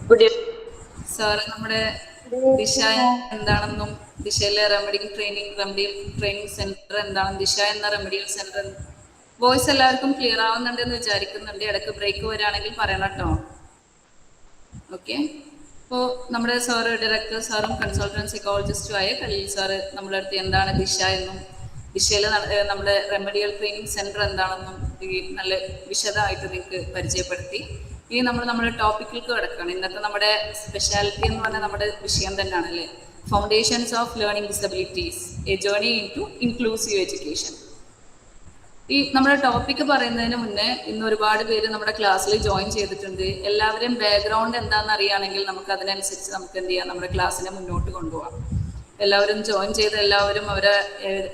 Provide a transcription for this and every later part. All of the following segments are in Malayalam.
ഗുഡ് സാറ് നമ്മുടെ ദിശ എന്താണെന്നും ദിശയിലെ റെമഡിയൽ ട്രെയിനിങ് സെന്റർ എന്താണെന്നും ദിശ എന്ന റെമഡിയൽ സെന്റർ വോയിസ് എല്ലാവർക്കും ക്ലിയർ ആവുന്നുണ്ടെന്ന് വിചാരിക്കുന്നുണ്ട്. ഇടയ്ക്ക് ബ്രേക്ക് വരികയാണെങ്കിൽ പറയണം കേട്ടോ. ഓക്കെ. ഇപ്പോൾ നമ്മുടെ സാറ് ഡയറക്ടർ സാറും കൺസൾട്ടൻറ്റ് സൈക്കോളജിസ്റ്റും ആയ ഖലീൽ സാറ് നമ്മുടെ അടുത്ത് എന്താണ് ദിശ എന്നും ദിശയിലെ നമ്മുടെ റെമഡിയൽ ട്രെയിനിങ് സെന്റർ എന്താണെന്നും ഈ നല്ല വിശദമായിട്ട് നിങ്ങൾക്ക് പരിചയപ്പെടുത്തി. ഇനി നമ്മുടെ ടോപ്പിക്കിലേക്ക് കിടക്കുകയാണ്. ഇന്നത്തെ നമ്മുടെ സ്പെഷ്യാലിറ്റി എന്ന് പറഞ്ഞാൽ നമ്മുടെ വിഷയം തന്നെയാണ് അല്ലേ, foundations of learning disabilities a journey in to inclusive education. ഈ നമ്മുടെ ടോപ്പിക്ക് പറയുന്നതിന് മുന്നേ ഇന്ന് ഒരുപാട് പേര് നമ്മുടെ ക്ലാസ്സിൽ ജോയിൻ ചെയ്തിട്ടുണ്ട്. എല്ലാവരും ബാക്ക്ഗ്രൗണ്ട് എന്താണെന്ന് അറിയുകയാണെങ്കിൽ നമുക്ക് അതിനനുസരിച്ച് നമുക്ക് എന്ത് ചെയ്യാം, നമ്മുടെ ക്ലാസ്സിനെ മുന്നോട്ട് കൊണ്ടുപോകാം. എല്ലാവരും ജോയിൻ ചെയ്ത് എല്ലാവരും അവരെ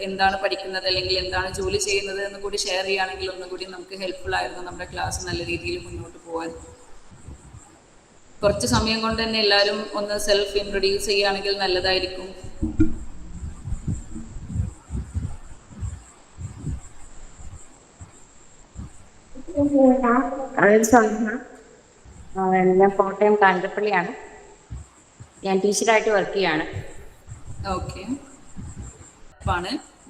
എന്താണ് പഠിക്കുന്നത് അല്ലെങ്കിൽ എന്താണ് ജോലി ചെയ്യുന്നത് എന്ന് കൂടി ഷെയർ ചെയ്യുകയാണെങ്കിൽ ഒന്നുകൂടി നമുക്ക് ഹെൽപ്ഫുൾ ആയിരുന്നു നമ്മുടെ ക്ലാസ് നല്ല രീതിയിൽ മുന്നോട്ട് പോകാൻ. കുറച്ച് സമയം കൊണ്ട് തന്നെ എല്ലാവരും ഒന്ന് സെൽഫ് ഇൻട്രൊഡ്യൂസ് ചെയ്യുകയാണെങ്കിൽ നല്ലതായിരിക്കും. ഞാൻ കോട്ടയം കാഞ്ഞിരപ്പള്ളിയാണ്. ഞാൻ ടീച്ചറായിട്ട് വർക്ക് ചെയ്യാണ്. ഓക്കെ.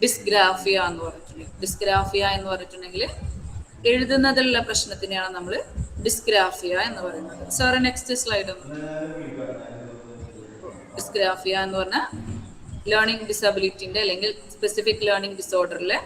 ഡിസ്ഗ്രാഫിയ എന്ന് പറഞ്ഞിട്ടുണ്ടെങ്കിൽ ഡിസ്ഗ്രാഫിയ എന്ന് പറഞ്ഞിട്ടുണ്ടെങ്കിൽ എഴുതുന്നതിലുള്ള പ്രശ്നത്തിനെയാണ് നമ്മൾ ഡിസ്ഗ്രാഫിയ എന്ന് പറയുന്നത്. Sir next slide. ഡിസ്ഗ്രാഫിയ എന്ന് പറഞ്ഞാൽ ലേണിംഗ് ഡിസബിലിറ്റിന്റെ അല്ലെങ്കിൽ സ്പെസിഫിക് ലേണിംഗ് ഡിസോർഡറിലെ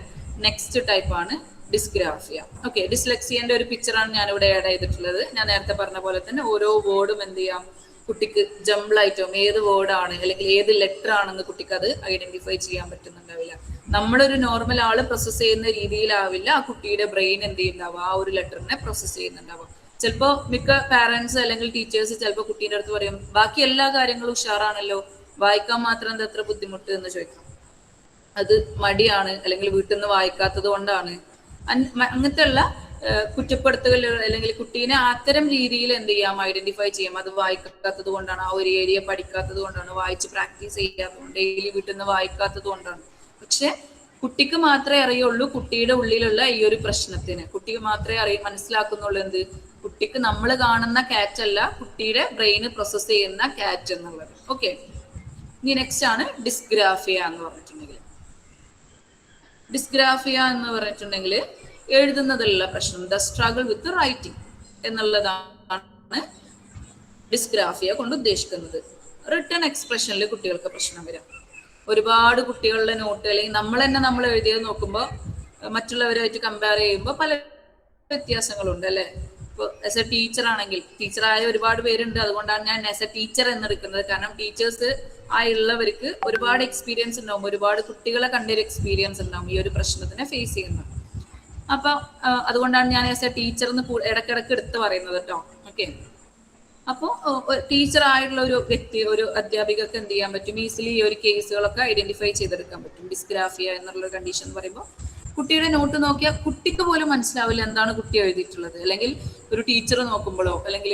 നെക്സ്റ്റ് ടൈപ്പാണ് ഡിസ്ഗ്രാഫിയ. ഓക്കെ. ഡിസ്ലെക്സിയന്റെ ഒരു പിക്ചറാണ് ഞാനിവിടെ ആഡ് ചെയ്തിട്ടുള്ളത്. ഞാൻ നേരത്തെ പറഞ്ഞ പോലെ തന്നെ ഓരോ വേർഡും എന്ത് ചെയ്യാം, കുട്ടിക്ക് ജംബിളായിട്ടും ഏത് വേർഡാണ് അല്ലെങ്കിൽ ഏത് ലെറ്റർ ആണെന്ന് കുട്ടിക്ക് അത് ഐഡന്റിഫൈ ചെയ്യാൻ പറ്റുന്നുണ്ടാവില്ല. നമ്മളൊരു നോർമൽ ആള് പ്രോസസ്സ് ചെയ്യുന്ന രീതിയിലാവില്ല ആ കുട്ടിയുടെ ബ്രെയിൻ എന്ത് ചെയ്യുന്നുണ്ടാവും, ആ ഒരു ലെറ്ററിനെ പ്രോസസ്സ് ചെയ്യുന്നുണ്ടാവും. ചിലപ്പോൾ മിക്ക പാരന്റ്സ് അല്ലെങ്കിൽ ടീച്ചേഴ്സ് ചിലപ്പോൾ കുട്ടീൻ്റെ അടുത്ത് പറയും, ബാക്കി എല്ലാ കാര്യങ്ങളും ഉഷാറാണല്ലോ, വായിക്കാൻ മാത്രം എന്താ എത്ര ബുദ്ധിമുട്ട് എന്ന് ചോദിക്കും. അത് മടിയാണ് അല്ലെങ്കിൽ വീട്ടിൽ നിന്ന് വായിക്കാത്തത് കൊണ്ടാണ്, അങ്ങനത്തെ ഉള്ള കുറ്റപ്പെടുത്തുകൾ അല്ലെങ്കിൽ കുട്ടീനെ അത്തരം രീതിയിൽ എന്ത് ചെയ്യാം, ഐഡന്റിഫൈ ചെയ്യാം. അത് വായിക്കാത്തത് കൊണ്ടാണ്, ആ ഒരു ഏരിയ പഠിക്കാത്തത് കൊണ്ടാണ്, വായിച്ച് പ്രാക്ടീസ് ചെയ്യാത്തതുകൊണ്ട്, ഡെയിലി വീട്ടിൽ നിന്ന് വായിക്കാത്തത് കൊണ്ടാണ്. പക്ഷെ കുട്ടിക്ക് മാത്രമേ അറിയുള്ളൂ കുട്ടിയുടെ ഉള്ളിലുള്ള ഈ ഒരു പ്രശ്നത്തിന്. കുട്ടിക്ക് മാത്രമേ മനസ്സിലാക്കുന്നുള്ളൂ എന്ത്, കുട്ടിക്ക് നമ്മൾ കാണുന്ന ക്യാറ്റ് അല്ല കുട്ടിയുടെ ബ്രെയിന് പ്രോസസ് ചെയ്യുന്ന ക്യാറ്റ് എന്നുള്ളത്. ഓക്കെ. ഇനി നെക്സ്റ്റ് ആണ് ഡിസ്ഗ്രാഫിയ എന്ന് പറഞ്ഞിട്ടുണ്ടെങ്കിൽ. ഡിസ്ഗ്രാഫിയ എന്ന് പറഞ്ഞിട്ടുണ്ടെങ്കിൽ എഴുതുന്നതിലുള്ള പ്രശ്നം, ദ സ്ട്രഗിൾ വിത്ത് റൈറ്റിംഗ് എന്നുള്ളതാണ് ഡിസ്ഗ്രാഫിയ കൊണ്ട് ഉദ്ദേശിക്കുന്നത്. റിട്ടൺ എക്സ്പ്രഷനിൽ കുട്ടികൾക്ക് പ്രശ്നം വരാം. ഒരുപാട് കുട്ടികളുടെ നോട്ട് അല്ലെങ്കിൽ നമ്മൾ എഴുതിയത് നോക്കുമ്പോൾ മറ്റുള്ളവരുമായിട്ട് കമ്പയർ ചെയ്യുമ്പോൾ പല വ്യത്യാസങ്ങളുണ്ട് അല്ലേ. ഇപ്പോൾ ആസ് എ ടീച്ചർ ആണെങ്കിൽ, ടീച്ചറായ ഒരുപാട് പേരുണ്ട്, അതുകൊണ്ടാണ് ഞാൻ ആസ് എ ടീച്ചർ എന്നെടുക്കുന്നത്. കാരണം ടീച്ചേഴ്സ് ആയുള്ളവർക്ക് ഒരുപാട് എക്സ്പീരിയൻസ് ഉണ്ടാവും, ഒരുപാട് കുട്ടികളെ കണ്ടൊരു എക്സ്പീരിയൻസ് ഉണ്ടാവും ഈ ഒരു പ്രശ്നത്തിനെ ഫേസ് ചെയ്യുന്നത്. അപ്പൊ അതുകൊണ്ടാണ് ഞാൻ ആസ് എ ടീച്ചർ എന്ന് ഇടയ്ക്കിടയ്ക്ക് എടുത്ത് പറയുന്നത് കേട്ടോ. ഓക്കെ. അപ്പോൾ ടീച്ചർ ആയിട്ടുള്ള ഒരു വ്യക്തി, ഒരു അധ്യാപികക്ക് എന്ത് ചെയ്യാൻ പറ്റും, ഈസിലി ഈ ഒരു കേസുകളൊക്കെ ഐഡന്റിഫൈ ചെയ്തെടുക്കാൻ പറ്റും. ഡിസ്ഗ്രാഫിയ എന്നുള്ള കണ്ടീഷൻ എന്ന് പറയുമ്പോൾ കുട്ടിയുടെ നോട്ട് നോക്കിയാൽ കുട്ടിക്ക് പോലും മനസ്സിലാവില്ല എന്താണ് കുട്ടി എഴുതിയിട്ടുള്ളത്. അല്ലെങ്കിൽ ഒരു ടീച്ചർ നോക്കുമ്പോഴോ അല്ലെങ്കിൽ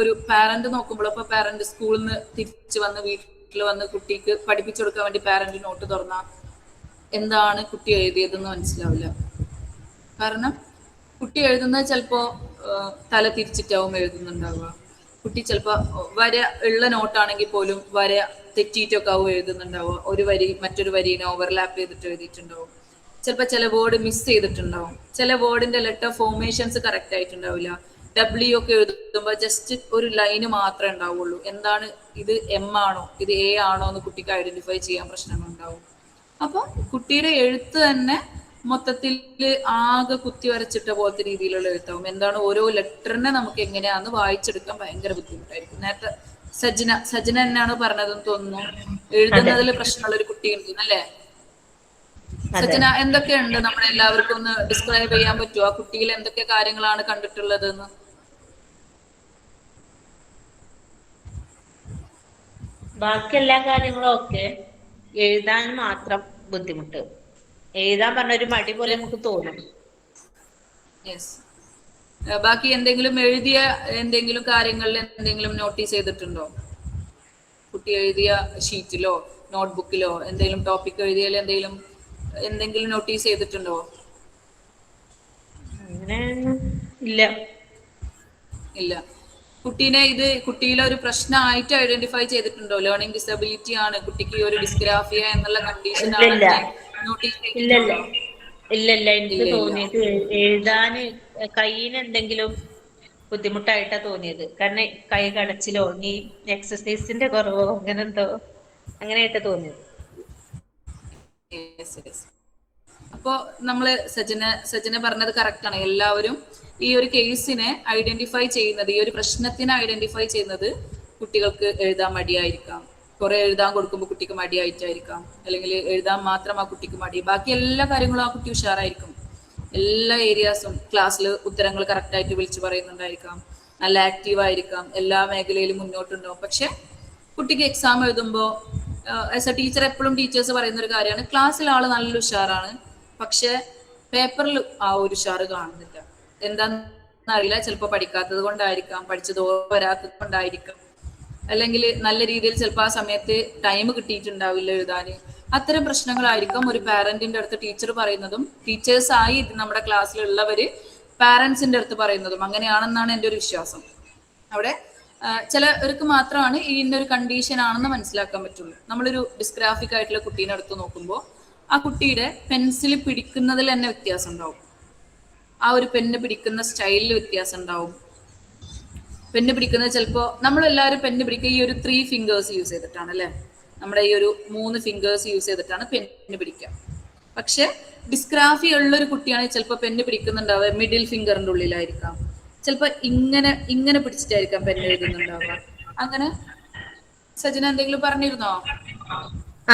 ഒരു പാരന്റ് നോക്കുമ്പോഴോ, ഇപ്പൊ പാരന്റ് സ്കൂളിൽ നിന്ന് തിരിച്ചു വന്ന് വീട്ടിൽ വന്ന് കുട്ടിക്ക് പഠിപ്പിച്ചു കൊടുക്കാൻ വേണ്ടി പാരന്റ് നോട്ട് തുറന്നാൽ എന്താണ് കുട്ടി എഴുതിയതെന്ന് മനസ്സിലാവില്ല. കാരണം കുട്ടി എഴുതുന്നത് ചിലപ്പോ തല തിരിച്ചിട്ടാവും എഴുതുന്നുണ്ടാവുക. കുട്ടി ചിലപ്പോൾ വര ഉള്ള നോട്ടാണെങ്കിൽ പോലും വര തെറ്റിയിട്ടൊക്കെ ആവും എഴുതുന്നുണ്ടാവുക. ഒരു വരി മറ്റൊരു വരീനെ ഓവർലാപ്പ് ചെയ്തിട്ട് എഴുതിയിട്ടുണ്ടാവും. ചിലപ്പോൾ ചില വേർഡ് മിസ് ചെയ്തിട്ടുണ്ടാവും. ചില വേർഡിന്റെ ലെറ്റർ ഫോർമേഷൻസ് കറക്റ്റ് ആയിട്ടുണ്ടാവില്ല. ഡബ്ല്യു ഒക്കെ എഴുതുമ്പോൾ ജസ്റ്റ് ഒരു ലൈന് മാത്രമേ ഉണ്ടാവുള്ളൂ. എന്താണ് ഇത്, എം ആണോ ഇത് എ ആണോ എന്ന് കുട്ടിക്ക് ഐഡന്റിഫൈ ചെയ്യാൻ പ്രശ്നങ്ങളുണ്ടാവും. അപ്പോൾ കുട്ടിയുടെ എഴുത്ത് തന്നെ മൊത്തത്തിൽ ആകെ കുത്തി വരച്ചിട്ട പോലത്തെ രീതിയിലുള്ള എഴുത്താവും. എന്താണ് ഓരോ ലെറ്ററിനെ നമുക്ക് എങ്ങനെയാന്ന് വായിച്ചെടുക്കാൻ ഭയങ്കര ബുദ്ധിമുട്ടായിരിക്കും. നേരത്തെ സജന എന്നാണ് പറഞ്ഞതെന്ന് തോന്നുന്നു, എഴുതുന്നതിൽ പ്രശ്നമുള്ള ഒരു കുട്ടി ഉണ്ട് അല്ലേ സജന? എന്തൊക്കെയുണ്ട് നമ്മുടെ എല്ലാവർക്കും ഒന്ന് ഡിസ്ക്രൈബ് ചെയ്യാൻ പറ്റുമോ, ആ കുട്ടിയിൽ എന്തൊക്കെ കാര്യങ്ങളാണ് കണ്ടിട്ടുള്ളത് എന്ന്? ബാക്കി എല്ലാ കാര്യങ്ങളും ഒക്കെ, എഴുതാൻ മാത്രം ബുദ്ധിമുട്ട്. എഴുതാൻ പറഞ്ഞൊരു മടി പോലെ നമുക്ക് തോന്നും. ബാക്കി എന്തെങ്കിലും എഴുതിയ എന്തെങ്കിലും കാര്യങ്ങളിൽ എന്തെങ്കിലും നോട്ടീസ് ചെയ്തിട്ടുണ്ടോ? കുട്ടി എഴുതിയ ഷീറ്റിലോ നോട്ട്ബുക്കിലോ എന്തെങ്കിലും ടോപ്പിക് എഴുതിയാൽ എന്തെങ്കിലും നോട്ടീസ് ചെയ്തിട്ടുണ്ടോ? അങ്ങനെ ഇല്ല. ഇല്ല. കുട്ടീനെ ഇത് കുട്ടിയിലെ ഒരു പ്രശ്നമായിട്ട് ഐഡന്റിഫൈ ചെയ്തിട്ടുണ്ടോ? ലേണിംഗ് ഡിസബിലിറ്റി ആണ് കുട്ടിക്ക്, ഈ ഒരു ഡിസ്ഗ്രാഫിയ എന്നുള്ള കണ്ടീഷൻ ഇല്ലില്ല ആണെന്ന് നോട്ടീസ് ഇല്ലല്ല ചെയ്തിട്ടുണ്ടോ? ഇല്ലല്ല എനിക്ക് ഇല്ല ഇല്ല. തോന്നിയത് എഴുതാന് കയ്യിന് എന്തെങ്കിലും ബുദ്ധിമുട്ടായിട്ടാ തോന്നിയത്. കാരണം കൈ കടച്ചിലോ നീ എക്സസൈസിന്റെ കുറവോ അങ്ങനെ എന്തോ അങ്ങനെയായിട്ടാ തോന്നിയത്. Yes, yes. അപ്പോ നമ്മള് സജന പറഞ്ഞത് കറക്റ്റ് ആണ്. എല്ലാവരും ഈ ഒരു കേസിനെ ഐഡന്റിഫൈ ചെയ്യുന്നത്, ഈ ഒരു പ്രശ്നത്തിനെ ഐഡന്റിഫൈ ചെയ്യുന്നത് കുട്ടികൾക്ക് എഴുതാൻ മടിയായിരിക്കാം, കുറെ എഴുതാൻ കൊടുക്കുമ്പോൾ കുട്ടിക്ക് മടിയായിട്ടായിരിക്കാം, അല്ലെങ്കിൽ എഴുതാൻ മാത്രം ആ കുട്ടിക്ക് മടി, ബാക്കി എല്ലാ കാര്യങ്ങളും ആ കുട്ടി ഉഷാറായിരിക്കും, എല്ലാ ഏരിയാസും ക്ലാസ്സിൽ ഉത്തരങ്ങൾ കറക്റ്റായിട്ട് വിളിച്ചു പറയുന്നുണ്ടായിരിക്കാം, നല്ല ആക്റ്റീവ് ആയിരിക്കാം, എല്ലാ മേഖലയിലും മുന്നോട്ടുണ്ടാവും. പക്ഷെ കുട്ടിക്ക് എക്സാം എഴുതുമ്പോൾ ആസ് എ ടീച്ചർ എപ്പോഴും ടീച്ചേഴ്സ് പറയുന്ന ഒരു കാര്യമാണ്, ക്ലാസ്സിൽ ആള് നല്ല ഉഷാറാണ്, പക്ഷെ പേപ്പറിൽ ആ ഒരു ഉഷാറ് കാണുന്നില്ല. എന്താണെന്ന് അറിയില്ല, ചിലപ്പോൾ പഠിക്കാത്തത് കൊണ്ടായിരിക്കാം, പഠിച്ചത് വരാത്തത് കൊണ്ടായിരിക്കാം, അല്ലെങ്കിൽ നല്ല രീതിയിൽ ചിലപ്പോൾ ആ സമയത്ത് ടൈം കിട്ടിയിട്ടുണ്ടാവില്ല എഴുതാൻ. അത്തരം പ്രശ്നങ്ങളായിരിക്കും ഒരു പാരന്റിന്റെ അടുത്ത് ടീച്ചർ പറയുന്നതും ടീച്ചേഴ്സായി നമ്മുടെ ക്ലാസ്സിലുള്ളവര് പാരന്റ്സിന്റെ അടുത്ത് പറയുന്നതും അങ്ങനെയാണെന്നാണ് എൻ്റെ ഒരു വിശ്വാസം. അവിടെ ചിലർക്ക് മാത്രമാണ് ഈ ഇന്നൊരു കണ്ടീഷൻ ആണെന്ന് മനസ്സിലാക്കാൻ പറ്റുള്ളൂ. നമ്മളൊരു ഡിസ്ഗ്രാഫിക് ആയിട്ടുള്ള കുട്ടീനെ എടുത്ത് നോക്കുമ്പോൾ ആ കുട്ടിയുടെ പെൻസിൽ പിടിക്കുന്നതിൽ തന്നെ വ്യത്യാസം ഉണ്ടാവും, ആ ഒരു പെണ്ണ് പിടിക്കുന്ന സ്റ്റൈലിൽ വ്യത്യാസം ഉണ്ടാവും. പെണ്ണ് പിടിക്കുന്നത് ചിലപ്പോൾ നമ്മളെല്ലാവരും പെണ്ണ് പിടിക്കുക ഈ ഒരു 3 ഫിംഗേഴ്സ് യൂസ് ചെയ്തിട്ടാണ് അല്ലേ, നമ്മുടെ ഈ ഒരു 3 ഫിംഗേഴ്സ് യൂസ് ചെയ്തിട്ടാണ് പെണ്ണ് പിടിക്കുക. പക്ഷെ ഡിസ്ഗ്രാഫി ഉള്ള ഒരു കുട്ടിയാണെങ്കിൽ ചിലപ്പോൾ പെണ്ണ് പിടിക്കുന്നുണ്ടാവുക മിഡിൽ ഫിംഗറിന്റെ ഉള്ളിലായിരിക്കാം, ചിലപ്പോൾ ഇങ്ങനെ പിടിച്ചിട്ടായിരിക്കാം പെണ്ണ് എഴുതുന്നുണ്ടാവുക. അങ്ങനെ സജന എന്തെങ്കിലും പറഞ്ഞിരുന്നോ?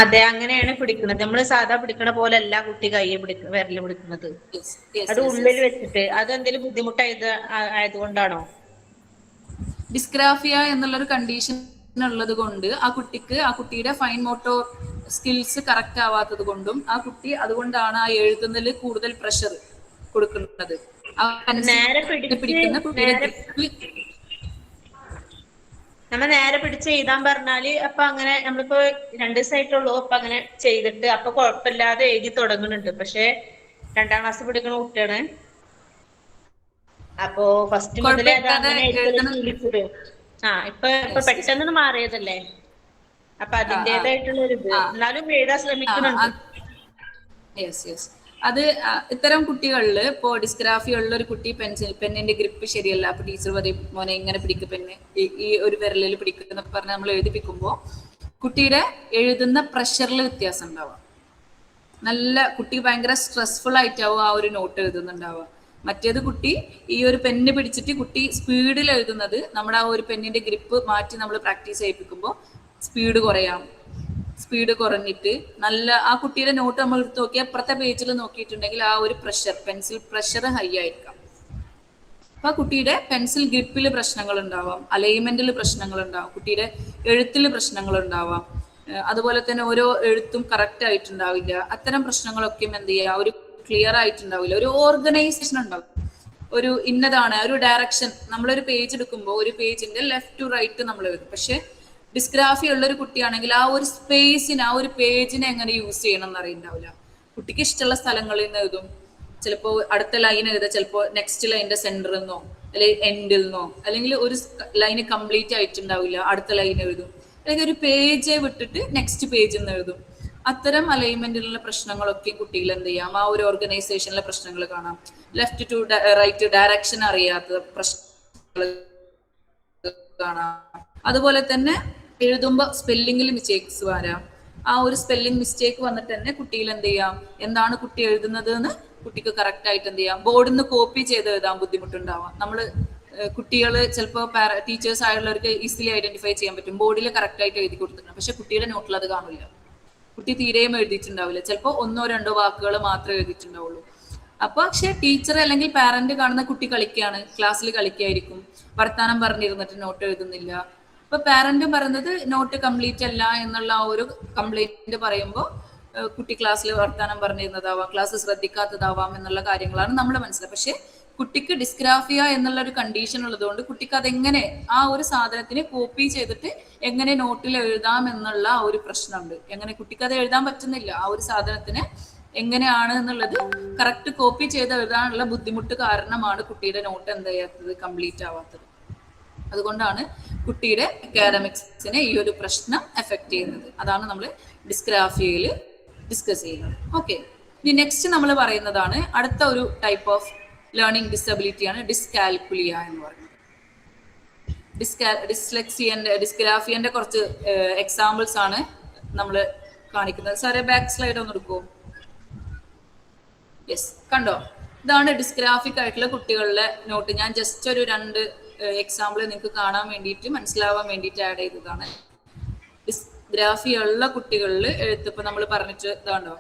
അതെ, അങ്ങനെയാണ് പിടിക്കുന്നത്. നമ്മള് സാധാ പിടിക്കണ പോലെ അല്ല കുട്ടി കയ്യെ വിരല് പിടിക്കുന്നത്. അത് ഉള്ളിൽ വെച്ചിട്ട്. അത് എന്തെങ്കിലും ബുദ്ധിമുട്ടായത് ആയതുകൊണ്ടാണോ? ഡിസ്ഗ്രാഫിയ എന്നുള്ളൊരു കണ്ടീഷൻ ഉള്ളത് കൊണ്ട് ആ കുട്ടിയുടെ ഫൈൻ മോട്ടോർ സ്കിൽസ് കറക്റ്റ് ആവാത്തത് കൊണ്ടും ആ കുട്ടി അതുകൊണ്ടാണ് ആ എഴുതുന്നതിൽ കൂടുതൽ പ്രഷർ കൊടുക്കുന്നത്. നമ്മ നേരെ പിടിച്ച് എഴുതാൻ പറഞ്ഞാല് അപ്പൊ അങ്ങനെ നമ്മളിപ്പോ 2 ദിവസമായിട്ടുള്ളൂ അപ്പൊ അങ്ങനെ ചെയ്തിട്ട് അപ്പൊ കുഴപ്പമില്ലാതെ എഴുതി തുടങ്ങുന്നുണ്ട്. പക്ഷെ 2ാം ക്ലാസ് പഠിക്കുന്ന കുട്ടിയാണ്. അപ്പൊ ഫസ്റ്റ് മുതലേ അത് അങ്ങനെ ശീലിച്ചത്. ഇപ്പൊ പെട്ടെന്ന് മാറിയതല്ലേ, അപ്പൊ അതിൻ്റെതായിട്ടുള്ള ഒരു ഇത് എന്നാലും എഴുതാൻ ശ്രമിക്കുന്നുണ്ട്. അത് ഇത്തരം കുട്ടികളിൽ ഇപ്പോ ഡിസ്ഗ്രാഫി ഉള്ള ഒരു കുട്ടി പെന്നിന്റെ ഗ്രിപ്പ് ശരിയല്ല, അപ്പൊ ടീച്ചർ പറയും മോനെ ഇങ്ങനെ പിടിക്കും പെണ്ണ്, ഈ ഒരു വിരലിൽ പിടിക്കുന്ന പറഞ്ഞ് നമ്മൾ എഴുതിപ്പിക്കുമ്പോൾ കുട്ടിയുടെ എഴുതുന്ന പ്രഷറിൽ വ്യത്യാസം ഉണ്ടാവുക. നല്ല കുട്ടി ഭയങ്കര സ്ട്രെസ്ഫുൾ ആയിട്ടാവും ആ ഒരു നോട്ട് എഴുതുന്നുണ്ടാവുക. മറ്റേത് കുട്ടി ഈ ഒരു പെന്ന് പിടിച്ചിട്ട് കുട്ടി സ്പീഡിൽ എഴുതുന്നത്, നമ്മുടെ ആ ഒരു പെന്നിന്റെ ഗ്രിപ്പ് മാറ്റി നമ്മൾ പ്രാക്ടീസ് ചെയ്യിപ്പിക്കുമ്പോൾ സ്പീഡ് കുറഞ്ഞിട്ട് നല്ല ആ കുട്ടിയുടെ നോട്ട് നമ്മൾ എടുത്ത് നോക്കിയാൽ അപ്പുറത്തെ പേജിൽ നോക്കിയിട്ടുണ്ടെങ്കിൽ ആ ഒരു പെൻസിൽ പ്രഷർ ഹൈ ആയിരിക്കാം. അപ്പൊ ആ കുട്ടിയുടെ പെൻസിൽ ഗ്രിപ്പിൽ പ്രശ്നങ്ങൾ ഉണ്ടാവാം, അലൈൻമെന്റിൽ പ്രശ്നങ്ങൾ ഉണ്ടാവാം, കുട്ടിയുടെ എഴുത്തിൽ പ്രശ്നങ്ങൾ ഉണ്ടാവാം, അതുപോലെ തന്നെ ഓരോ എഴുത്തും കറക്റ്റ് ആയിട്ടുണ്ടാവില്ല. അത്തരം പ്രശ്നങ്ങളൊക്കെയും എന്ത് ചെയ്യുക, ഒരു ക്ലിയർ ആയിട്ടുണ്ടാവില്ല, ഒരു ഓർഗനൈസേഷൻ ഉണ്ടാവും, ഒരു ഇന്നതാണ് ഒരു ഡയറക്ഷൻ. നമ്മളൊരു പേജ് എടുക്കുമ്പോൾ ഒരു പേജിന്റെ ലെഫ്റ്റ് ടു റൈറ്റ് നമ്മൾ എഴുതും. പക്ഷെ ഡിസ്ഗ്രാഫി ഉള്ളൊരു കുട്ടിയാണെങ്കിൽ ആ ഒരു സ്പേസിന് ആ ഒരു പേജിനെ എങ്ങനെ യൂസ് ചെയ്യണം എന്ന് അറിയുന്നുണ്ടാവില്ല. കുട്ടിക്ക് ഇഷ്ടമുള്ള സ്ഥലങ്ങളിൽ നിന്ന് എഴുതും, ചിലപ്പോൾ അടുത്ത ലൈൻ എഴുതുക, ചിലപ്പോൾ നെക്സ്റ്റ് ലൈനിന്റെ സെന്ററിൽ നിന്നോ അല്ലെങ്കിൽ എൻഡിൽ നിന്നോ, അല്ലെങ്കിൽ ഒരു ലൈന് കംപ്ലീറ്റ് ആയിട്ടുണ്ടാവില്ല, അടുത്ത ലൈൻ എഴുതും, അല്ലെങ്കിൽ ഒരു പേജ് വിട്ടിട്ട് നെക്സ്റ്റ് പേജിൽ നിന്ന് എഴുതും. അത്തരം അലൈൻമെന്റിലുള്ള പ്രശ്നങ്ങളൊക്കെ കുട്ടികൾ എന്ത് ചെയ്യാം, ആ ഒരു ഓർഗനൈസേഷനിലെ പ്രശ്നങ്ങൾ കാണാം. ലെഫ്റ്റ് ടു റൈറ്റ് ഡയറക്ഷൻ അറിയാത്ത പ്രശ്നങ്ങൾ കാണാം. അതുപോലെ തന്നെ എഴുതുമ്പോൾ സ്പെല്ലിങ്ങിൽ മിസ്റ്റേക്സ് വരാം. ആ ഒരു സ്പെല്ലിംഗ് മിസ്റ്റേക്ക് വന്നിട്ട് തന്നെ കുട്ടിയിൽ എന്ത് ചെയ്യാം, എന്താണ് കുട്ടി എഴുതുന്നത് എന്ന് കുട്ടിക്ക് കറക്റ്റ് ആയിട്ട് എന്ത് ചെയ്യാം, ബോർഡിൽ നിന്ന് കോപ്പി ചെയ്ത് എഴുതാൻ ബുദ്ധിമുട്ടുണ്ടാവാം. നമ്മൾ കുട്ടികൾ ചിലപ്പോൾ ടീച്ചേഴ്സ് ആയുള്ളവർക്ക് ഈസിലി ഐഡന്റിഫൈ ചെയ്യാൻ പറ്റും, ബോർഡിൽ കറക്റ്റ് ആയിട്ട് എഴുതി കൊടുത്തിട്ടുണ്ട്, പക്ഷെ കുട്ടിയുടെ നോട്ടിൽ അത് കാണില്ല, കുട്ടി തീരെയും എഴുതിയിട്ടുണ്ടാവില്ല, ചിലപ്പോൾ 1-2 വാക്കുകൾ മാത്രമേ എഴുതിയിട്ടുണ്ടാവുള്ളൂ. അപ്പൊ പക്ഷെ ടീച്ചർ അല്ലെങ്കിൽ പാരന്റ് കാണുന്ന കുട്ടി കളിക്കുകയാണ്, ക്ലാസ്സിൽ കളിക്കായിരിക്കും, വർത്താനം പറഞ്ഞിരുന്നിട്ട് നോട്ട് എഴുതുന്നില്ല. അപ്പൊ പാരന്റും പറയുന്നത് നോട്ട് കംപ്ലീറ്റ് അല്ല എന്നുള്ള ആ ഒരു കംപ്ലൈന്റ് പറയുമ്പോൾ കുട്ടി ക്ലാസ്സിൽ വർത്താനം പറഞ്ഞിരുന്നതാവാം, ക്ലാസ് ശ്രദ്ധിക്കാത്തതാവാം എന്നുള്ള കാര്യങ്ങളാണ് നമ്മൾ മനസ്സിലാക്കുക. പക്ഷെ കുട്ടിക്ക് ഡിസ്ഗ്രാഫിയ എന്നുള്ള ഒരു കണ്ടീഷൻ ഉള്ളതുകൊണ്ട് കുട്ടിക്ക് അതെങ്ങനെ ആ ഒരു സാധനത്തിനെ കോപ്പി ചെയ്തിട്ട് എങ്ങനെ നോട്ടിൽ എഴുതാം എന്നുള്ള ആ ഒരു പ്രശ്നമുണ്ട്. എങ്ങനെ കുട്ടിക്ക് അത് എഴുതാൻ പറ്റുന്നില്ല, ആ ഒരു സാധനത്തിന് എങ്ങനെയാണ് എന്നുള്ളത് കറക്റ്റ് കോപ്പി ചെയ്ത് എഴുതാനുള്ള ബുദ്ധിമുട്ട് കാരണമാണ് കുട്ടിയുടെ നോട്ട് എന്ത് ചെയ്യാത്തത്, കംപ്ലീറ്റ് ആവാത്തത്. അതുകൊണ്ടാണ് കുട്ടിയുടെ അക്കാഡമിക്സിനെ ഈ ഒരു പ്രശ്നം എഫക്ട് ചെയ്യുന്നത്. അതാണ് നമ്മൾ ഡിസ്ഗ്രാഫിയയിൽ ഡിസ്കസ് ചെയ്യുന്നത്. ഓക്കെ, ഇനി നെക്സ്റ്റ് നമ്മൾ പറയുന്നതാണ് അടുത്ത ഒരു ടൈപ്പ് ഓഫ് ലേണിംഗ് ഡിസബിലിറ്റിയാണ് ഡിസ്കാൽക്കുലിയ എന്ന് പറയുന്നത്. ഡിസ്ഗ്രാഫിയന്റെ കുറച്ച് എക്സാമ്പിൾസ് ആണ് നമ്മൾ കാണിക്കുന്നത്. സാറേ ബാക്ക് സ്ലൈഡ് ഒന്ന് എടുക്കുമോ? യെസ്, കണ്ടോ? ഇതാണ് ഡിസ്ഗ്രാഫിക് ആയിട്ടുള്ള കുട്ടികളുടെ നോട്ട്. ഞാൻ ജസ്റ്റ് ഒരു 2 എക്സാമ്പിൾ നിങ്ങൾക്ക് കാണാൻ വേണ്ടിയിട്ട് മനസ്സിലാവാൻ വേണ്ടിയിട്ട് ആഡ് ചെയ്തതാണ്. ഡിസ്ഗ്രാഫി ഉള്ള കുട്ടികളിൽ എഴുത്തിപ്പോ നമ്മൾ പറഞ്ഞിട്ട് ഇതാണ്ടോ,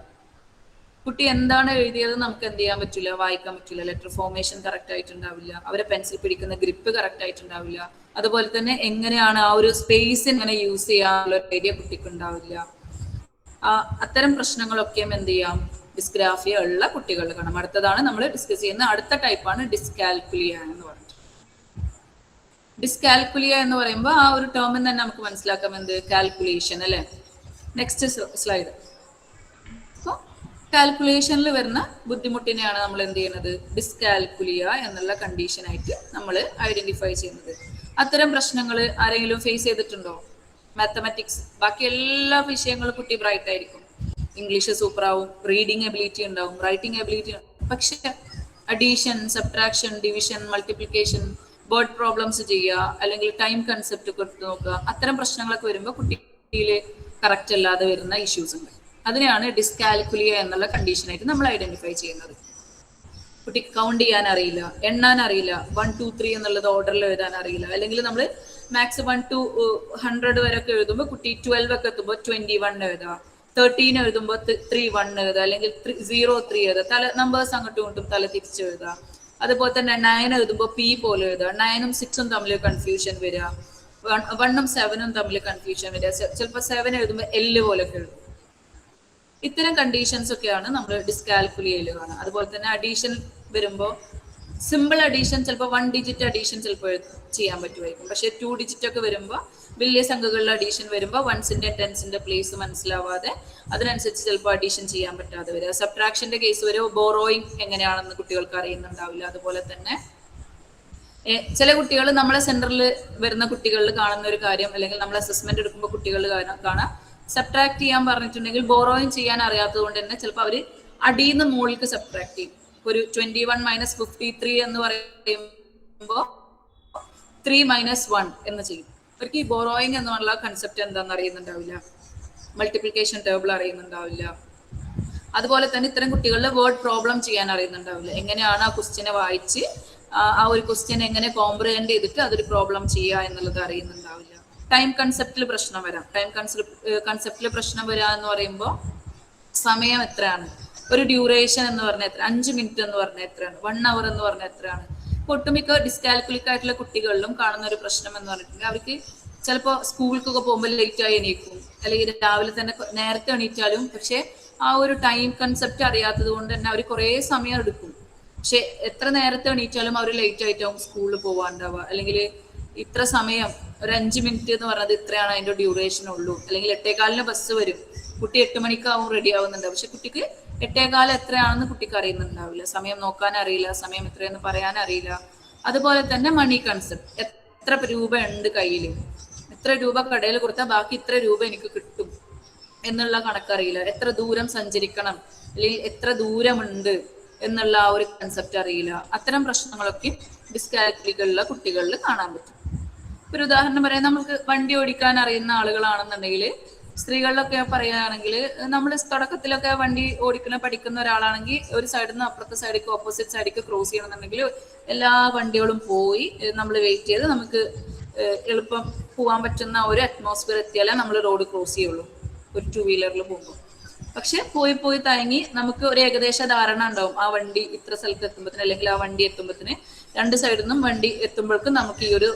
കുട്ടി എന്താണ് എഴുതിയത് നമുക്ക് എന്ത് ചെയ്യാൻ പറ്റില്ല, വായിക്കാൻ പറ്റില്ല. ലെറ്റർ ഫോർമേഷൻ കറക്റ്റ് ആയിട്ടുണ്ടാവില്ല, അവരെ പെൻസിൽ പിടിക്കുന്ന ഗ്രിപ്പ് കറക്റ്റ് ആയിട്ടുണ്ടാവില്ല. അതുപോലെ തന്നെ എങ്ങനെയാണ് ആ ഒരു സ്പേസ് എങ്ങനെ യൂസ് ചെയ്യാനുള്ള ഒരു ഐഡിയ കുട്ടിക്ക് ഉണ്ടാവില്ല. അത്തരം പ്രശ്നങ്ങളൊക്കെയും എന്ത് ചെയ്യാം, ഡിസ്ഗ്രാഫിയ ഉള്ള കുട്ടികൾ കാണാം. അടുത്തതാണ് നമ്മൾ ഡിസ്കസ് ചെയ്യുന്ന അടുത്ത ടൈപ്പാണ് ഡിസ്കാൽക്കുലിയ എന്ന് പറയുന്നത്. ഡിസ്കാൽക്കുലിയ എന്ന് പറയുമ്പോൾ ആ ഒരു ടേമിൽ തന്നെ നമുക്ക് മനസ്സിലാക്കാം എന്ത്, കാൽക്കുലേഷൻ അല്ലെ. Next slide. അപ്പോൾ കാൽക്കുലേഷനിൽ വരുന്ന ബുദ്ധിമുട്ടിനെയാണ് നമ്മൾ എന്ത് ചെയ്യുന്നത്, ഡിസ്കാൽക്കുലിയ എന്നുള്ള കണ്ടീഷനായിട്ട് നമ്മൾ ഐഡന്റിഫൈ ചെയ്യുന്നത്. അത്തരം പ്രശ്നങ്ങൾ ആരെങ്കിലും ഫേസ് ചെയ്തിട്ടുണ്ടോ? മാത്തമാറ്റിക്സ് ബാക്കി എല്ലാ വിഷയങ്ങളും കുട്ടി ബ്രൈറ്റ് ആയിരിക്കും, ഇംഗ്ലീഷ് സൂപ്പർ ആവും, റീഡിങ് എബിലിറ്റി ഉണ്ടാവും, റൈറ്റിംഗ് എബിലിറ്റി, പക്ഷെ addition, subtraction, division, multiplication, word problems ചെയ്യുക, അല്ലെങ്കിൽ ടൈം കൺസെപ്റ്റ് കൊടുത്ത് നോക്കുക, അത്തരം പ്രശ്നങ്ങളൊക്കെ വരുമ്പോൾ കുട്ടിയിൽ കറക്റ്റ് അല്ലാതെ വരുന്ന ഇഷ്യൂസ് ഉണ്ട്. അതിനെയാണ് ഡിസ്കാൽക്കുലിയ എന്നുള്ള കണ്ടീഷനായിട്ട് നമ്മൾ ഐഡന്റിഫൈ ചെയ്യുന്നത്. കുട്ടി കൗണ്ട് ചെയ്യാൻ അറിയില്ല, എണ്ണാൻ അറിയില്ല, 1 2 3 എന്നുള്ളത് ഓർഡറിൽ എഴുതാൻ അറിയില്ല, അല്ലെങ്കിൽ നമ്മൾ മാക്സ് 1 to 100 വരെ ഒക്കെ എഴുതുമ്പോൾ കുട്ടി 12 ഒക്കെ എത്തുമ്പോൾ 21 എഴുതുക, 13 എഴുതുമ്പോൾ 3 1 എഴുതുക, അല്ലെങ്കിൽ 0 3 എഴുതുക, നമ്പേഴ്സ് അങ്ങോട്ടും ഇങ്ങോട്ടും തല തിരിച്ച് എഴുതുക. അതുപോലെ തന്നെ 9 എഴുതുമ്പോൾ P പോലെ എഴുതുക, 9ഉം 6ഉം തമ്മിൽ കൺഫ്യൂഷൻ വരിക, 1ഉം 7ഉം തമ്മിൽ കൺഫ്യൂഷൻ വരിക, ചിലപ്പോൾ 7 എഴുതുമ്പോൾ L പോലൊക്കെ എഴുതും. ഇത്തരം കണ്ടീഷൻസ് ഒക്കെയാണ് നമ്മൾ ഡിസ്കാൽക്കുലിയയിൽ കാണുക. അതുപോലെ തന്നെ അഡീഷൻ വരുമ്പോൾ സിമ്പിൾ അഡീഷൻ ചിലപ്പോൾ 1 ഡിജിറ്റ് അഡീഷൻ ചിലപ്പോൾ ചെയ്യാൻ പറ്റുമായിരിക്കും, പക്ഷെ 2 ഡിജിറ്റ് ഒക്കെ വരുമ്പോൾ വലിയ സംഖ്യകളിലെ അഡീഷൻ വരുമ്പോൾ 1സിന്റെ 10സിന്റെ പ്ലേസ് മനസ്സിലാവാതെ അതിനനുസരിച്ച് ചിലപ്പോൾ അഡീഷൻ ചെയ്യാൻ പറ്റാതെ വരിക. സബ്ട്രാക്ഷന്റെ കേസ് വരുമ്പോൾ ബോറോയിങ് എങ്ങനെയാണെന്ന് കുട്ടികൾക്ക് അറിയുന്നുണ്ടാവില്ല. അതുപോലെ തന്നെ ചില കുട്ടികൾ നമ്മളെ സെന്ററിൽ വരുന്ന കുട്ടികളിൽ കാണുന്ന ഒരു കാര്യം, അല്ലെങ്കിൽ നമ്മൾ അസസ്മെന്റ് എടുക്കുമ്പോൾ കുട്ടികളിൽ കാണാം, സബ്ട്രാക്ട് ചെയ്യാൻ പറഞ്ഞിട്ടുണ്ടെങ്കിൽ ബോറോയിങ് ചെയ്യാൻ അറിയാത്തത് കൊണ്ട് തന്നെ ചിലപ്പോൾ അവർ അടിയിൽ മുകളിലേക്ക് സബ്ട്രാക്ട് ചെയ്യും. ഒരു 21 - 53 എന്ന് പറയുമ്പോൾ 3 - 1 എന്ന് ചെയ്യും. അവർക്ക് ഈ ബോറോയിങ് എന്നുള്ള കൺസെപ്റ്റ് എന്താണെന്ന് അറിയുന്നുണ്ടാവില്ല, മൾട്ടിപ്ലിക്കേഷൻ ടേബിൾ അറിയുന്നുണ്ടാവില്ല. അതുപോലെ തന്നെ ഇത്തരം കുട്ടികളുടെ വേർഡ് പ്രോബ്ലം ചെയ്യാൻ അറിയുന്നുണ്ടാവില്ല, എങ്ങനെയാണ് ആ ക്വസ്റ്റ്യനെ വായിച്ച് ആ ഒരു ക്വസ്റ്റ്യൻ എങ്ങനെ കോംപ്രിഹെൻഡ് ചെയ്തിട്ട് അതൊരു പ്രോബ്ലം ചെയ്യുക എന്നുള്ളത് അറിയുന്നുണ്ടാവില്ല. ടൈം കൺസെപ്റ്റിൽ പ്രശ്നം വരാം. ടൈം കൺസെപ്റ്റിൽ പ്രശ്നം വരിക എന്ന് പറയുമ്പോൾ സമയം എത്രയാണ്, ഒരു ഡ്യൂറേഷൻ എന്ന് പറഞ്ഞാൽ എത്ര, 5 മിനിറ്റ് എന്ന് പറഞ്ഞാൽ എത്രയാണ്, 1 അവർ എന്ന് പറഞ്ഞാൽ എത്രയാണ്. ഒട്ടുമിക്ക ഡിസ്കാൽക്കുലിക് ആയിട്ടുള്ള കുട്ടികളിലും കാണുന്ന ഒരു പ്രശ്നം എന്ന് പറഞ്ഞിട്ടുണ്ടെങ്കിൽ അവർക്ക് ചിലപ്പോൾ സ്കൂളിലേക്കൊക്കെ പോകുമ്പോൾ ലേറ്റ് ആയി എണീക്കും, അല്ലെങ്കിൽ രാവിലെ തന്നെ നേരത്തെ എണീറ്റാലും പക്ഷെ ആ ഒരു ടൈം കൺസെപ്റ്റ് അറിയാത്തത് കൊണ്ട് തന്നെ അവർ കുറേ സമയം എടുക്കും. പക്ഷെ എത്ര നേരത്തെ എണീറ്റാലും അവർ ലേറ്റ് ആയിട്ടാവും സ്കൂളിൽ പോകാണ്ടാവുക, അല്ലെങ്കിൽ ഇത്ര സമയം ഒരു 5 മിനിറ്റ് എന്ന് പറഞ്ഞത് ഇത്രയാണ് അതിന്റെ ഡ്യൂറേഷൻ ഉള്ളൂ, അല്ലെങ്കിൽ 8:15 ബസ് വരും, കുട്ടി 8 മണിക്കാവും റെഡി ആവുന്നുണ്ടാവും, പക്ഷെ കുട്ടിക്ക് 8:15 എത്രയാണെന്ന് കുട്ടിക്ക് അറിയുന്നുണ്ടാവില്ല, സമയം നോക്കാൻ അറിയില്ല, സമയം എത്രയെന്ന് പറയാൻ അറിയില്ല. അതുപോലെ തന്നെ മണി കൺസെപ്റ്റ്, എത്ര രൂപ ഉണ്ട് കയ്യിൽ, എത്ര രൂപ കടയിൽ കൊടുത്താൽ ബാക്കി ഇത്ര രൂപ എനിക്ക് കിട്ടും എന്നുള്ള കണക്കറിയില്ല, എത്ര ദൂരം സഞ്ചരിക്കണം അല്ലെങ്കിൽ എത്ര ദൂരമുണ്ട് എന്നുള്ള ആ ഒരു കൺസെപ്റ്റ് അറിയില്ല. അത്തരം പ്രശ്നങ്ങളൊക്കെ ഡിസ്കാൽക്കുലിക്കുള്ള കുട്ടികളിൽ കാണാൻ പറ്റും. ഒരു ഉദാഹരണം പറയാം, നമുക്ക് വണ്ടി ഓടിക്കാൻ അറിയുന്ന ആളുകളാണെന്നുണ്ടെങ്കിൽ, സ്ത്രീകളിലൊക്കെ പറയുകയാണെങ്കിൽ, നമ്മൾ തുടക്കത്തിലൊക്കെ വണ്ടി പഠിക്കുന്ന ഒരാളാണെങ്കിൽ ഒരു സൈഡിൽ നിന്ന് അപ്പുറത്തെ സൈഡിലേക്ക് ഓപ്പോസിറ്റ് സൈഡിലേക്ക് ക്രോസ് ചെയ്യണമെന്നുണ്ടെങ്കിൽ എല്ലാ വണ്ടികളും പോയി നമ്മൾ വെയിറ്റ് ചെയ്ത് നമുക്ക് എളുപ്പം പോകാൻ പറ്റുന്ന ഒരു അറ്റ്മോസ്ഫിയർ എത്തിയാലേ നമ്മൾ റോഡ് ക്രോസ് ചെയ്യുള്ളൂ ഒരു 2 വീലറിൽ പോകുമ്പോൾ. പക്ഷെ പോയി തയങ്ങി നമുക്ക് ഒരു ഏകദേശ ധാരണ ഉണ്ടാവും, ആ വണ്ടി ഇത്ര സ്ഥലത്ത് എത്തുമ്പോഴത്തിന്, അല്ലെങ്കിൽ ആ വണ്ടി എത്തുമ്പോഴത്തിന് 2 സൈഡിൽ നിന്നും വണ്ടി എത്തുമ്പോഴേക്കും നമുക്ക്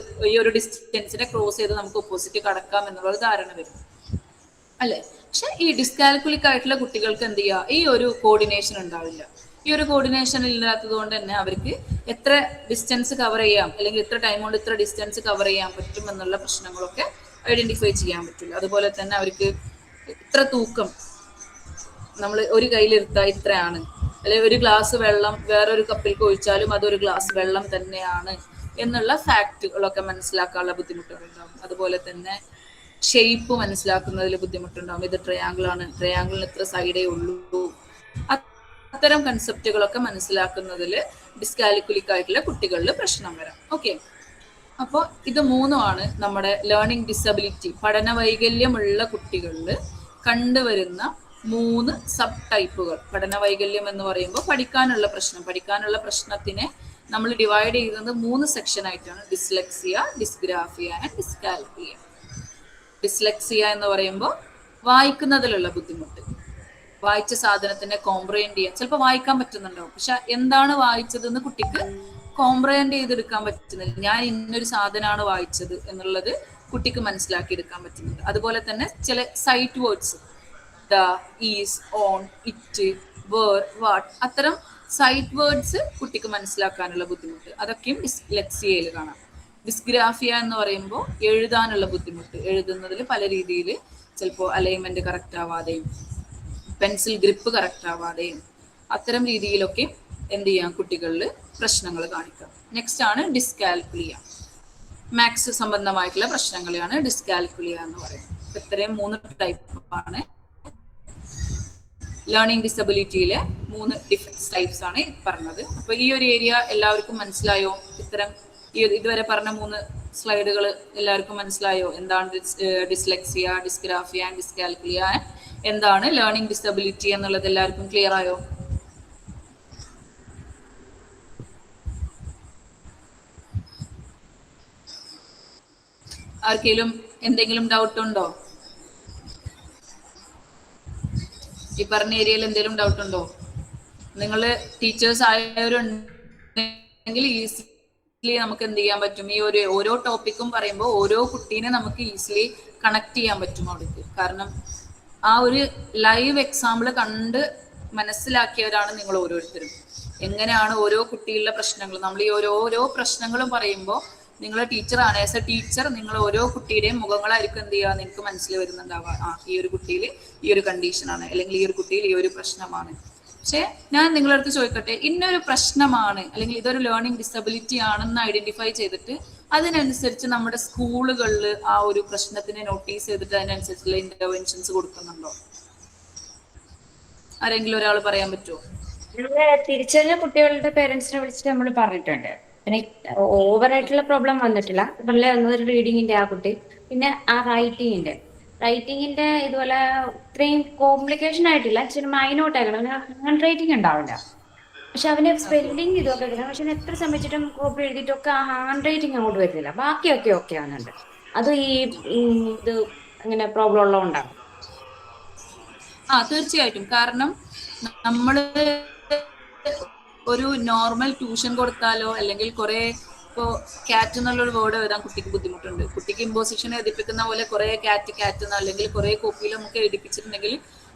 ഈ ഒരു ഡിസ്റ്റൻസിനെ ക്രോസ് ചെയ്ത് നമുക്ക് ഓപ്പോസിറ്റ് കടക്കാം എന്നുള്ളൊരു ധാരണ വരും അല്ലെ. പക്ഷെ ഈ ഡിസ്കാൽക്കുലിക് ആയിട്ടുള്ള കുട്ടികൾക്ക് എന്ത് ചെയ്യുക, ഈ ഒരു കോർഡിനേഷൻ ഉണ്ടാവില്ല. ഈ ഒരു കോർഡിനേഷൻ ഇല്ലാത്തത് കൊണ്ട് തന്നെ അവർക്ക് എത്ര ഡിസ്റ്റൻസ് കവർ ചെയ്യാം, അല്ലെങ്കിൽ എത്ര ടൈം കൊണ്ട് ഇത്ര ഡിസ്റ്റൻസ് കവർ ചെയ്യാൻ പറ്റും എന്നുള്ള പ്രശ്നങ്ങളൊക്കെ ഐഡന്റിഫൈ ചെയ്യാൻ പറ്റില്ല. അതുപോലെ തന്നെ അവർക്ക് ഇത്ര തൂക്കം നമ്മൾ ഒരു കയ്യിലെടുത്താൽ ഇത്രയാണ്, അല്ലെങ്കിൽ ഒരു ഗ്ലാസ് വെള്ളം വേറൊരു കപ്പിൽ ഒഴിച്ചാലും അതൊരു ഗ്ലാസ് വെള്ളം തന്നെയാണ് എന്നുള്ള ഫാക്റ്റുകളൊക്കെ മനസ്സിലാക്കാനുള്ള ബുദ്ധിമുട്ടുകളുണ്ടാവും. അതുപോലെ തന്നെ ഷേപ്പ് മനസ്സിലാക്കുന്നതിൽ ബുദ്ധിമുട്ടുണ്ടാവും. ഇത് ട്രയാങ്കിൾ ആണ്, ട്രയാങ്കിളിന് ഇത്ര സൈഡേ ഉള്ളൂ, അത്തരം കൺസെപ്റ്റുകളൊക്കെ മനസ്സിലാക്കുന്നതിൽ ഡിസ്കാലിക്കുലിക് ആയിട്ടുള്ള കുട്ടികളിൽ പ്രശ്നം വരാം. ഓക്കെ, അപ്പോൾ ഇത് മൂന്നുമാണ് നമ്മുടെ ലേണിംഗ് ഡിസബിലിറ്റി, പഠന വൈകല്യമുള്ള കുട്ടികളിൽ കണ്ടുവരുന്ന 3 സബ് ടൈപ്പുകൾ. പഠന വൈകല്യം എന്ന് പറയുമ്പോൾ പഠിക്കാനുള്ള പ്രശ്നത്തിനെ നമ്മൾ ഡിവൈഡ് ചെയ്യുന്നത് 3 സെക്ഷൻ ആയിട്ടാണ്: dyslexia, dysgraphia and dyscalculia. Dyslexia എന്ന് പറയുമ്പോൾ വായിക്കുന്നതിലുള്ള ബുദ്ധിമുട്ട്, വായിച്ച സാധനത്തിനെ കോംപ്രഹെൻഡ് ചെയ്യാൻ, ചിലപ്പോൾ വായിക്കാൻ പറ്റുന്നുണ്ടാവും, പക്ഷെ എന്താണ് വായിച്ചതെന്ന് കുട്ടിക്ക് കോംപ്രഹെൻഡ് ചെയ്തെടുക്കാൻ പറ്റുന്നില്ല. ഞാൻ ഇന്നൊരു സാധനമാണ് വായിച്ചത് എന്നുള്ളത് കുട്ടിക്ക് മനസ്സിലാക്കി എടുക്കാൻ പറ്റുന്നുണ്ട്. അതുപോലെ തന്നെ ചില sight words, the, is, on, it, where, what, അത്തരം സൈറ്റ് വേർഡ്സ് കുട്ടിക്ക് മനസ്സിലാക്കാനുള്ള ബുദ്ധിമുട്ട്, അതൊക്കെയും ഡിസ്ലെക്സിയയിൽ കാണാം. ഡിസ്ഗ്രാഫിയ എന്ന് പറയുമ്പോൾ എഴുതാനുള്ള ബുദ്ധിമുട്ട്, എഴുതുന്നതിൽ പല രീതിയിൽ ചിലപ്പോൾ അലൈൻമെന്റ് കറക്റ്റ് ആവാതെയും പെൻസിൽ ഗ്രിപ്പ് കറക്റ്റ് ആവാതെയും അത്തരം രീതിയിലൊക്കെ എന്ത് ചെയ്യാം, കുട്ടികളിൽ പ്രശ്നങ്ങൾ കാണിക്കാം. നെക്സ്റ്റ് ആണ് ഡിസ്കാൽക്കുലിയ. മാത്സ് സംബന്ധമായിട്ടുള്ള പ്രശ്നങ്ങളെയാണ് ഡിസ്കാൽക്കുലിയ എന്ന് പറയുന്നത്. ഇത്രയും 3 ടൈപ്പാണ് ലേണിംഗ് ഡിസബിലിറ്റിയിലെ 3 ഡിഫറെന്റ് ടൈപ്സ് ആണ് പറഞ്ഞത്. അപ്പൊ ഈ ഒരു ഏരിയ എല്ലാവർക്കും മനസ്സിലായോ? ഇതുവരെ പറഞ്ഞ 3 സ്ലൈഡുകൾ എല്ലാവർക്കും മനസ്സിലായോ? എന്താണ് ഡിസ്ലെക്സിയ, ഡിസ്ഗ്രാഫിയ ആൻഡ് ഡിസ്കാൽക്കുലിയ, എന്താണ് ലേണിംഗ് ഡിസബിലിറ്റി എന്നുള്ളത് എല്ലാവർക്കും ക്ലിയർ ആയോ? ആർക്കെങ്കിലും എന്തെങ്കിലും ഡൗട്ട് ഉണ്ടോ? ഈ പറഞ്ഞ ഏരിയയിൽ എന്തെങ്കിലും ഡൗട്ട് ഉണ്ടോ? നിങ്ങൾ ടീച്ചേഴ്സ് ആയവരുണ്ടെങ്കിൽ ഈസിലി നമുക്ക് എന്ത് ചെയ്യാൻ പറ്റും, ഈ ഓരോ ടോപ്പിക്കും പറയുമ്പോൾ ഓരോ കുട്ടീനെ നമുക്ക് ഈസിലി കണക്ട് ചെയ്യാൻ പറ്റും അവിടേക്ക്. കാരണം ആ ഒരു ലൈവ് എക്സാമ്പിൾ കണ്ട് മനസ്സിലാക്കിയവരാണ് നിങ്ങൾ ഓരോരുത്തരും. എങ്ങനെയാണ് ഓരോ കുട്ടികളുടെ പ്രശ്നങ്ങൾ, നമ്മൾ ഈ ഓരോ പ്രശ്നങ്ങളും പറയുമ്പോൾ നിങ്ങൾ ടീച്ചറാണ്, ആസ് എ ടീച്ചർ നിങ്ങൾ ഓരോ കുട്ടിയുടെയും മുഖങ്ങളായിരിക്കും എന്ത് ചെയ്യുക, നിങ്ങൾക്ക് മനസ്സിൽ വരുന്നുണ്ടാവുക, ഈ ഒരു കുട്ടിയിൽ ഈ ഒരു കണ്ടീഷനാണ്, അല്ലെങ്കിൽ ഈ ഒരു കുട്ടിയിൽ ഈ ഒരു പ്രശ്നമാണ്. പക്ഷെ ഞാൻ നിങ്ങളുടെ അടുത്ത് ചോദിക്കട്ടെ, ഇന്നൊരു പ്രശ്നമാണ് അല്ലെങ്കിൽ ഇതൊരു ലേണിംഗ് ഡിസബിലിറ്റി ആണെന്ന് ഐഡന്റിഫൈ ചെയ്തിട്ട് അതിനനുസരിച്ച് നമ്മുടെ സ്കൂളുകളിൽ ആ ഒരു പ്രശ്നത്തിനെ നോട്ടീസ് ചെയ്തിട്ട് അതിനനുസരിച്ചുള്ള ഇന്റർവെൻഷൻസ് കൊടുക്കുന്നുണ്ടോ? ആരെങ്കിലും ഒരാൾ പറയാൻ പറ്റുമോ? തിരിച്ചറിഞ്ഞ കുട്ടികളുടെ പേരൻസിനെ വിളിച്ചിട്ട് നമ്മൾ പറഞ്ഞിട്ടുണ്ട്. പിന്നെ ഓവറായിട്ടുള്ള പ്രോബ്ലം വന്നിട്ടില്ല. വളരെ ഒരു റീഡിങ്ങിന്റെ ആ കുട്ടി, പിന്നെ ആ റൈറ്റിങ്ങിന്റെ ഇതുപോലെ ഇത്രയും കോംപ്ലിക്കേഷൻ ആയിട്ടില്ല, ഇച്ചിരി മൈനോട്ട് ആയിരുന്നു. ഹാൻഡ് റൈറ്റിംഗ് ഉണ്ടാവില്ല, പക്ഷെ അവന് സ്പെല്ലിംഗ് ഇതൊക്കെ കിട്ടും. പക്ഷെ എത്ര ശ്രമിച്ചിട്ടും കോപ്പി എഴുതിയിട്ടൊക്കെ ആ ഹാൻഡ് റൈറ്റിംഗ് അങ്ങോട്ട് വരുന്നില്ല. ബാക്കിയൊക്കെ ഓക്കെ ആവുന്നുണ്ട്. അത് ഈ ഇത് അങ്ങനെ പ്രോബ്ലം ഉള്ളതുകൊണ്ടാണ്. തീർച്ചയായിട്ടും. കാരണം നമ്മള് ഒരു നോർമൽ ട്യൂഷൻ കൊടുത്താലോ അല്ലെങ്കിൽ കുറെ ഇപ്പോൾ കാറ്റ് എന്നുള്ളൊരു വേർഡ് എഴുതാൻ കുട്ടിക്ക് ബുദ്ധിമുട്ടുണ്ട്. കുട്ടിക്ക് ഇമ്പോസിഷൻ എഴുതിപ്പിക്കുന്ന പോലെ കുറെ കാറ്റ് അല്ലെങ്കിൽ കുറെ കോപ്പിയിൽ നമുക്ക് എഴുതിപ്പിച്ചിട്ടുണ്ടെങ്കിൽ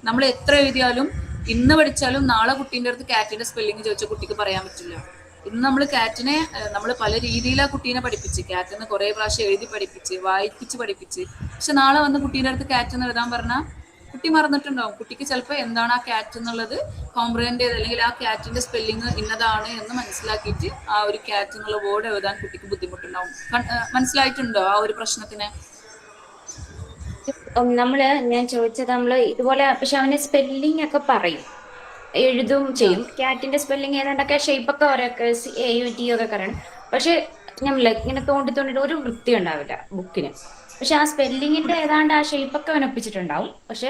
നമ്മൾ എത്ര എഴുതിയാലും ഇന്ന് പഠിച്ചാലും നാളെ കുട്ടീൻ്റെ അടുത്ത് കാറ്റിന്റെ സ്പെല്ലിംഗ് ചോദിച്ചാൽ കുട്ടിക്ക് പറയാൻ പറ്റില്ല. ഇന്ന് നമ്മൾ കാറ്റിനെ നമ്മൾ പല രീതിയിൽ ആ കുട്ടീനെ പഠിപ്പിച്ച്, കാറ്റിന്ന് കുറെ പ്രാവശ്യം എഴുതി പഠിപ്പിച്ച് വായിപ്പിച്ച് പഠിപ്പിച്ച്, പക്ഷെ നാളെ വന്ന് കുട്ടീൻ്റെ അടുത്ത് കാറ്റ് എന്ന് എഴുതാൻ പറഞ്ഞാൽ കുട്ടി മറന്നിട്ടുണ്ടാവും. കുട്ടിക്ക് ചിലപ്പോൾ എന്താണ് ആ കാറ്റ് എന്നുള്ളത് കോംപ്രഹെൻഡ് ചെയ്ത് അല്ലെങ്കിൽ ആ കാറ്റിന്റെ സ്പെല്ലിങ് ഇന്നതാണ് എന്ന് മനസ്സിലാക്കിയിട്ട് ആ ഒരു കാറ്റ് എന്നുള്ള വേർഡ് എഴുതാൻ കുട്ടിക്ക് ബുദ്ധിമുട്ടുണ്ടാവും. മനസ്സിലായിട്ടുണ്ടോ ആ ഒരു പ്രശ്നത്തിന്? ഞാൻ ചോദിച്ചത് ഇതുപോലെ, പക്ഷെ അവന് സ്പെല്ലിംഗ് ഒക്കെ പറയും, എഴുതും ചെയ്യും. കാറ്റിന്റെ സ്പെല്ലിംഗ് ഏതാണ്ടൊക്കെ ഷേപ്പൊക്കെ ഓരോക്കെ AUT ഒക്കെ പറയണം. പക്ഷെ ഇങ്ങനെ തോണ്ടിട്ട് ഒരു വൃത്തി ഉണ്ടാവില്ല ബുക്കിന്. പക്ഷെ ആ സ്പെല്ലിങ്ങിന്റെ ഏതാണ്ട് ആ ഷേപ്പൊക്കെ അവൻ ഒപ്പിച്ചിട്ടുണ്ടാവും. പക്ഷെ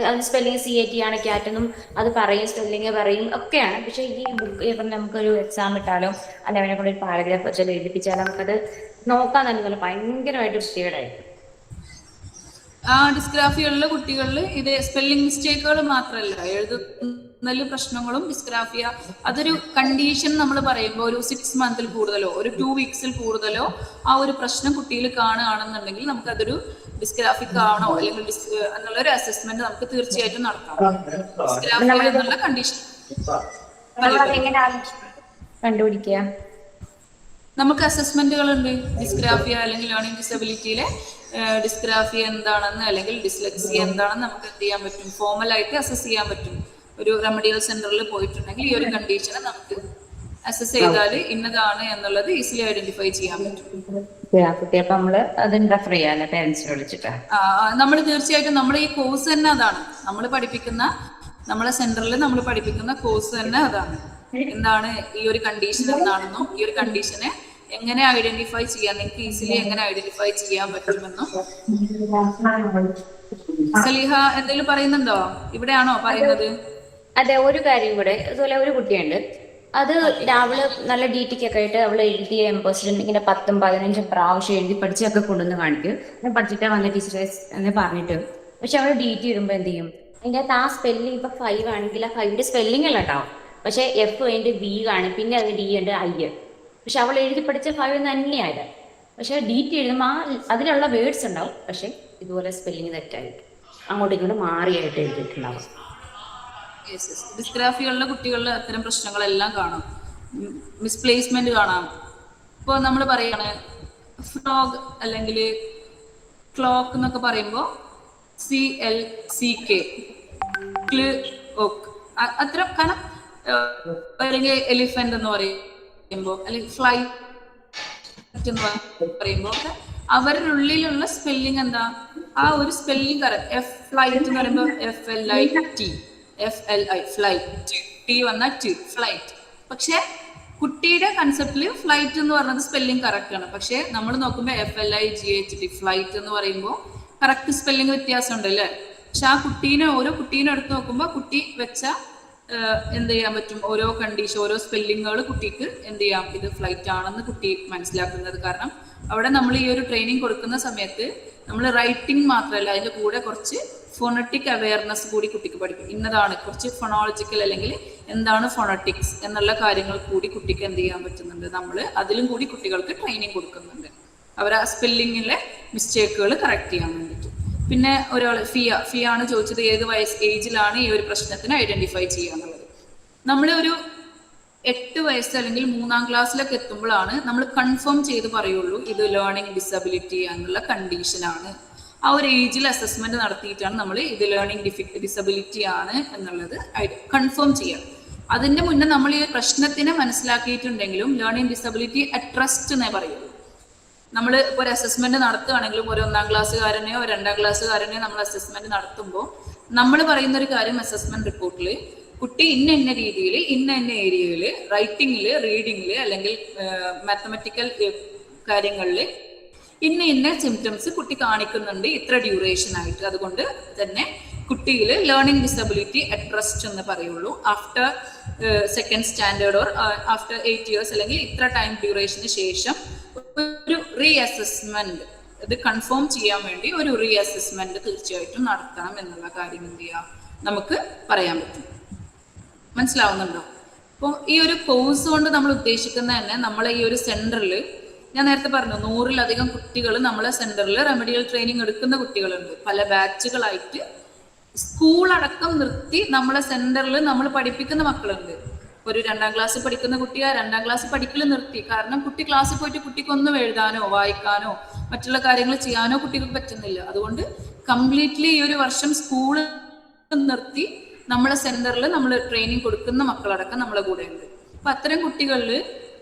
അതിന് സ്പെല്ലിംഗ് CAT ആണ് ക്യാറ്റെന്നും അത് പറയും, സ്പെല്ലിംഗ് പറയും ഒക്കെയാണ്. പക്ഷെ ഈ ബുക്ക് നമുക്കൊരു എക്സാം ഇട്ടാലോ അല്ലെ അവനെ കൊണ്ട് ഒരു പാരഗ്രാഫ് വെച്ചാൽ എഴുതിപ്പിച്ചാലോ നമുക്കത് നോക്കാൻ തന്നെ ഭയങ്കരമായിട്ട് വൃത്തികേടായിരിക്കും. ഡിസ്ഗ്രാഫിയുള്ള കുട്ടികളിൽ ഇത് സ്പെല്ലിംഗ് മിസ്റ്റേക്കുകൾ മാത്രമല്ല, എഴുതുന്നതിൽ പ്രശ്നങ്ങളും ഡിസ്ഗ്രാഫിയ അതൊരു കണ്ടീഷൻ നമ്മൾ പറയുമ്പോൾ ഒരു 6 മന്തിൽ കൂടുതലോ ഒരു 2 വീക്സിൽ കൂടുതലോ ആ ഒരു പ്രശ്നം കുട്ടിയിൽ കാണുകയാണെന്നുണ്ടെങ്കിൽ നമുക്കതൊരു ഡിസ്ഗ്രാഫിക് ആണോ അല്ലെങ്കിൽ എന്നുള്ളൊരു അസസ്മെന്റ് നമുക്ക് തീർച്ചയായിട്ടും നടത്താം. ഡിസ്ഗ്രാഫിയ എന്നുള്ള കണ്ടീഷൻ കണ്ടുപിടിക്കുക. നമുക്ക് അസസ്മെന്റുകളുണ്ട്. ഡിസ്ഗ്രാഫിയ അല്ലെങ്കിൽ ലേണിംഗ് ഡിസബിലിറ്റിയിലെ ഡിസ്ഗ്രാഫിയ എന്താണെന്ന് അല്ലെങ്കിൽ ഡിസ്ലെക്സിയ എന്താണെന്ന് നമുക്ക് എന്ത് ചെയ്യാൻ പറ്റും, ഫോർമലായിട്ട് അസസ് ചെയ്യാൻ പറ്റും. ഒരു റെമഡിയൽ സെന്ററിൽ പോയിട്ടുണ്ടെങ്കിൽ ഈ ഒരു കണ്ടീഷനെ നമുക്ക് അസസ് ചെയ്താൽ ഇന്നതാണ് എന്നുള്ളത് ഈസിലി ഐഡന്റിഫൈ ചെയ്യാൻ പറ്റും. കുട്ടി അപ്പൊ നമ്മള് അതും റെഫർ ചെയ്യാല്ലേ പേരൻസിനെ വിളിച്ചിട്ട്? നമ്മൾ തീർച്ചയായിട്ടും നമ്മുടെ ഈ കോഴ്സ് തന്നെ അതാണ്, നമ്മൾ പഠിപ്പിക്കുന്ന നമ്മളെ സെന്ററിൽ നമ്മൾ പഠിപ്പിക്കുന്ന കോഴ്സ് തന്നെ അതാണ്. എന്താണ് ഈ ഒരു കണ്ടീഷൻ എന്താണെന്നും ഈ ഒരു കണ്ടീഷനെ എങ്ങനെ ഐഡന്റിഫൈ ചെയ്യാൻ, നിങ്ങൾക്ക് ഈസിലി എങ്ങനെ ഐഡന്റിഫൈ ചെയ്യാൻ പറ്റുമെന്നും. സലിഹ എന്തെങ്കിലും പറയുന്നുണ്ടോ? ഇവിടെയാണോ പറയുന്നത്? അതെ, ഒരു കാര്യം കൂടെ. അതുപോലെ ഒരു കുട്ടിയുണ്ട്, അത് അവള് നല്ല DTക്കൊക്കെ ആയിട്ട് അവള് എഴുതിയ എംപോസിഷൻ ഇങ്ങനെ 10ഉം 15ഉം പ്രാവശ്യം എഴുതി പഠിച്ചൊക്കെ കൊണ്ടുവന്ന് കാണിക്കും. ഞാൻ പഠിച്ചിട്ടാ വന്ന ടീച്ചറെ എന്ന് പറഞ്ഞിട്ട്. പക്ഷെ അവള് DT ഇടുമ്പോ എന്ത് ചെയ്യും, അതിൻ്റെ അകത്ത് ആ സ്പെല്ലിംഗ് ഇപ്പൊ 5 ആണെങ്കിൽ ആ 5ന്റെ സ്പെല്ലിംഗ് അല്ല കേട്ടോ, പക്ഷെ F കഴിഞ്ഞിട്ട് V കാണും, പിന്നെ അത് D ഉണ്ട് I. പക്ഷെ അവൾ എഴുതി പഠിച്ച 5 തന്നെയായത്. പക്ഷെ DT എഴുതുമ്പോൾ അതിലുള്ള വേർഡ്സ് ഉണ്ടാവും, പക്ഷെ ഇതുപോലെ സ്പെല്ലിംഗ് തെറ്റായിരിക്കും, അങ്ങോട്ടും ഇങ്ങോട്ടും മാറിയായിട്ട് എഴുതിയിട്ടുണ്ടാവും. ഡിസ്ഗ്രാഫിയുള്ള കുട്ടികളിൽ അത്തരം പ്രശ്നങ്ങളെല്ലാം കാണാം. മിസ്പ്ലേസ്മെന്റ് കാണാം. ഇപ്പോൾ നമ്മൾ പറയാണ് ഫ്രോഗ് അല്ലെങ്കിൽ ക്ലോക്ക് എന്നൊക്കെ പറയുമ്പോൾ CLCK, അത്തരം കാരണം, അല്ലെങ്കിൽ എലിഫന്റ് എന്ന് പറയുമ്പോൾ, അല്ലെങ്കിൽ ഫ്ലൈറ്റ് എന്ന് പറയുമ്പോൾ അവരുടെ ഉള്ളിലുള്ള സ്പെല്ലിംഗ് എന്താ, ആ ഒരു സ്പെല്ലിംഗ് കറക്റ്റ്. ഫ്ലൈറ്റ് എന്ന് പറയുമ്പോൾ FLI ഫ്ലൈറ്റ്, T വന്ന T ഫ്ലൈറ്റ്. പക്ഷെ കുട്ടിയുടെ കൺസെപ്റ്റില് ഫ്ലൈറ്റ് എന്ന് പറയുന്നത് സ്പെല്ലിംഗ് കറക്റ്റ് ആണ്. പക്ഷെ നമ്മൾ നോക്കുമ്പോൾ FLIGHT ഫ്ലൈറ്റ് എന്ന് പറയുമ്പോൾ കറക്റ്റ് സ്പെല്ലിംഗ് വ്യത്യാസം ഉണ്ട് അല്ലേ? പക്ഷെ ആ ഓരോ കുട്ടീനെ എടുത്ത് നോക്കുമ്പോൾ കുട്ടി വെച്ച എന്ത് ചെയ്യാൻ പറ്റും, ഓരോ കണ്ടീഷൻ, ഓരോ സ്പെല്ലിങ്ങുകൾ കുട്ടിക്ക് എന്ത് ചെയ്യാം, ഇത് ഫ്ലൈറ്റ് ആണെന്ന് കുട്ടി മനസ്സിലാക്കുന്നത്. കാരണം അവിടെ നമ്മൾ ഈ ഒരു ട്രെയിനിങ് കൊടുക്കുന്ന സമയത്ത് നമ്മൾ റൈറ്റിംഗ് മാത്രമല്ല, അതിൻ്റെ കൂടെ കുറച്ച് ഫോണറ്റിക് അവയർനെസ് കൂടി കുട്ടിക്ക് പഠിക്കും. ഇന്നതാണ് കുറച്ച് ഫോണോളജിക്കൽ, അല്ലെങ്കിൽ എന്താണ് ഫോണറ്റിക്സ് എന്നുള്ള കാര്യങ്ങൾ കൂടി കുട്ടിക്ക് എന്ത് ചെയ്യാൻ പറ്റുന്നുണ്ട്, നമ്മൾ അതിലും കൂടി കുട്ടികൾക്ക് ട്രെയിനിങ് കൊടുക്കുന്നുണ്ട്, അവർ ആ സ്പെല്ലിങ്ങിലെ മിസ്റ്റേക്കുകൾ കറക്റ്റ് ചെയ്യാൻ വേണ്ടിയിട്ട്. പിന്നെ ഒരാൾ ഫിയ ആണ് ചോദിച്ചത്, ഏത് ഏജിലാണ് ഈ ഒരു പ്രശ്നത്തിന് ഐഡന്റിഫൈ ചെയ്യുക എന്നുള്ളത്. നമ്മൾ ഒരു 8 വയസ്സ് അല്ലെങ്കിൽ 3ാം ക്ലാസ്സിലൊക്കെ എത്തുമ്പോഴാണ് നമ്മൾ കൺഫേം ചെയ്ത് പറയുള്ളൂ ഇത് ലേണിംഗ് ഡിസബിലിറ്റി എന്നുള്ള കണ്ടീഷനാണ്. ആ ഒരു ഏജിൽ അസസ്മെന്റ് നടത്തിയിട്ടാണ് നമ്മൾ ഇത് ലേണിംഗ് ഡിസബിലിറ്റി ആണ് എന്നുള്ളത് കൺഫേം ചെയ്യുക. അതിന്റെ മുന്നേ നമ്മൾ ഈ പ്രശ്നത്തിനെ മനസ്സിലാക്കിയിട്ടുണ്ടെങ്കിലും ലേണിംഗ് ഡിസബിലിറ്റി അറ്റ് റെസ്റ്റ് എന്നേ പറയുള്ളൂ. നമ്മൾ ഇപ്പോൾ ഒരു അസസ്മെന്റ് നടത്തുകയാണെങ്കിലും ഒരു 1ാം ക്ലാസ്സുകാരനെയോ 2ാം ക്ലാസ്സുകാരനെയോ നമ്മൾ അസസ്മെന്റ് നടത്തുമ്പോൾ നമ്മൾ പറയുന്ന ഒരു കാര്യം, അസസ്മെന്റ് റിപ്പോർട്ടിൽ കുട്ടി ഇന്ന രീതിയിൽ ഇന്ന ഏരിയയിൽ റൈറ്റിംഗിൽ, റീഡിങ്ങിൽ, അല്ലെങ്കിൽ മാത്തമാറ്റിക്കൽ കാര്യങ്ങളിൽ ഇന്ന സിംറ്റംസ് കുട്ടി കാണിക്കുന്നുണ്ട് ഇത്ര ഡ്യൂറേഷൻ ആയിട്ട്. അതുകൊണ്ട് തന്നെ കുട്ടിയിൽ ലേണിംഗ് ഡിസബിലിറ്റി അറ്റ് റെസ്റ്റ് എന്ന് പറയുള്ളൂ. After 2nd standard or after 8 years, അല്ലെങ്കിൽ ഇത്ര ടൈം ഡ്യൂറേഷന് ശേഷം ഒരു റീഅസസ്മെന്റ്, ഇത് കൺഫേം ചെയ്യാൻ വേണ്ടി ഒരു റീഅസസ്മെന്റ് തീർച്ചയായിട്ടും നടത്തണം എന്നുള്ള കാര്യം എന്ത് ചെയ്യാം, നമുക്ക് പറയാൻ പറ്റും. മനസ്സിലാവുന്നുണ്ടോ? അപ്പോൾ ഈ ഒരു കോഴ്സ് കൊണ്ട് നമ്മൾ ഉദ്ദേശിക്കുന്ന തന്നെ, നമ്മളെ ഈ ഒരു സെന്ററിൽ ഞാൻ നേരത്തെ പറഞ്ഞു 100-ലധികം കുട്ടികൾ നമ്മളെ സെന്ററിൽ റെമഡിയൽ ട്രെയിനിങ് എടുക്കുന്ന കുട്ടികളുണ്ട്. പല ബാച്ചുകളായിട്ട് സ്കൂൾ അടക്കം നിർത്തി നമ്മളെ സെന്ററിൽ നമ്മൾ പഠിപ്പിക്കുന്ന മക്കളുണ്ട്. ഒരു 2ാം ക്ലാസ് പഠിക്കുന്ന കുട്ടിയെ 2ാം ക്ലാസ് പഠിക്കൽ നിർത്തി. കാരണം കുട്ടി ക്ലാസ്സിൽ പോയിട്ട് കുട്ടിക്കൊന്നും എഴുതാനോ വായിക്കാനോ മറ്റുള്ള കാര്യങ്ങൾ ചെയ്യാനോ കുട്ടിക്ക് പറ്റുന്നില്ല. അതുകൊണ്ട് കംപ്ലീറ്റ്ലി ഈ ഒരു വർഷം സ്കൂൾ നിർത്തി നമ്മളെ സെന്ററിൽ നമ്മൾ ട്രെയിനിങ് കൊടുക്കുന്ന മക്കളടക്കം നമ്മളെ കൂടെ ഉണ്ട്. അപ്പൊ അത്തരം കുട്ടികളിൽ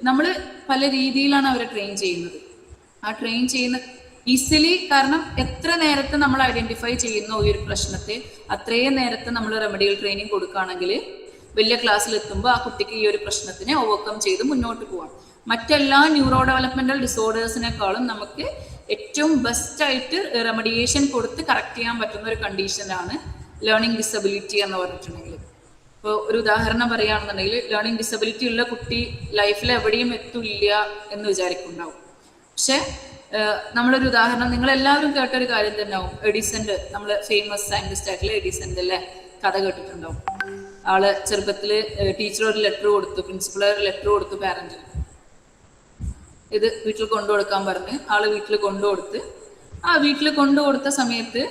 നമ്മൾ പല രീതിയിലാണ് അവരെ ട്രെയിൻ ചെയ്യുന്നത്. ആ ട്രെയിൻ ചെയ്യുന്ന ഈസിലി, കാരണം എത്ര നേരത്തെ നമ്മൾ ഐഡന്റിഫൈ ചെയ്യുന്ന ഈ ഒരു പ്രശ്നത്തെ അത്രയും നേരത്തെ നമ്മൾ റെമഡിയൽ ട്രെയിനിങ് കൊടുക്കുകയാണെങ്കിൽ വലിയ ക്ലാസ്സിൽ എത്തുമ്പോൾ ആ കുട്ടിക്ക് ഈ ഒരു പ്രശ്നത്തിനെ ഓവർകം ചെയ്ത് മുന്നോട്ട് പോകാം. മറ്റെല്ലാ ന്യൂറോ ഡെവലപ്മെന്റൽ ഡിസോർഡേഴ്സിനേക്കാളും നമുക്ക് ഏറ്റവും ബെസ്റ്റ് ആയിട്ട് റെമഡിയേഷൻ കൊടുത്ത് കറക്റ്റ് ചെയ്യാൻ പറ്റുന്ന ഒരു കണ്ടീഷനാണ് ലേണിംഗ് ഡിസബിലിറ്റി എന്ന് പറഞ്ഞിട്ടുണ്ടെങ്കിൽ. ഇപ്പോൾ ഒരു ഉദാഹരണം പറയുകയാണെന്നുണ്ടെങ്കിൽ, ലേണിംഗ് ഡിസബിലിറ്റി ഉള്ള കുട്ടി ലൈഫിൽ എവിടെയും എത്തില്ല എന്ന് വിചാരിക്കുന്നുണ്ടാവും. പക്ഷെ നമ്മളൊരു ഉദാഹരണം, നിങ്ങൾ എല്ലാവരും കേട്ടൊരു കാര്യം തന്നെ ആവും, എഡിസന്റെ, നമ്മൾ ഫേമസ് സയന്റിസ്റ്റ് ആയിട്ടുള്ള എഡിസന്റെ അല്ലേ കഥ കേട്ടിട്ടുണ്ടാവും. ആള് ചെറുപ്പത്തില് ടീച്ചർ ഒരു ലെറ്റർ കൊടുത്തു, പ്രിൻസിപ്പൾ ഒരു ലെറ്റർ കൊടുത്തു പാരന്റിന്, ഇത് വീട്ടിൽ കൊണ്ടുകൊടുക്കാൻ പറഞ്ഞ് ആള് വീട്ടിൽ കൊണ്ടുകൊടുത്ത്, ആ വീട്ടിൽ കൊണ്ടുകൊടുത്ത സമയത്ത്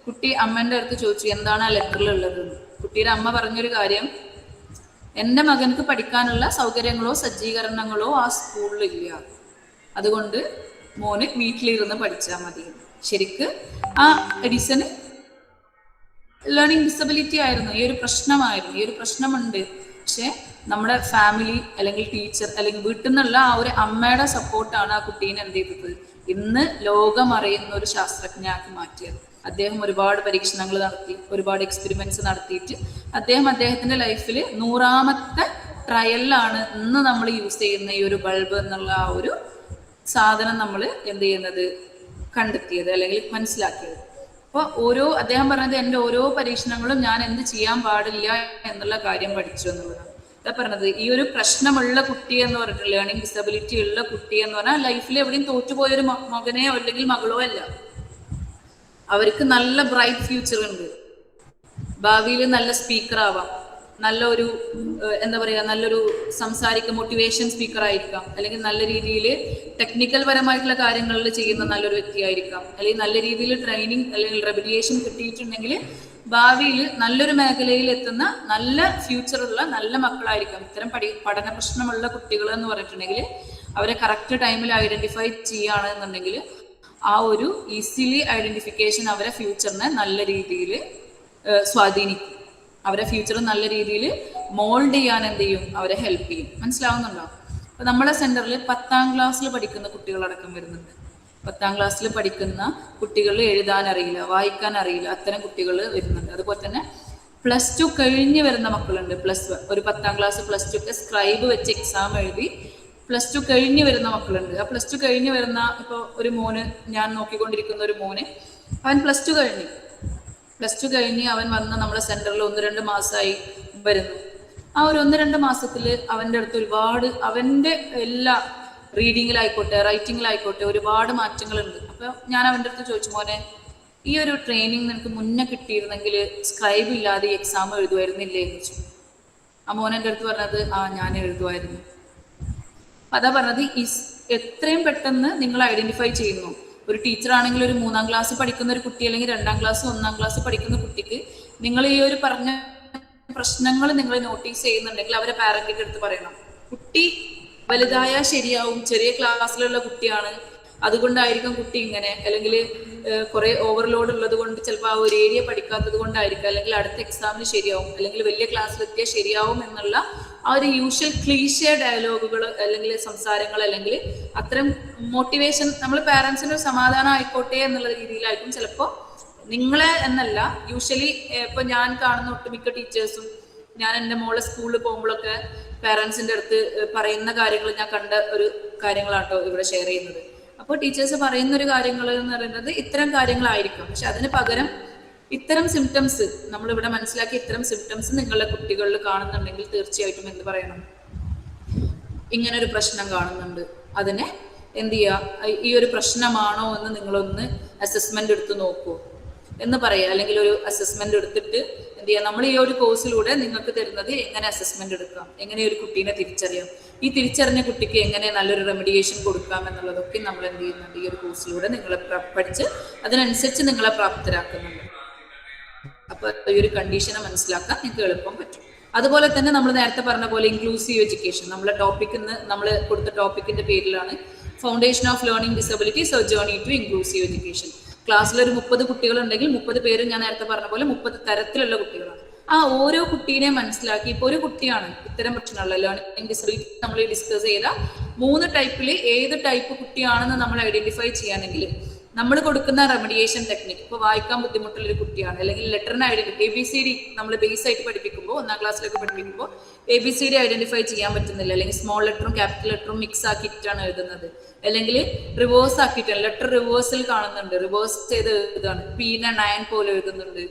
കുട്ടി അമ്മേന്റെ അടുത്ത് ചോദിച്ചു എന്താണ് ആ ലെറ്ററിൽ ഉള്ളതെന്ന്. കുട്ടിയുടെ അമ്മ പറഞ്ഞൊരു കാര്യം, എൻ്റെ മകൻക്ക് പഠിക്കാനുള്ള സൗകര്യങ്ങളോ സജ്ജീകരണങ്ങളോ ആ സ്കൂളിലില്ല, അതുകൊണ്ട് മോന് വീട്ടിലിരുന്ന് പഠിച്ചാൽ മതി. ശരിക്ക് ആ എഡിസന് ലേണിംഗ് ഡിസബിലിറ്റി ആയിരുന്നു, ഈ ഒരു പ്രശ്നമായിരുന്നു, ഈ ഒരു പ്രശ്നമുണ്ട്. പക്ഷെ നമ്മുടെ ഫാമിലി അല്ലെങ്കിൽ ടീച്ചർ അല്ലെങ്കിൽ വീട്ടിൽ നിന്നുള്ള ആ ഒരു അമ്മയുടെ സപ്പോർട്ടാണ് ആ കുട്ടീനെ എന്ത് ചെയ്തത് ഇന്ന് ലോകം അറിയുന്ന ഒരു ശാസ്ത്രജ്ഞയാക്കി മാറ്റിയത്. അദ്ദേഹം ഒരുപാട് പരീക്ഷണങ്ങൾ നടത്തി, ഒരുപാട് എക്സ്പെരിമെന്റ്സ് നടത്തിയിട്ട് അദ്ദേഹത്തിന്റെ ലൈഫിൽ 100ാമത്തെ ട്രയലിലാണ് ഇന്ന് നമ്മൾ യൂസ് ചെയ്യുന്ന ഈ ഒരു ബൾബ് എന്നുള്ള ആ ഒരു സാധനം നമ്മൾ എന്ത് ചെയ്യുന്നത് കണ്ടെത്തിയത് അല്ലെങ്കിൽ മനസ്സിലാക്കിയത്. അപ്പോൾ അദ്ദേഹം പറഞ്ഞത് എൻ്റെ ഓരോ പരീക്ഷണങ്ങളും ഞാൻ എന്ത് ചെയ്യാൻ പാടില്ല എന്നുള്ള കാര്യം പഠിച്ചു എന്നുള്ളതാണ്. അതാ പറഞ്ഞത് ഈ ഒരു പ്രശ്നമുള്ള കുട്ടി എന്ന് പറഞ്ഞിട്ട് ലേണിംഗ് ഡിസബിലിറ്റി ഉള്ള കുട്ടി എന്ന് പറഞ്ഞാൽ ലൈഫിൽ എവിടെയും തോറ്റുപോയൊരു മകനെയോ അല്ലെങ്കിൽ മകളോ അല്ല. അവർക്ക് നല്ല ബ്രൈറ്റ് ഫ്യൂച്ചർ ഉണ്ട്, ഭാവിയിൽ നല്ല സ്പീക്കർ ആവാം, നല്ലൊരു എന്താ പറയുക നല്ലൊരു മോട്ടിവേഷൻ സ്പീക്കർ ആയിരിക്കാം, അല്ലെങ്കിൽ നല്ല രീതിയിൽ ടെക്നിക്കൽ പരമായിട്ടുള്ള കാര്യങ്ങളിൽ ചെയ്യുന്ന നല്ലൊരു വ്യക്തിയായിരിക്കാം, അല്ലെങ്കിൽ നല്ല രീതിയിൽ ട്രെയിനിങ് അല്ലെങ്കിൽ റെബിലിയേഷൻ കിട്ടിയിട്ടുണ്ടെങ്കിൽ ഭാവിയിൽ നല്ലൊരു മേഖലയിൽ എത്തുന്ന നല്ല ഫ്യൂച്ചറുള്ള നല്ല മക്കളായിരിക്കാം. ഇത്തരം പഠന പ്രശ്നമുള്ള കുട്ടികൾ എന്ന് പറഞ്ഞിട്ടുണ്ടെങ്കിൽ അവരെ കറക്റ്റ് ടൈമിൽ ഐഡന്റിഫൈ ചെയ്യുകയാണെന്നുണ്ടെങ്കിൽ ആ ഒരു ഈസിലി ഐഡന്റിഫിക്കേഷൻ അവരെ ഫ്യൂച്ചറിനെ നല്ല രീതിയിൽ സ്വാധീനിക്കും, അവരെ ഫ്യൂച്ചർ നല്ല രീതിയിൽ മോൾഡ് ചെയ്യാൻ എന്ത് ചെയ്യും, അവരെ ഹെൽപ്പ് ചെയ്യും. മനസ്സിലാവുന്നുണ്ടോ? അപ്പൊ നമ്മളെ സെന്ററിൽ 10ാം ക്ലാസ്സിൽ പഠിക്കുന്ന കുട്ടികളടക്കം വരുന്നുണ്ട്. 10ാം ക്ലാസ്സിൽ പഠിക്കുന്ന കുട്ടികൾ എഴുതാൻ അറിയില്ല, വായിക്കാൻ അറിയില്ല, അത്തരം കുട്ടികൾ വരുന്നുണ്ട്. അതുപോലെ തന്നെ +2 കഴിഞ്ഞ് വരുന്ന മക്കളുണ്ട്. ഒരു 10ാം ക്ലാസ് +2 ഒക്കെ സ്ക്രൈബ് വെച്ച് എക്സാം എഴുതി +2 കഴിഞ്ഞ് വരുന്ന മക്കളുണ്ട്. ആ +2 കഴിഞ്ഞ് വരുന്ന ഇപ്പോൾ ഒരു മോന്, ഞാൻ നോക്കിക്കൊണ്ടിരിക്കുന്ന ഒരു മോന്, അവൻ +2 കഴിഞ്ഞ് അവൻ വന്ന് നമ്മുടെ സെന്ററിൽ 1-2 മാസമായി വരുന്നു. ആ ഒരു 1-2 മാസത്തിൽ അവൻ്റെ അടുത്ത് ഒരുപാട് അവൻ്റെ എല്ലാ റീഡിങ്ങിലായിക്കോട്ടെ റൈറ്റിങ്ങിലായിക്കോട്ടെ ഒരുപാട് മാറ്റങ്ങളുണ്ട്. അപ്പോൾ ഞാൻ അവൻ്റെ അടുത്ത് ചോദിച്ചു, മോനെ ഈ ഒരു ട്രെയിനിങ് നിനക്ക് മുന്നേ കിട്ടിയിരുന്നെങ്കിൽ സ്ക്രൈബ് ഇല്ലാതെ എക്സാം എഴുതുമായിരുന്നില്ലേ എന്ന് ചോദിച്ചു. ആ മോനെൻ്റെ അടുത്ത് പറഞ്ഞത് ഞാൻ എഴുതുമായിരുന്നു. അതാ പറഞ്ഞത് എത്രയും പെട്ടെന്ന് നിങ്ങൾ ഐഡന്റിഫൈ ചെയ്യുന്നു. ഒരു ടീച്ചറാണെങ്കിൽ ഒരു 3ാം ക്ലാസ് പഠിക്കുന്ന ഒരു കുട്ടി അല്ലെങ്കിൽ 2ാം ക്ലാസ് 1ാം ക്ലാസ് പഠിക്കുന്ന കുട്ടിക്ക് നിങ്ങൾ ഈ ഒരു പറഞ്ഞ പ്രശ്നങ്ങൾ നിങ്ങൾ നോട്ടീസ് ചെയ്യുന്നുണ്ടെങ്കിൽ അവരെ പാരന്റിന്റെ അടുത്ത് പറയണം. കുട്ടി വലുതായ ശരിയാവും, ചെറിയ ക്ലാസ്സിലുള്ള കുട്ടിയാണ്, അതുകൊണ്ടായിരിക്കും കുട്ടി ഇങ്ങനെ, അല്ലെങ്കിൽ കുറെ ഓവർലോഡ് ഉള്ളത് കൊണ്ട് ചിലപ്പോൾ ആ ഒരു ഏരിയ പഠിക്കാത്തത് കൊണ്ടായിരിക്കും, അല്ലെങ്കിൽ അടുത്ത എക്സാമിന് ശരിയാവും, അല്ലെങ്കിൽ വലിയ ക്ലാസ്സിലെത്തിയാൽ ശരിയാവും എന്നുള്ള ആ ഒരു യൂഷ്വൽ ക്ലീഷേ ഡയലോഗുകൾ അല്ലെങ്കിൽ സംസാരങ്ങൾ അല്ലെങ്കിൽ അത്തരം മോട്ടിവേഷൻ നമ്മൾ പാരന്റ്സിന് സമാധാനം ആയിക്കോട്ടെ എന്നുള്ള രീതിയിലായിരിക്കും ചിലപ്പോൾ നിങ്ങളെ എന്നല്ല. യൂഷ്വലി ഇപ്പൊ ഞാൻ കാണുന്ന ഒട്ടുമിക്ക ടീച്ചേഴ്സും ഞാൻ എൻ്റെ മോളെ സ്കൂളിൽ പോകുമ്പോഴൊക്കെ പാരന്റ്സിന്റെ അടുത്ത് പറയുന്ന കാര്യങ്ങൾ ഞാൻ കണ്ട ഒരു കാര്യങ്ങളാട്ടോ ഇവിടെ ഷെയർ ചെയ്യുന്നത്. അപ്പോൾ ടീച്ചേഴ്സ് പറയുന്ന ഒരു കാര്യങ്ങൾ എന്ന് പറയുന്നത് ഇത്തരം കാര്യങ്ങളായിരിക്കും. പക്ഷെ അതിന് പകരം ഇത്തരം സിംറ്റംസ് നമ്മളിവിടെ മനസ്സിലാക്കി ഇത്തരം സിംറ്റംസ് നിങ്ങളുടെ കുട്ടികളിൽ കാണുന്നുണ്ടെങ്കിൽ തീർച്ചയായിട്ടും എന്ത് പറയണം, ഇങ്ങനൊരു പ്രശ്നം കാണുന്നുണ്ട്, അതിനെ എന്ത് ചെയ്യുക, ഈ ഒരു പ്രശ്നമാണോ എന്ന് നിങ്ങളൊന്ന് അസസ്മെന്റ് എടുത്ത് നോക്കൂ എന്ന് പറയുക. അല്ലെങ്കിൽ ഒരു അസസ്മെന്റ് എടുത്തിട്ട് എന്ത് ചെയ്യുക, നമ്മൾ ഈ ഒരു കോഴ്സിലൂടെ നിങ്ങൾക്ക് തരുന്നത് എങ്ങനെ അസസ്മെന്റ് എടുക്കാം, എങ്ങനെ ഒരു കുട്ടീനെ തിരിച്ചറിയാം, ഈ തിരിച്ചറിഞ്ഞ കുട്ടിക്ക് എങ്ങനെ നല്ലൊരു റെമഡിയേഷൻ കൊടുക്കാം എന്നുള്ളതൊക്കെ നമ്മൾ എന്ത് ചെയ്യുന്നുണ്ട് ഈ ഒരു കോഴ്സിലൂടെ നിങ്ങളെ പഠിച്ച് അതിനനുസരിച്ച് നിങ്ങളെ പ്രാപ്തരാക്കുന്നുണ്ട്. അപ്പൊ ഈ ഒരു കണ്ടീഷനെ മനസ്സിലാക്കാൻ നിങ്ങൾക്ക് എളുപ്പം പറ്റും. അതുപോലെ തന്നെ നമ്മൾ നേരത്തെ പറഞ്ഞ പോലെ ഇൻക്ലൂസീവ് എഡ്യൂക്കേഷൻ, നമ്മളെ ടോപ്പിക്കിന്ന് നമ്മൾ കൊടുത്ത ടോപ്പിക്കിന്റെ പേരിലാണ് foundation of learning disabilities a journey to inclusive education. ക്ലാസ്സിൽ ഒരു 30 കുട്ടികളുണ്ടെങ്കിൽ 30 പേരും ഞാൻ നേരത്തെ പറഞ്ഞ പോലെ 30 തരത്തിലുള്ള കുട്ടികളാണ്. ആ ഓരോ കുട്ടീനെ മനസ്സിലാക്കി, ഇപ്പൊ ഒരു കുട്ടിയാണ് ഇത്തരം പ്രശ്നമുള്ള ലേണിംഗ് ഡിസബിലിറ്റി നമ്മൾ ഡിസ്കസ് ചെയ്ത 3 ടൈപ്പിൽ ഏത് ടൈപ്പ് കുട്ടിയാണെന്ന് നമ്മൾ ഐഡന്റിഫൈ ചെയ്യാനെങ്കിൽ നമ്മൾ കൊടുക്കുന്ന റെമഡിയേഷൻ ടെക്നിക്, ഇപ്പോൾ വായിക്കാൻ ബുദ്ധിമുട്ടുള്ള ഒരു കുട്ടിയാണ്, അല്ലെങ്കിൽ ലെറ്ററിനെ ഐഡന്റിഫൈ ABCD നമ്മൾ ബേസ് ആയിട്ട് പഠിപ്പിക്കുമ്പോൾ 1ാം ക്ലാസ്സിലൊക്കെ പഠിപ്പിക്കുമ്പോൾ ABCD ഐഡന്റിഫൈ ചെയ്യാൻ പറ്റുന്നില്ല, അല്ലെങ്കിൽ സ്മോൾ ലെറ്ററും ക്യാപിറ്റൽ ലെറ്ററും മിക്സ് ആക്കിയിട്ടാണ് എഴുതുന്നത്, അല്ലെങ്കിൽ റിവേഴ്സ് ആക്കിയിട്ടാണ് ലെറ്റർ റിവേഴ്സിൽ കാണുന്നുണ്ട്, റിവേഴ്സ് ചെയ്ത് എഴുതാണ്, പീനെ 9 പോലെ എഴുതുന്നുണ്ട്,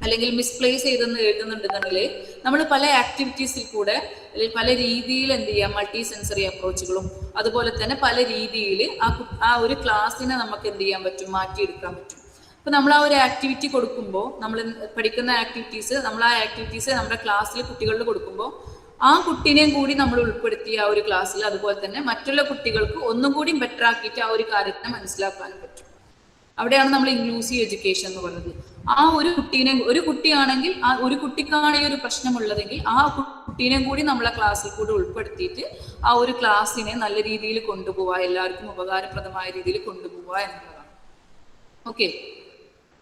അല്ലെങ്കിൽ മിസ്പ്ലേസ് ചെയ്തെന്ന് എഴുതുന്നുണ്ടെന്നുണ്ടെങ്കിൽ നമ്മൾ പല ആക്ടിവിറ്റീസിൽ കൂടെ അല്ലെങ്കിൽ പല രീതിയിൽ എന്ത് ചെയ്യാം, മൾട്ടി സെൻസറി അപ്രോച്ചുകളും അതുപോലെ തന്നെ പല രീതിയിൽ ആ ഒരു ക്ലാസ്സിനെ നമുക്ക് എന്ത് ചെയ്യാൻ പറ്റും, മാറ്റിയെടുക്കാൻ പറ്റും. അപ്പൊ നമ്മൾ ആ ഒരു ആക്ടിവിറ്റി കൊടുക്കുമ്പോൾ, നമ്മൾ പഠിക്കുന്ന ആക്ടിവിറ്റീസ് നമ്മുടെ ക്ലാസ്സിൽ കുട്ടികളിൽ കൊടുക്കുമ്പോൾ ആ കുട്ടീനെയും കൂടി നമ്മൾ ഉൾപ്പെടുത്തി ആ ഒരു ക്ലാസ്സിൽ, അതുപോലെ തന്നെ മറ്റുള്ള കുട്ടികൾക്ക് ഒന്നും കൂടി ബെറ്റർ ആക്കിയിട്ട് ആ ഒരു കാര്യത്തിനെ മനസ്സിലാക്കാനും പറ്റും. അവിടെയാണ് നമ്മൾ ഇൻക്ലൂസീവ് എഡ്യൂക്കേഷൻ എന്ന് പറയുന്നത്. ആ ഒരു കുട്ടിയാണെങ്കിൽ ആ ഒരു കുട്ടിക്കാണ് ഈ ഒരു പ്രശ്നമുള്ളതെങ്കിൽ ആ കുട്ടീനെയും കൂടി നമ്മളെ ക്ലാസ്സിൽ കൂടി ഉൾപ്പെടുത്തിയിട്ട് ആ ഒരു ക്ലാസ്സിനെ നല്ല രീതിയിൽ കൊണ്ടുപോവുക, എല്ലാവർക്കും ഉപകാരപ്രദമായ രീതിയിൽ കൊണ്ടുപോവുക എന്നുള്ളതാണ്. ഓക്കെ,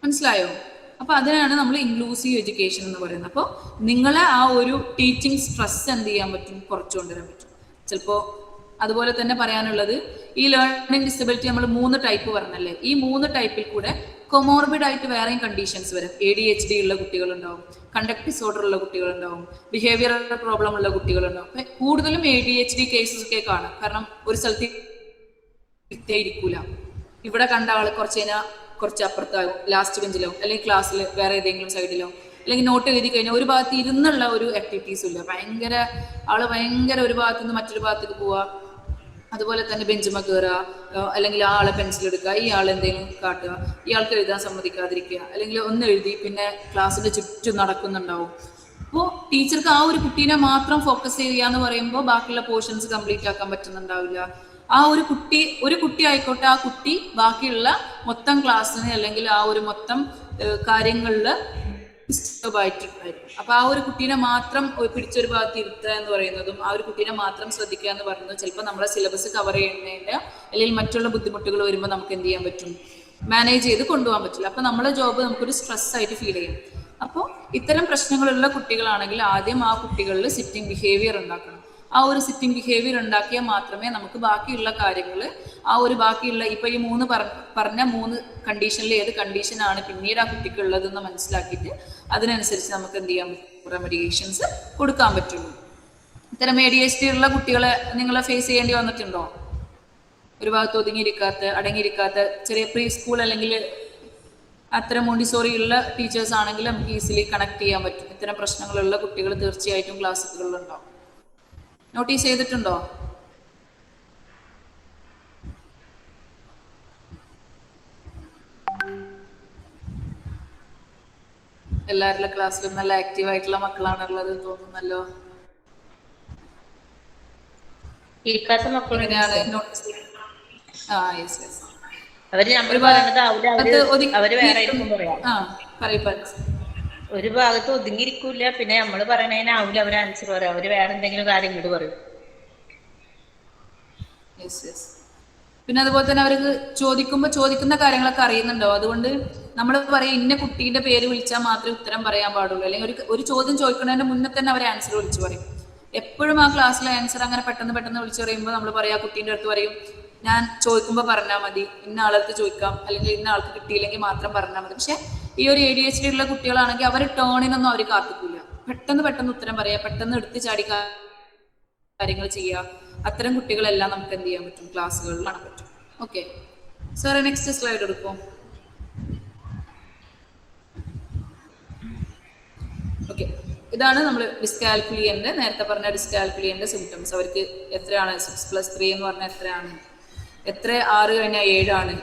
മനസ്സിലായോ? അപ്പൊ അതിനാണ് നമ്മൾ ഇൻക്ലൂസീവ് എഡ്യൂക്കേഷൻ എന്ന് പറയുന്നത്. അപ്പോൾ നിങ്ങളെ ആ ഒരു ടീച്ചിങ് സ്ട്രെസ് എന്ത് ചെയ്യാൻ പറ്റും, കുറച്ചു കൊണ്ടുവരാൻ പറ്റും. ചിലപ്പോൾ അതുപോലെ തന്നെ പറയാനുള്ളത്, ഈ ലേണിംഗ് ഡിസബിലിറ്റി നമ്മൾ 3 ടൈപ്പ് പറഞ്ഞല്ലേ, ഈ 3 ടൈപ്പിൽ കൂടെ കൊമോർബിഡ് ആയിട്ട് വേറെയും കണ്ടീഷൻസ് വരും. ADHD ഉള്ള കുട്ടികളുണ്ടാവും, കണ്ടക്ട് ഡിസോർഡർ ഉള്ള കുട്ടികളുണ്ടാവും, ബിഹേവിയറൽ പ്രോബ്ലം ഉള്ള കുട്ടികളുണ്ടാവും. അപ്പൊ കൂടുതലും ADHD കേസസ് ഒക്കെ കാണാം. കാരണം ഒരു സ്ഥലത്ത് ഇരിക്കൂല, ഇവിടെ കണ്ട ആള് കുറച്ച് കഴിഞ്ഞാൽ കുറച്ച് അപ്പുറത്താകും, ലാസ്റ്റ് ബെഞ്ചിലാവും, അല്ലെങ്കിൽ ക്ലാസ്സിൽ വേറെ ഏതെങ്കിലും സൈഡിലാവും, അല്ലെങ്കിൽ നോട്ട് എഴുതി കഴിഞ്ഞാൽ ഒരു ഭാഗത്ത് ഇരുന്നുള്ള ഒരു ആക്ടിവിറ്റീസും ഇല്ല. ഭയങ്കര ഒരു ഭാഗത്ത് നിന്ന് മറ്റൊരു ഭാഗത്തേക്ക് പോവുക, അതുപോലെ തന്നെ ബെഞ്ചുമ കയറുക, അല്ലെങ്കിൽ ആ ആളെ പെൻസിൽ എടുക്കുക, ഈ ആൾ എന്തെങ്കിലും കാട്ടുക, ഇയാൾക്ക് എഴുതാൻ സമ്മതിക്കാതിരിക്കുക, അല്ലെങ്കിൽ ഒന്ന് എഴുതി പിന്നെ ക്ലാസ്സിന്റെ ചുറ്റും നടക്കുന്നുണ്ടാവും. അപ്പോൾ ടീച്ചർക്ക് ആ ഒരു കുട്ടീനെ മാത്രം ഫോക്കസ് ചെയ്യുക എന്ന് പറയുമ്പോൾ ബാക്കിയുള്ള പോർഷൻസ് കംപ്ലീറ്റ് ആക്കാൻ പറ്റുന്നുണ്ടാവില്ല. ആ ഒരു കുട്ടി ആയിക്കോട്ടെ, ആ കുട്ടി ബാക്കിയുള്ള മൊത്തം ക്ലാസ്സിന് അല്ലെങ്കിൽ ആ ഒരു മൊത്തം കാര്യങ്ങളിൽ ഡിസ്റ്റർബ് ആയിട്ടുണ്ടായിരിക്കും. അപ്പൊ ആ ഒരു കുട്ടീനെ മാത്രം പിടിച്ചൊരു ഭാഗത്ത് ഇരുത്തുക എന്ന് പറയുന്നതും ആ ഒരു കുട്ടീനെ മാത്രം ശ്രദ്ധിക്കുക എന്ന് പറയുന്നതും ചിലപ്പോൾ നമ്മുടെ സിലബസ് കവർ ചെയ്യുന്നതിന്റെ അല്ലെങ്കിൽ മറ്റുള്ള ബുദ്ധിമുട്ടുകൾ വരുമ്പോൾ നമുക്ക് എന്ത് ചെയ്യാൻ പറ്റും, മാനേജ് ചെയ്ത് കൊണ്ടുപോകാൻ പറ്റില്ല. അപ്പൊ നമ്മളെ ജോബ് നമുക്കൊരു സ്ട്രെസ് ആയിട്ട് ഫീൽ ചെയ്യും. അപ്പോൾ ഇത്തരം പ്രശ്നങ്ങളുള്ള കുട്ടികളാണെങ്കിൽ ആദ്യം ആ കുട്ടികളിൽ സിറ്റിംഗ് ബിഹേവിയർ ഉണ്ടാക്കണം. ആ ഒരു സിറ്റിംഗ് ബിഹേവിയർ ഉണ്ടാക്കിയാൽ മാത്രമേ നമുക്ക് ബാക്കിയുള്ള കാര്യങ്ങൾ, ആ ഒരു ബാക്കിയുള്ള ഇപ്പൊ ഈ പറഞ്ഞ 3 കണ്ടീഷനിൽ ഏത് കണ്ടീഷനാണ് പിന്നീട് ആ കുട്ടിക്ക് ഉള്ളതെന്ന് മനസ്സിലാക്കിയിട്ട് അതിനനുസരിച്ച് നമുക്ക് എന്ത് ചെയ്യാൻ പറ്റും, റെമഡിയേഷൻസ് കൊടുക്കാൻ പറ്റുള്ളൂ. ഇത്തരം ADHD ഉള്ള കുട്ടികളെ നിങ്ങൾ ഫേസ് ചെയ്യേണ്ടി വന്നിട്ടുണ്ടോ? ഒരു ഭാഗത്ത് അടങ്ങിയിരിക്കാത്ത ചെറിയ പ്രീ സ്കൂൾ അല്ലെങ്കിൽ അത്തരം മോണ്ടിസോറി ഉള്ള ടീച്ചേഴ്സ് ആണെങ്കിൽ നമുക്ക് ഈസിലി കണക്ട് ചെയ്യാൻ പറ്റും. ഇത്തരം പ്രശ്നങ്ങളുള്ള കുട്ടികൾ തീർച്ചയായിട്ടും ക്ലാസ്സുകളിലുണ്ടാവും. നോട്ടീസ് ചെയ്തിട്ടുണ്ടോ? എല്ലാവരുടെ ക്ലാസ്സിലും നല്ല ആക്റ്റീവ് ആയിട്ടുള്ള മക്കളാണുള്ളത് തോന്നുന്നല്ലോ. ഇരിക്കാത്ത മക്കളെങ്ങനെയാണ് അവര് വേറെ ആയിരിക്കും പറയാം. ഒരു ഭാഗത്ത് ഒതുങ്ങിയിരിക്കൂല, പിന്നെ നമ്മള് പറയണതിനാവില്ല അവര് ആൻസർ പറയാം, അവര് വേറെ എന്തെങ്കിലും കാര്യം ഇങ്ങോട്ട് പറയും. പിന്നെ അതുപോലെ തന്നെ അവർക്ക് ചോദിക്കുന്ന കാര്യങ്ങളൊക്കെ അറിയുന്നുണ്ടോ? അതുകൊണ്ട് നമ്മൾ പറയും ഇന്ന കുട്ടീന്റെ പേര് വിളിച്ചാൽ മാത്രമേ ഉത്തരം പറയാൻ പാടുള്ളൂ, അല്ലെങ്കിൽ ഒരു ചോദ്യം ചോദിക്കുന്നതിന് മുന്നേ തന്നെ അവർ ആൻസർ വിളിച്ചു പറയും. എപ്പോഴും ആ ക്ലാസ്സിലെ ആൻസർ അങ്ങനെ പെട്ടെന്ന് വിളിച്ചു പറയുമ്പോൾ നമ്മൾ പറയാ, കുട്ടീൻ്റെ അടുത്ത് പറയും ഞാൻ ചോദിക്കുമ്പോൾ പറഞ്ഞാൽ മതി, ഇന്ന ആളടുത്ത് ചോദിക്കാം, അല്ലെങ്കിൽ ഇന്ന ആൾക്ക് കിട്ടിയില്ലെങ്കിൽ മാത്രം പറഞ്ഞാൽ മതി. പക്ഷെ ഈ ഒരു ADHD ഉള്ള കുട്ടികളാണെങ്കിൽ അവർ ടേണിനൊന്നും അവർ കാത്തിക്കില്ല, പെട്ടെന്ന് ഉത്തരം പറയാ, പെട്ടെന്ന് എടുത്ത് ചാടി കാര്യങ്ങൾ ചെയ്യുക. അത്തരം കുട്ടികളെല്ലാം നമുക്ക് എന്ത് ചെയ്യാൻ പറ്റും, ക്ലാസ്സുകളിൽ കാണാൻ പറ്റും. ഓക്കെ സാർ, നെക്സ്റ്റ് സ്ലൈഡ് എടുക്കും. ഓക്കെ, ഇതാണ് നമ്മൾ ഡിസ്കാൽക്കുലിയന്റെ, നേരത്തെ പറഞ്ഞ ഡിസ്കാൽക്കുലിയന്റെ സിംറ്റംസ്. അവർക്ക് എത്രയാണ് 6+3 എന്ന് പറഞ്ഞാൽ എത്രയാണ്, 6 കഴിഞ്ഞാൽ 7 ആണ്,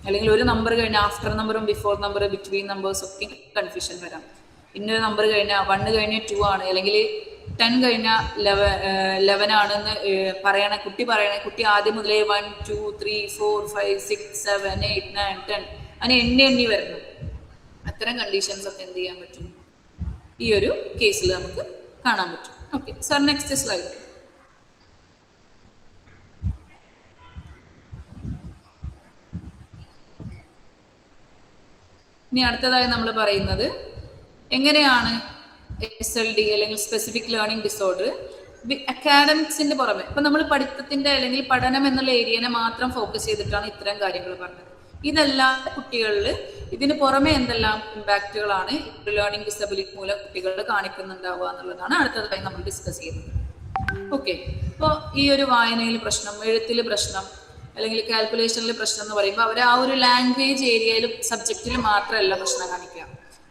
അല്ലെങ്കിൽ ഒരു നമ്പർ കഴിഞ്ഞാൽ ആഫ്റ്റർ നമ്പറും ബിഫോർ നമ്പർ ബിറ്റ്വീൻ നമ്പേഴ്സ് ഒക്കെ കൺഫ്യൂഷൻ വരാം. ഇന്നൊരു നമ്പർ കഴിഞ്ഞാൽ 1 കഴിഞ്ഞാൽ 2 ആണ്, അല്ലെങ്കിൽ 10 കഴിഞ്ഞാൽ 11 ആണെന്ന് കുട്ടി ആദ്യം മുതലേ 1 2 3 4 5 6 7 8 9 10 അങ്ങനെ എണ്ണി വരുന്നു. അത്തരം കണ്ടീഷൻസ് ഒക്കെ എന്ത് ചെയ്യാൻ പറ്റും, ഈ ഒരു കേസിൽ നമുക്ക് കാണാൻ പറ്റും. Okay sir, next slide. ഇനി അടുത്തതായി നമ്മൾ പറയുന്നത് എങ്ങനെയാണ് SLD അല്ലെങ്കിൽ സ്പെസിഫിക് ലേണിംഗ് ഡിസോർഡർ അക്കാഡമിക്സിന്റെ പുറമെ, ഇപ്പൊ നമ്മൾ പഠിത്തത്തിന്റെ അല്ലെങ്കിൽ പഠനം എന്നുള്ള ഏരിയനെ മാത്രം ഫോക്കസ് ചെയ്തിട്ടാണ് ഇത്തരം കാര്യങ്ങൾ പറഞ്ഞത്. ഇതെല്ലാം കുട്ടികളിൽ ഇതിന് പുറമെ എന്തെല്ലാം ഇമ്പാക്റ്റുകളാണ് ലേണിംഗ് ഡിസബിലിറ്റി മൂലം കുട്ടികളിൽ കാണിക്കുന്നുണ്ടാവുക എന്നുള്ളതാണ് അടുത്തതായി നമ്മൾ ഡിസ്കസ് ചെയ്യുന്നത്. ഓക്കെ, ഇപ്പോൾ ഈ ഒരു വായനയിൽ പ്രശ്നം, എഴുത്തിൽ പ്രശ്നം, അല്ലെങ്കിൽ കാൽക്കുലേഷനിൽ പ്രശ്നം എന്ന് പറയുമ്പോൾ അവർ ആ ഒരു ലാംഗ്വേജ് ഏരിയയിൽ സബ്ജക്റ്റിൽ മാത്രമല്ല പ്രശ്നം കാണിക്കുക.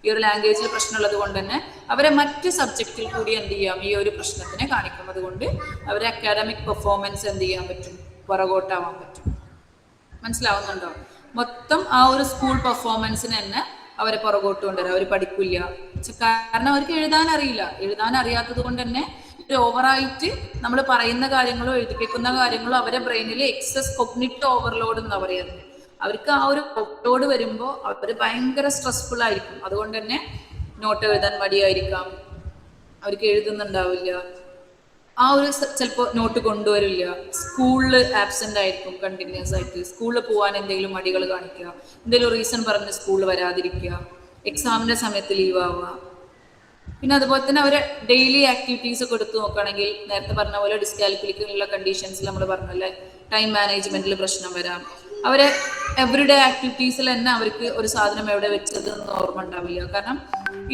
ഈ ഒരു ലാംഗ്വേജിൽ പ്രശ്നമുള്ളത് കൊണ്ട് തന്നെ അവരെ മറ്റ് സബ്ജക്റ്റിൽ കൂടി എന്ത് ചെയ്യാം, ഈ ഒരു പ്രശ്നത്തിനെ കാണിക്കും. അതുകൊണ്ട് അവരെ അക്കാഡമിക് പെർഫോമൻസ് എന്ത് ചെയ്യാൻ പറ്റും, പുറകോട്ടാവാൻ പറ്റും. മനസ്സിലാവുന്നുണ്ടോ? മൊത്തം ആ ഒരു സ്കൂൾ പെർഫോമൻസിന് തന്നെ അവരെ പുറകോട്ട് കൊണ്ടുവരാം. അവർ പഠിക്കില്ല, കാരണം അവർക്ക് എഴുതാൻ അറിയാത്തത് കൊണ്ട് തന്നെ ഓവറായിട്ട് നമ്മൾ പറയുന്ന കാര്യങ്ങളോ എഴുതിപ്പിക്കുന്ന കാര്യങ്ങളോ അവരെ ബ്രെയിനിൽ എക്സസ് കൊഗ്നിറ്റീവ് ഓവർലോഡ് എന്നാ പറയുന്നത്. അവർക്ക് ആ ഒരു ഓവർലോഡ് വരുമ്പോൾ അവർ ഭയങ്കര സ്ട്രെസ്ഫുൾ ആയിരിക്കും. അതുകൊണ്ട് തന്നെ നോട്ട് എഴുതാൻ മടിയായിരിക്കാം, അവർക്ക് എഴുതുന്നുണ്ടാവില്ല, ആ ഒരു ചിലപ്പോൾ നോട്ട് കൊണ്ടുവരില്ല, സ്കൂളിൽ ആബ്സെന്റ് ആയിരിക്കും കണ്ടിന്യൂസ് ആയിട്ട്, സ്കൂളിൽ പോകാൻ എന്തെങ്കിലും മടികൾ കാണിക്കുക, എന്തെങ്കിലും റീസൺ പറഞ്ഞ് സ്കൂളിൽ വരാതിരിക്കുക, എക്സാമിന്റെ സമയത്ത് ലീവ് ആവുക. പിന്നെ അതുപോലെ തന്നെ അവരെ ഡെയിലി ആക്ടിവിറ്റീസ് ഒക്കെ എടുത്ത് നോക്കുകയാണെങ്കിൽ നേരത്തെ പറഞ്ഞ പോലെ ഡിസ്കാലിഫിക്കേഷനുള്ള കണ്ടീഷൻസിൽ നമ്മൾ പറഞ്ഞല്ലേ ടൈം മാനേജ്മെന്റിൽ പ്രശ്നം വരാം. അവരെ എവറിഡേ ആക്ടിവിറ്റീസിൽ തന്നെ അവർക്ക് ഒരു സാധനം എവിടെ വെച്ചത് എന്ന് ഓർമ്മ ഉണ്ടാവില്ല. കാരണം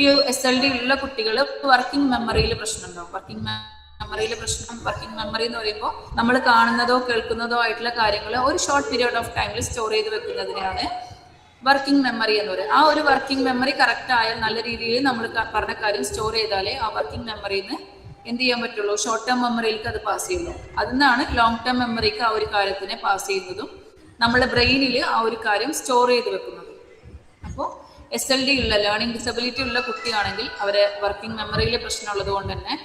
ഈ SLD ഉള്ള കുട്ടികൾ വർക്കിംഗ് മെമ്മറിയിൽ പ്രശ്നം ഉണ്ടാവും. വർക്കിംഗ് മെമ്മറി എന്ന് പറയുമ്പോൾ നമ്മൾ കാണുന്നതോ കേൾക്കുന്നതോ ആയിട്ടുള്ള കാര്യങ്ങൾ ഒരു ഷോർട്ട് പീരിയഡ് ഓഫ് ടൈമിൽ സ്റ്റോർ ചെയ്ത് വെക്കുന്നതിനാണ് വർക്കിംഗ് മെമ്മറി എന്ന് പറയുന്നത്. ആ ഒരു വർക്കിംഗ് മെമ്മറി കറക്റ്റ് ആയാൽ നല്ല രീതിയിൽ നമ്മൾ പറഞ്ഞ കാര്യം സ്റ്റോർ ചെയ്താലേ ആ വർക്കിംഗ് മെമ്മറിയിൽ നിന്ന് എന്ത് ചെയ്യാൻ പറ്റുള്ളൂ, ഷോർട്ട് ടേം മെമ്മറിയിലേക്ക് അത് പാസ് ചെയ്യുള്ളൂ. അതിനാണ് ലോങ് ടേം മെമ്മറിക്ക് ആ ഒരു കാര്യത്തിനെ പാസ് ചെയ്യുന്നതും നമ്മുടെ ബ്രെയിനിൽ ആ ഒരു കാര്യം സ്റ്റോർ ചെയ്ത് വെക്കുന്നതും. അപ്പോൾ SLD ഉള്ള ലേണിംഗ് ഡിസബിലിറ്റി ഉള്ള കുട്ടിയാണെങ്കിൽ അവരെ വർക്കിംഗ് മെമ്മറിയിലെ പ്രശ്നമുള്ളത് കൊണ്ട് തന്നെ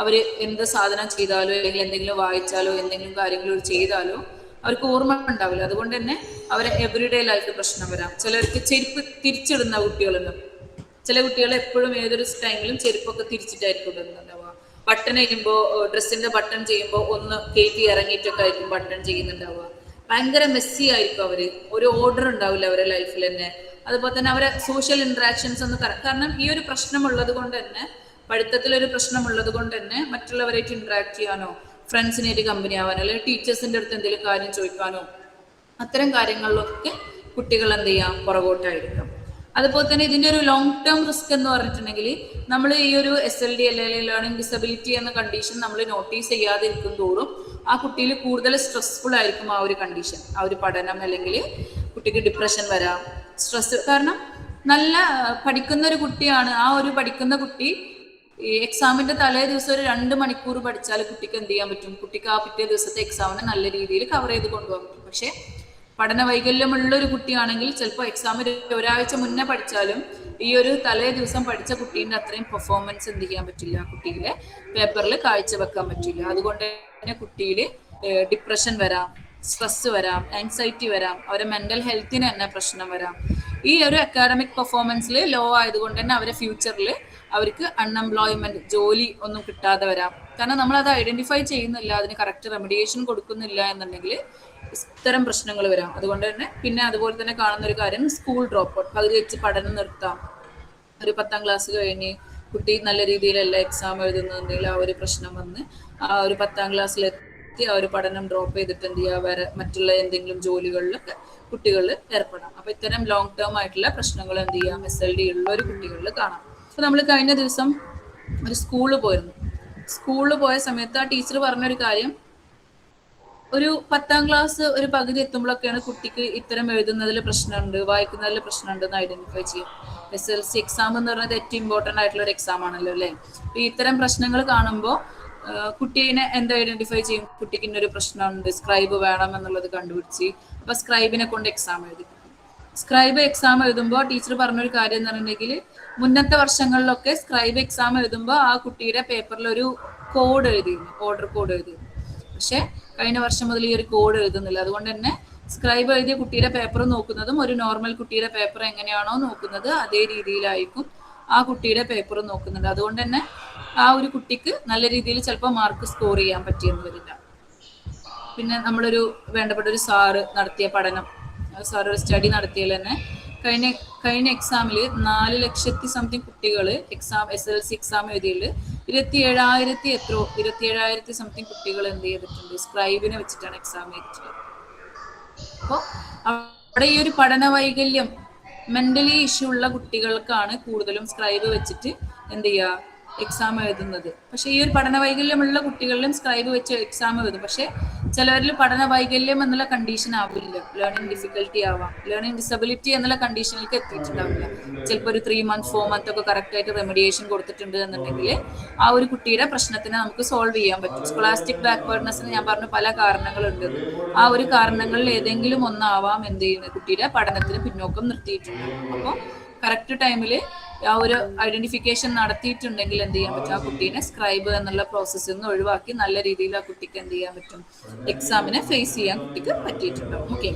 അവർ എന്ത് സാധനം ചെയ്താലോ അല്ലെങ്കിൽ എന്തെങ്കിലും വായിച്ചാലോ എന്തെങ്കിലും കാര്യങ്ങൾ ചെയ്താലോ അവർക്ക് ഓർമ്മ ഉണ്ടാവില്ല. അതുകൊണ്ട് തന്നെ അവരെ എവറിഡേ ലൈഫ് പ്രശ്നം വരാം. ചിലർക്ക് ചെരുപ്പ് തിരിച്ചിടുന്ന കുട്ടികളുണ്ട്. ചില കുട്ടികൾ എപ്പോഴും ഏതൊരു ടൈമിലും ചെരുപ്പൊക്കെ തിരിച്ചിട്ടായിരിക്കും ഇടുന്നുണ്ടാവുക. ബട്ടൺ ചെയ്യുമ്പോൾ ഡ്രസ്സിന്റെ ബട്ടൺ ചെയ്യുമ്പോൾ ഒന്ന് കയറ്റി ഇറങ്ങിയിട്ടൊക്കെ ആയിരിക്കും ബട്ടൺ ചെയ്യുന്നുണ്ടാവുക. ഭയങ്കര മെസ്സി ആയിരിക്കും അവര്. ഒരു ഓർഡർ ഉണ്ടാവില്ല അവരുടെ ലൈഫിൽ തന്നെ. അതുപോലെ തന്നെ അവരെ സോഷ്യൽ ഇന്ററാക്ഷൻസ് ഒന്ന് കാരണം ഈ ഒരു പ്രശ്നമുള്ളത് കൊണ്ട് തന്നെ, പഠിത്തത്തിലൊരു പ്രശ്നമുള്ളത് കൊണ്ട് തന്നെ മറ്റുള്ളവരായിട്ട് ഇന്ററാക്ട് ചെയ്യാനോ ഫ്രണ്ട്സിനായിട്ട് കമ്പനി ആവാനോ അല്ലെങ്കിൽ ടീച്ചേഴ്സിന്റെ അടുത്ത് എന്തെങ്കിലും കാര്യം ചോദിക്കാനോ അത്തരം കാര്യങ്ങളിലൊക്കെ കുട്ടികൾ എന്ത് ചെയ്യാം, പുറകോട്ടായിരിക്കും. അതുപോലെ തന്നെ ഇതിന്റെ ഒരു ലോങ് ടേം റിസ്ക് എന്ന് പറഞ്ഞിട്ടുണ്ടെങ്കിൽ നമ്മൾ ഈ ഒരു SLD അല്ലെങ്കിൽ ലേണിംഗ് ഡിസബിലിറ്റി എന്ന കണ്ടീഷൻ നമ്മൾ നോട്ടീസ് ചെയ്യാതിരിക്കും തോറും ആ കുട്ടിയിൽ കൂടുതൽ സ്ട്രെസ്ഫുൾ ആയിരിക്കും ആ ഒരു കണ്ടീഷൻ, ആ ഒരു പഠനം. അല്ലെങ്കിൽ കുട്ടിക്ക് ഡിപ്രഷൻ വരാം, സ്ട്രെസ്. കാരണം നല്ല പഠിക്കുന്ന ഒരു കുട്ടിയാണ്, ആ ഒരു പഠിക്കുന്ന കുട്ടി ഈ എക്സാമിന്റെ തലേ ദിവസം ഒരു 2 മണിക്കൂർ പഠിച്ചാൽ കുട്ടിക്ക് എന്ത് ചെയ്യാൻ പറ്റും, കുട്ടിക്ക് ആ പിറ്റേ ദിവസത്തെ എക്സാമിനെ നല്ല രീതിയിൽ കവർ ചെയ്ത് കൊണ്ടുപോകാൻ പറ്റും. പക്ഷെ പഠന വൈകല്യമുള്ള ഒരു കുട്ടിയാണെങ്കിൽ ചിലപ്പോൾ എക്സാമിന് ഒരാഴ്ച മുന്നേ പഠിച്ചാലും ഈ ഒരു തലേ ദിവസം പഠിച്ച കുട്ടീൻ്റെ അത്രയും പെർഫോമൻസ് എന്ത് ചെയ്യാൻ പറ്റില്ല, കുട്ടിയിലെ പേപ്പറിൽ കാഴ്ചവെക്കാൻ പറ്റില്ല. അതുകൊണ്ട് തന്നെ കുട്ടിയിൽ ഡിപ്രഷൻ വരാം, സ്ട്രെസ് വരാം, ആൻസൈറ്റി വരാം, അവരെ മെന്റൽ ഹെൽത്തിന് തന്നെ പ്രശ്നം വരാം. ഈ ഒരു അക്കാഡമിക് പെർഫോമൻസിൽ ലോ ആയതുകൊണ്ട് തന്നെ അവരെ ഫ്യൂച്ചറിൽ അവർക്ക് അൺഎംപ്ലോയ്മെന്റ്, ജോലി ഒന്നും കിട്ടാതെ വരാം. കാരണം നമ്മൾ അത് ഐഡന്റിഫൈ ചെയ്യുന്നില്ല, അതിന് കറക്റ്റ് റെമഡിയേഷൻ കൊടുക്കുന്നില്ല എന്നുണ്ടെങ്കിൽ ഇത്തരം പ്രശ്നങ്ങൾ വരാം. അതുകൊണ്ട് തന്നെ പിന്നെ അതുപോലെ തന്നെ കാണുന്ന ഒരു കാര്യം സ്കൂൾ ഡ്രോപ്പ് ഔട്ട്, പകുതി വെച്ച് പഠനം നിർത്താം. ഒരു 10ാം ക്ലാസ് കഴിഞ്ഞ് കുട്ടി നല്ല രീതിയിലല്ല എക്സാം എഴുതുന്നുണ്ടെങ്കിൽ ആ ഒരു പ്രശ്നം വന്ന് ആ ഒരു 10ാം ക്ലാസ്സിലെത്തി ആ ഒരു പഠനം ഡ്രോപ്പ് ചെയ്തിട്ട് എന്ത് ചെയ്യുക, വേറെ മറ്റുള്ള എന്തെങ്കിലും ജോലികളിലൊക്കെ കുട്ടികൾ ഏർപ്പെടാം. അപ്പൊ ഇത്തരം ലോങ് ടേം ആയിട്ടുള്ള പ്രശ്നങ്ങൾ എന്ത് ചെയ്യാം, SLD ഉള്ള ഒരു കുട്ടികളിൽ കാണാം. അപ്പൊ നമ്മൾ കഴിഞ്ഞ ദിവസം ഒരു സ്കൂളിൽ പോയിരുന്നു. സ്കൂളിൽ പോയ സമയത്ത് ആ ടീച്ചർ പറഞ്ഞൊരു കാര്യം, ഒരു 10ാം ക്ലാസ് ഒരു പകുതി എത്തുമ്പോഴൊക്കെയാണ് കുട്ടിക്ക് ഇത്തരം എഴുതുന്നതിൽ പ്രശ്നമുണ്ട്, വായിക്കുന്നതിൽ പ്രശ്നമുണ്ട് എന്ന് ഐഡന്റിഫൈ ചെയ്യും. SLC എക്സാം എന്ന് പറയുന്നത് ഏറ്റവും ഇമ്പോർട്ടൻ്റ് ആയിട്ടുള്ള ഒരു എക്സാം ആണല്ലോ അല്ലേ. അപ്പൊ ഇത്തരം പ്രശ്നങ്ങൾ കാണുമ്പോൾ കുട്ടീനെ എന്ത് ഐഡന്റിഫൈ ചെയ്യും, കുട്ടിക്ക് ഇന്നൊരു പ്രശ്നമുണ്ട്, സ്ക്രൈബ് വേണം എന്നുള്ളത് കണ്ടുപിടിച്ച് അപ്പൊ സ്ക്രൈബിനെ കൊണ്ട് എക്സാം എഴുതി. സ്ക്രൈബ് എക്സാം എഴുതുമ്പോൾ ടീച്ചർ പറഞ്ഞൊരു കാര്യം എന്ന് പറഞ്ഞിട്ടുണ്ടെങ്കിൽ, മുന്നത്തെ വർഷങ്ങളിലൊക്കെ സ്ക്രൈബ് എക്സാം എഴുതുമ്പോൾ ആ കുട്ടിയുടെ പേപ്പറിൽ ഒരു കോഡ് എഴുതിയിരുന്നു, ഓർഡർ കോഡ് എഴുതിയിരുന്നു. പക്ഷെ കഴിഞ്ഞ വർഷം മുതൽ ഈ ഒരു കോഡ് എഴുതുന്നില്ല. അതുകൊണ്ട് തന്നെ സ്ക്രൈബ് എഴുതിയ കുട്ടിയുടെ പേപ്പർ നോക്കുന്നതും ഒരു നോർമൽ കുട്ടിയുടെ പേപ്പർ എങ്ങനെയാണോ നോക്കുന്നത് അതേ രീതിയിലായിരിക്കും ആ കുട്ടിയുടെ പേപ്പർ നോക്കുന്നുണ്ട്. അതുകൊണ്ട് തന്നെ ആ ഒരു കുട്ടിക്ക് നല്ല രീതിയിൽ ചിലപ്പോൾ മാർക്ക് സ്കോർ ചെയ്യാൻ പറ്റിയെന്ന് വരില്ല. പിന്നെ നമ്മളൊരു വേണ്ടപ്പെട്ട ഒരു സാറ് നടത്തിയ പഠനം, സാർ ഒരു സ്റ്റഡി നടത്തിയതിൽ തന്നെ കഴിഞ്ഞ എക്സാമിൽ 4 ലക്ഷത്തി സംതിങ് കുട്ടികൾ SLC എക്സാം എഴുതിയിൽ 27,000 സംതിങ് കുട്ടികൾ എന്ത് ചെയ്തിട്ടുണ്ട്, സ്ക്രൈബിനെ വെച്ചിട്ടാണ് എക്സാം എഴുതിയിട്ടുള്ളത്. അപ്പോൾ അവിടെ ഈ ഒരു പഠന വൈകല്യം, മെന്റലി ഇഷ്യൂ ഉള്ള കുട്ടികൾക്കാണ് കൂടുതലും സ്ക്രൈബ് വെച്ചിട്ട് എന്ത് ചെയ്യുക, എക്സാം എഴുതുന്നത്. പക്ഷെ ഈ ഒരു പഠന വൈകല്യമുള്ള കുട്ടികളിലും സ്ക്രൈബ് വെച്ച് എക്സാം എഴുതും. പക്ഷെ ചിലവരിൽ പഠന വൈകല്യം എന്നുള്ള കണ്ടീഷൻ ആവില്ല, ലേണിംഗ് ഡിഫിക്കൽറ്റി ആവാം, ലേണിംഗ് ഡിസബിലിറ്റി എന്നുള്ള കണ്ടീഷനിലേക്ക് എത്തിയിട്ടുണ്ടാവില്ല. ചിലപ്പോൾ ഒരു 3 months 4 months ഒക്കെ കറക്റ്റ് ആയിട്ട് റെമഡിയേഷൻ കൊടുത്തിട്ടുണ്ട് എന്നുണ്ടെങ്കിൽ ആ ഒരു കുട്ടിയുടെ പ്രശ്നത്തിനെ നമുക്ക് സോൾവ് ചെയ്യാൻ പറ്റും. സ്കോളാസ്റ്റിക് ബാക്ക്വേർഡ്നെസ്സിന് ഞാൻ പറഞ്ഞ പല കാരണങ്ങളുണ്ട്. ആ ഒരു കാരണങ്ങളിൽ ഏതെങ്കിലും ഒന്നാവാം എന്ത് ചെയ്യുന്നത്, കുട്ടിയുടെ പഠനത്തിന് പിന്നോക്കം നിർത്തിയിട്ടുണ്ട്. അപ്പോൾ കറക്റ്റ് ടൈമിൽ ആ ഒരു ഐഡന്റിഫിക്കേഷൻ നടത്തിയിട്ടുണ്ടെങ്കിൽ എന്ത് ചെയ്യാൻ പറ്റും, ആ കുട്ടീനെ സ്ക്രൈബ് എന്നുള്ള പ്രോസസ്സിൽ നിന്ന് ഒഴിവാക്കി നല്ല രീതിയിൽ ആ കുട്ടിക്ക് എന്ത് ചെയ്യാൻ പറ്റും, എക്സാമിനെ ഫേസ് ചെയ്യാൻ കുട്ടിക്ക് പറ്റിയിട്ടുണ്ടാവും. ഓക്കെ,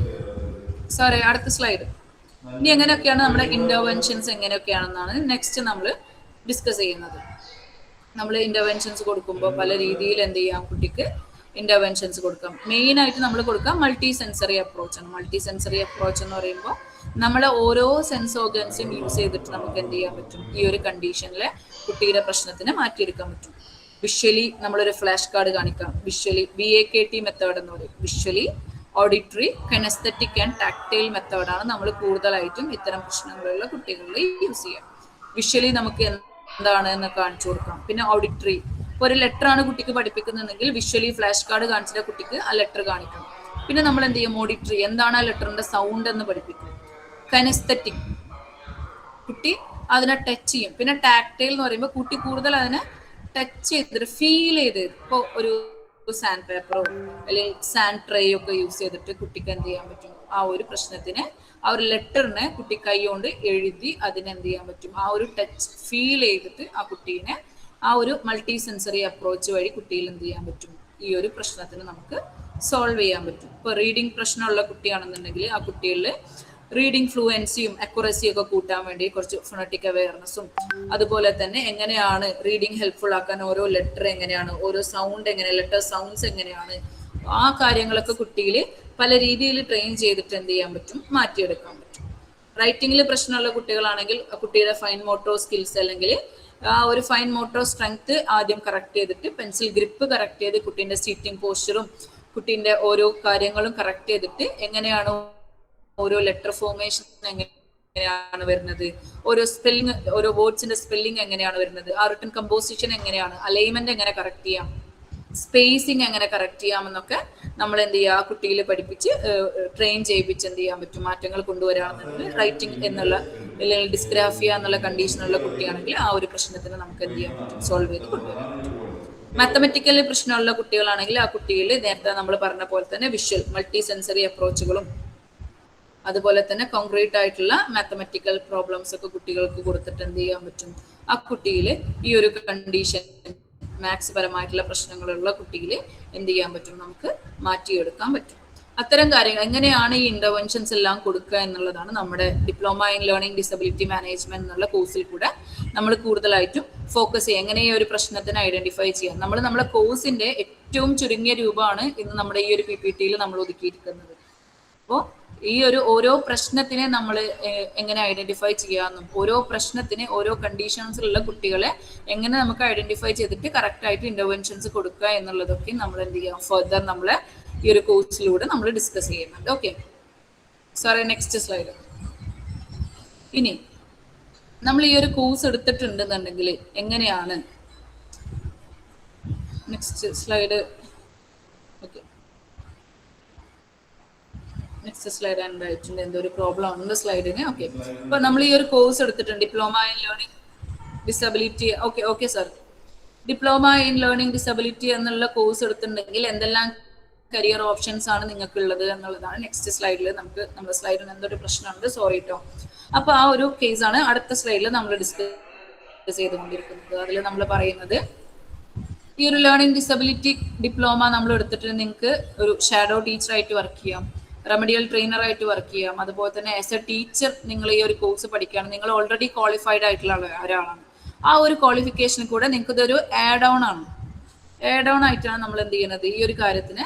സോറി, അടുത്ത സ്ലൈഡ്. ഇനി എങ്ങനെയൊക്കെയാണ് നമ്മുടെ ഇന്റർവെൻഷൻസ് എങ്ങനെയൊക്കെയാണെന്നാണ് നെക്സ്റ്റ് നമ്മൾ ഡിസ്കസ് ചെയ്യുന്നത്. നമ്മൾ ഇന്റർവെൻഷൻസ് കൊടുക്കുമ്പോൾ പല രീതിയിൽ എന്ത് ചെയ്യാം, കുട്ടിക്ക് ഇന്റർവെൻഷൻസ് കൊടുക്കാം. മെയിൻ ആയിട്ട് നമ്മൾ കൊടുക്കാം മൾട്ടി സെൻസറി അപ്രോച്ച് ആണ്. മൾട്ടി സെൻസറി അപ്രോച്ച് എന്ന് പറയുമ്പോൾ നമ്മളെ ഓരോ സെൻസ് ഓർഗൻസും യൂസ് ചെയ്തിട്ട് നമുക്ക് എന്ത് ചെയ്യാൻ പറ്റും, ഈ ഒരു കണ്ടീഷനിലെ കുട്ടിയുടെ പ്രശ്നത്തിനെ മാറ്റിയെടുക്കാൻ പറ്റും. വിഷ്വലി നമ്മളൊരു ഫ്ലാഷ് കാർഡ് കാണിക്കാം. വിഷ്വലി VAKT മെത്തേഡ് എന്ന് പറയും. വിഷ്വലി, ഓഡിറ്ററി, കെനസ്തെറ്റിക് ആൻഡ് ടാക്ടൈൽ മെത്തേഡാണ് നമ്മൾ കൂടുതലായിട്ടും ഇത്തരം പ്രശ്നങ്ങളുള്ള കുട്ടികളിൽ യൂസ് ചെയ്യുക. വിഷ്വലി നമുക്ക് എന്താണ് എന്ന് കാണിച്ചു കൊടുക്കാം. പിന്നെ ഓഡിറ്ററി, ഇപ്പോൾ ഒരു ലെറ്റർ ആണ് കുട്ടിക്ക് പഠിപ്പിക്കുന്നുണ്ടെങ്കിൽ വിഷ്വലി ഫ്ലാഷ് കാർഡ് കാണിച്ചിട്ട് കുട്ടിക്ക് ആ ലെറ്റർ കാണിക്കണം. പിന്നെ നമ്മൾ എന്ത് ചെയ്യും, ഓഡിറ്ററി, എന്താണ് ആ ലെറ്ററിന്റെ സൗണ്ട് എന്ന് പഠിപ്പിക്കും. കെനസ്തെറ്റിക്, കുട്ടി അതിനെ ടച്ച് ചെയ്യും. പിന്നെ ടാക്ടൈൽ എന്ന് പറയുമ്പോൾ കുട്ടി കൂടുതൽ അതിനെ ടച്ച് ചെയ്തിട്ട് ഫീൽ ചെയ്ത്, ഇപ്പോൾ ഒരു സാൻഡ് പേപ്പറോ അല്ലെങ്കിൽ സാൻഡ് ട്രേ ഒക്കെ യൂസ് ചെയ്തിട്ട് കുട്ടിക്ക് എന്ത് ചെയ്യാൻ പറ്റും, ആ ഒരു പ്രശ്നത്തിന്, ആ ഒരു ലെറ്ററിനെ കുട്ടി കൈ കൊണ്ട് എഴുതി അതിനെന്ത് ചെയ്യാൻ പറ്റും, ആ ഒരു ടച്ച് ഫീൽ ചെയ്തിട്ട് ആ കുട്ടീനെ ആ ഒരു മൾട്ടി സെൻസറി അപ്രോച്ച് വഴി കുട്ടിയിൽ എന്ത് ചെയ്യാൻ പറ്റും, ഈ ഒരു പ്രശ്നത്തിന് നമുക്ക് സോൾവ് ചെയ്യാൻ പറ്റും. ഇപ്പോൾ റീഡിങ് പ്രശ്നമുള്ള കുട്ടിയാണെന്നുണ്ടെങ്കിൽ ആ കുട്ടികളിൽ റീഡിങ് ഫ്ലുവൻസിയും അക്യുറസിയും ഒക്കെ കൂട്ടാൻ വേണ്ടി കുറച്ച് ഫൊണറ്റിക് അവയർനെസ്സും, അതുപോലെ തന്നെ എങ്ങനെയാണ് റീഡിങ് ഹെൽപ്ഫുൾ ആക്കാൻ ഓരോ ലെറ്റർ എങ്ങനെയാണ്, ഓരോ സൗണ്ട് എങ്ങനെ, ലെറ്റർ സൗണ്ട്സ് എങ്ങനെയാണ്, ആ കാര്യങ്ങളൊക്കെ കുട്ടിയിൽ പല രീതിയിൽ ട്രെയിൻ ചെയ്തിട്ട് എന്ത് ചെയ്യാൻ പറ്റും, മാറ്റിയെടുക്കാൻ പറ്റും. റൈറ്റിംഗിൽ പ്രശ്നമുള്ള കുട്ടികളാണെങ്കിൽ കുട്ടിയുടെ ഫൈൻ മോട്ടോർ സ്കിൽസ് അല്ലെങ്കിൽ ആ ഒരു ഫൈൻ മോട്ടോർ സ്ട്രെങ്ത് ആദ്യം കറക്റ്റ് ചെയ്തിട്ട് പെൻസിൽ ഗ്രിപ്പ് കറക്റ്റ് ചെയ്ത് കുട്ടീൻ്റെ സീറ്റിംഗ് പോസ്ചറും കുട്ടീൻ്റെ ഓരോ കാര്യങ്ങളും കറക്റ്റ് ചെയ്തിട്ട് എങ്ങനെയാണ് ഓരോ ലെറ്റർ ഫോർമേഷൻ എങ്ങനെയാണ് വരുന്നത്, ഓരോ സ്പെല്ലിംഗ്, ഓരോ വേർഡ്സിന്റെ സ്പെല്ലിംഗ് എങ്ങനെയാണ് വരുന്നത്, ആ റിട്ടൺ കമ്പോസിഷൻ എങ്ങനെയാണ്, അലൈൻമെന്റ് എങ്ങനെ കറക്റ്റ് ചെയ്യാം, സ്പേസിങ് എങ്ങനെ കറക്റ്റ് ചെയ്യാമെന്നൊക്കെ നമ്മൾ എന്ത് ചെയ്യുക, ആ കുട്ടിയിൽ പഠിപ്പിച്ച് ട്രെയിൻ ചെയ്യിപ്പിച്ച് എന്ത് ചെയ്യാൻ പറ്റും, മാറ്റങ്ങൾ കൊണ്ടുവരാണെന്നുണ്ടെങ്കിൽ റൈറ്റിംഗ് എന്നുള്ള അല്ലെങ്കിൽ ഡിസ്ഗ്രാഫിയ എന്നുള്ള കണ്ടീഷനുള്ള കുട്ടിയാണെങ്കിൽ ആ ഒരു പ്രശ്നത്തിന് നമുക്ക് എന്ത് ചെയ്യാൻ പറ്റും, സോൾവ് ചെയ്ത് കൊണ്ടുവരാൻ പറ്റും. മാത്തമെറ്റിക്കലി പ്രശ്നമുള്ള കുട്ടികളാണെങ്കിൽ ആ കുട്ടിയിൽ നേരത്തെ നമ്മൾ പറഞ്ഞ പോലെ തന്നെ വിഷ്വൽ മൾട്ടി സെൻസറി അപ്രോച്ചുകളും അതുപോലെ തന്നെ കോൺക്രീറ്റ് ആയിട്ടുള്ള മാത്തമെറ്റിക്കൽ പ്രോബ്ലംസ് ഒക്കെ കുട്ടികൾക്ക് കൊടുത്തിട്ട് എന്ത് ചെയ്യാൻ പറ്റും, ആ കുട്ടിയിൽ ഈ ഒരു കണ്ടീഷൻ മാത്സ് പരമായിട്ടുള്ള പ്രശ്നങ്ങളുള്ള കുട്ടിയിൽ എന്ത് ചെയ്യാൻ പറ്റും, നമുക്ക് മാറ്റിയെടുക്കാൻ പറ്റും. അത്തരം കാര്യങ്ങൾ എങ്ങനെയാണ് ഈ ഇന്റർവെൻഷൻസ് എല്ലാം കൊടുക്കുക എന്നുള്ളതാണ് നമ്മുടെ diploma in learning disability management എന്നുള്ള കോഴ്സിൽ കൂടെ നമ്മൾ കൂടുതലായിട്ടും ഫോക്കസ് ചെയ്യുക. എങ്ങനെ ഈ ഒരു പ്രശ്നത്തിന് ഐഡന്റിഫൈ ചെയ്യാം. നമ്മുടെ കോഴ്സിന്റെ ഏറ്റവും ചുരുങ്ങിയ രൂപമാണ് ഇന്ന് നമ്മുടെ ഈ ഒരു PPT-യിൽ നമ്മൾ ഒതുക്കിയിരിക്കുന്നത്. അപ്പോൾ ഈ ഒരു ഓരോ പ്രശ്നത്തിനെ നമ്മൾ എങ്ങനെ ഐഡന്റിഫൈ ചെയ്യാമെന്നും ഓരോ പ്രശ്നത്തിന് ഓരോ കണ്ടീഷൻസിലുള്ള കുട്ടികളെ എങ്ങനെ നമുക്ക് ഐഡന്റിഫൈ ചെയ്തിട്ട് കറക്റ്റ് ആയിട്ട് ഇന്റർവെൻഷൻസ് കൊടുക്കുക എന്നുള്ളതൊക്കെ നമ്മൾ എന്ത് ചെയ്യാം, ഫർദർ നമ്മളെ ഈ ഒരു കോഴ്സിലൂടെ നമ്മൾ ഡിസ്കസ് ചെയ്യുന്നുണ്ട്. Okay sorry, next slide. ഇനി നമ്മൾ ഈ ഒരു കോഴ്സ് എടുത്തിട്ടുണ്ടെന്നുണ്ടെങ്കിൽ എങ്ങനെയാണ്, next slide. Okay next slide ആയിട്ടുണ്ട്, എന്തോ ഒരു പ്രോബ്ലം ഉണ്ട് സ്ലൈഡിന്. ഓക്കെ, അപ്പൊ നമ്മൾ ഈ ഒരു കോഴ്സ് എടുത്തിട്ടുണ്ട്, diploma in learning disability. Okay sir, diploma in learning disability എന്നുള്ള കോഴ്സ് എടുത്തിട്ടുണ്ടെങ്കിൽ എന്തെല്ലാം കരിയർ ഓപ്ഷൻസ് ആണ് നിങ്ങൾക്ക് ഉള്ളത് എന്നുള്ളതാണ് നെക്സ്റ്റ് സ്ലൈഡിൽ. നമ്മുടെ സ്ലൈഡിന് എന്തൊരു പ്രശ്നമുണ്ട്, സോറി കേട്ടോ. അപ്പൊ ആ ഒരു കേസാണ് അടുത്ത സ്ലൈഡിൽ നമ്മൾ ഡിസ്കസ് ചെയ്തുകൊണ്ടിരിക്കുന്നത്. അതിൽ നമ്മൾ പറയുന്നത് ഈ ഒരു ലേണിംഗ് ഡിസബിലിറ്റി ഡിപ്ലോമ നമ്മൾ എടുത്തിട്ട് നിങ്ങൾക്ക് ഒരു ഷാഡോ ടീച്ചറായിട്ട് വർക്ക് ചെയ്യാം, റെമഡിയൽ ട്രെയിനറായിട്ട് വർക്ക് ചെയ്യാം. അതുപോലെ തന്നെ ആസ് എ ടീച്ചർ നിങ്ങൾ ഈ ഒരു കോഴ്സ് പഠിക്കുകയാണ്, നിങ്ങൾ ഓൾറെഡി ക്വാളിഫൈഡ് ആയിട്ടുള്ള ഒരാളാണ്. ആ ഒരു ക്വാളിഫിക്കേഷൻ കൂടെ നിങ്ങൾക്ക് ഇതൊരു ആഡ് ഓൺ ആണ്. ആഡ് ഓൺ ആയിട്ടാണ് നമ്മൾ എന്ത് ചെയ്യുന്നത്, ഈ ഒരു കാര്യത്തിന്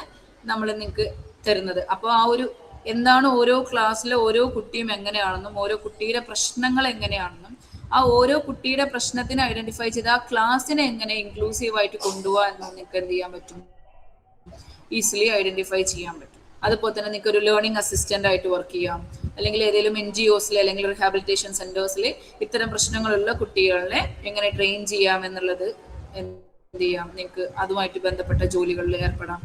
നമ്മൾ നിങ്ങൾക്ക് തരുന്നത്. അപ്പോൾ ആ ഒരു എന്താണ് ഓരോ ക്ലാസ്സിലെ ഓരോ കുട്ടിയും എങ്ങനെയാണെന്നും ഓരോ കുട്ടിയുടെ പ്രശ്നങ്ങൾ എങ്ങനെയാണെന്നും ആ ഓരോ കുട്ടിയുടെ പ്രശ്നത്തിനെ ഐഡന്റിഫൈ ചെയ്ത് ആ ക്ലാസ്സിനെ എങ്ങനെ ഇൻക്ലൂസീവായിട്ട് കൊണ്ടുപോകാൻ എന്നും നിങ്ങൾക്ക് എന്ത് ചെയ്യാൻ പറ്റും, ഈസിലി ഐഡന്റിഫൈ ചെയ്യാൻ പറ്റും. അതുപോലെ തന്നെ നിങ്ങൾക്ക് ഒരു ലേണിംഗ് അസിസ്റ്റന്റ് ആയിട്ട് വർക്ക് ചെയ്യാം, അല്ലെങ്കിൽ ഏതെങ്കിലും NGOസിൽ അല്ലെങ്കിൽ റിഹാബിലിറ്റേഷൻ സെന്റേഴ്സിൽ ഇത്തരം പ്രശ്നങ്ങളുള്ള കുട്ടികളെ എങ്ങനെ ട്രെയിൻ ചെയ്യാം എന്നുള്ളത് എന്ത് ചെയ്യാം, നിങ്ങൾക്ക് അതുമായിട്ട് ബന്ധപ്പെട്ട ജോലികളിൽ ഏർപ്പെടാം.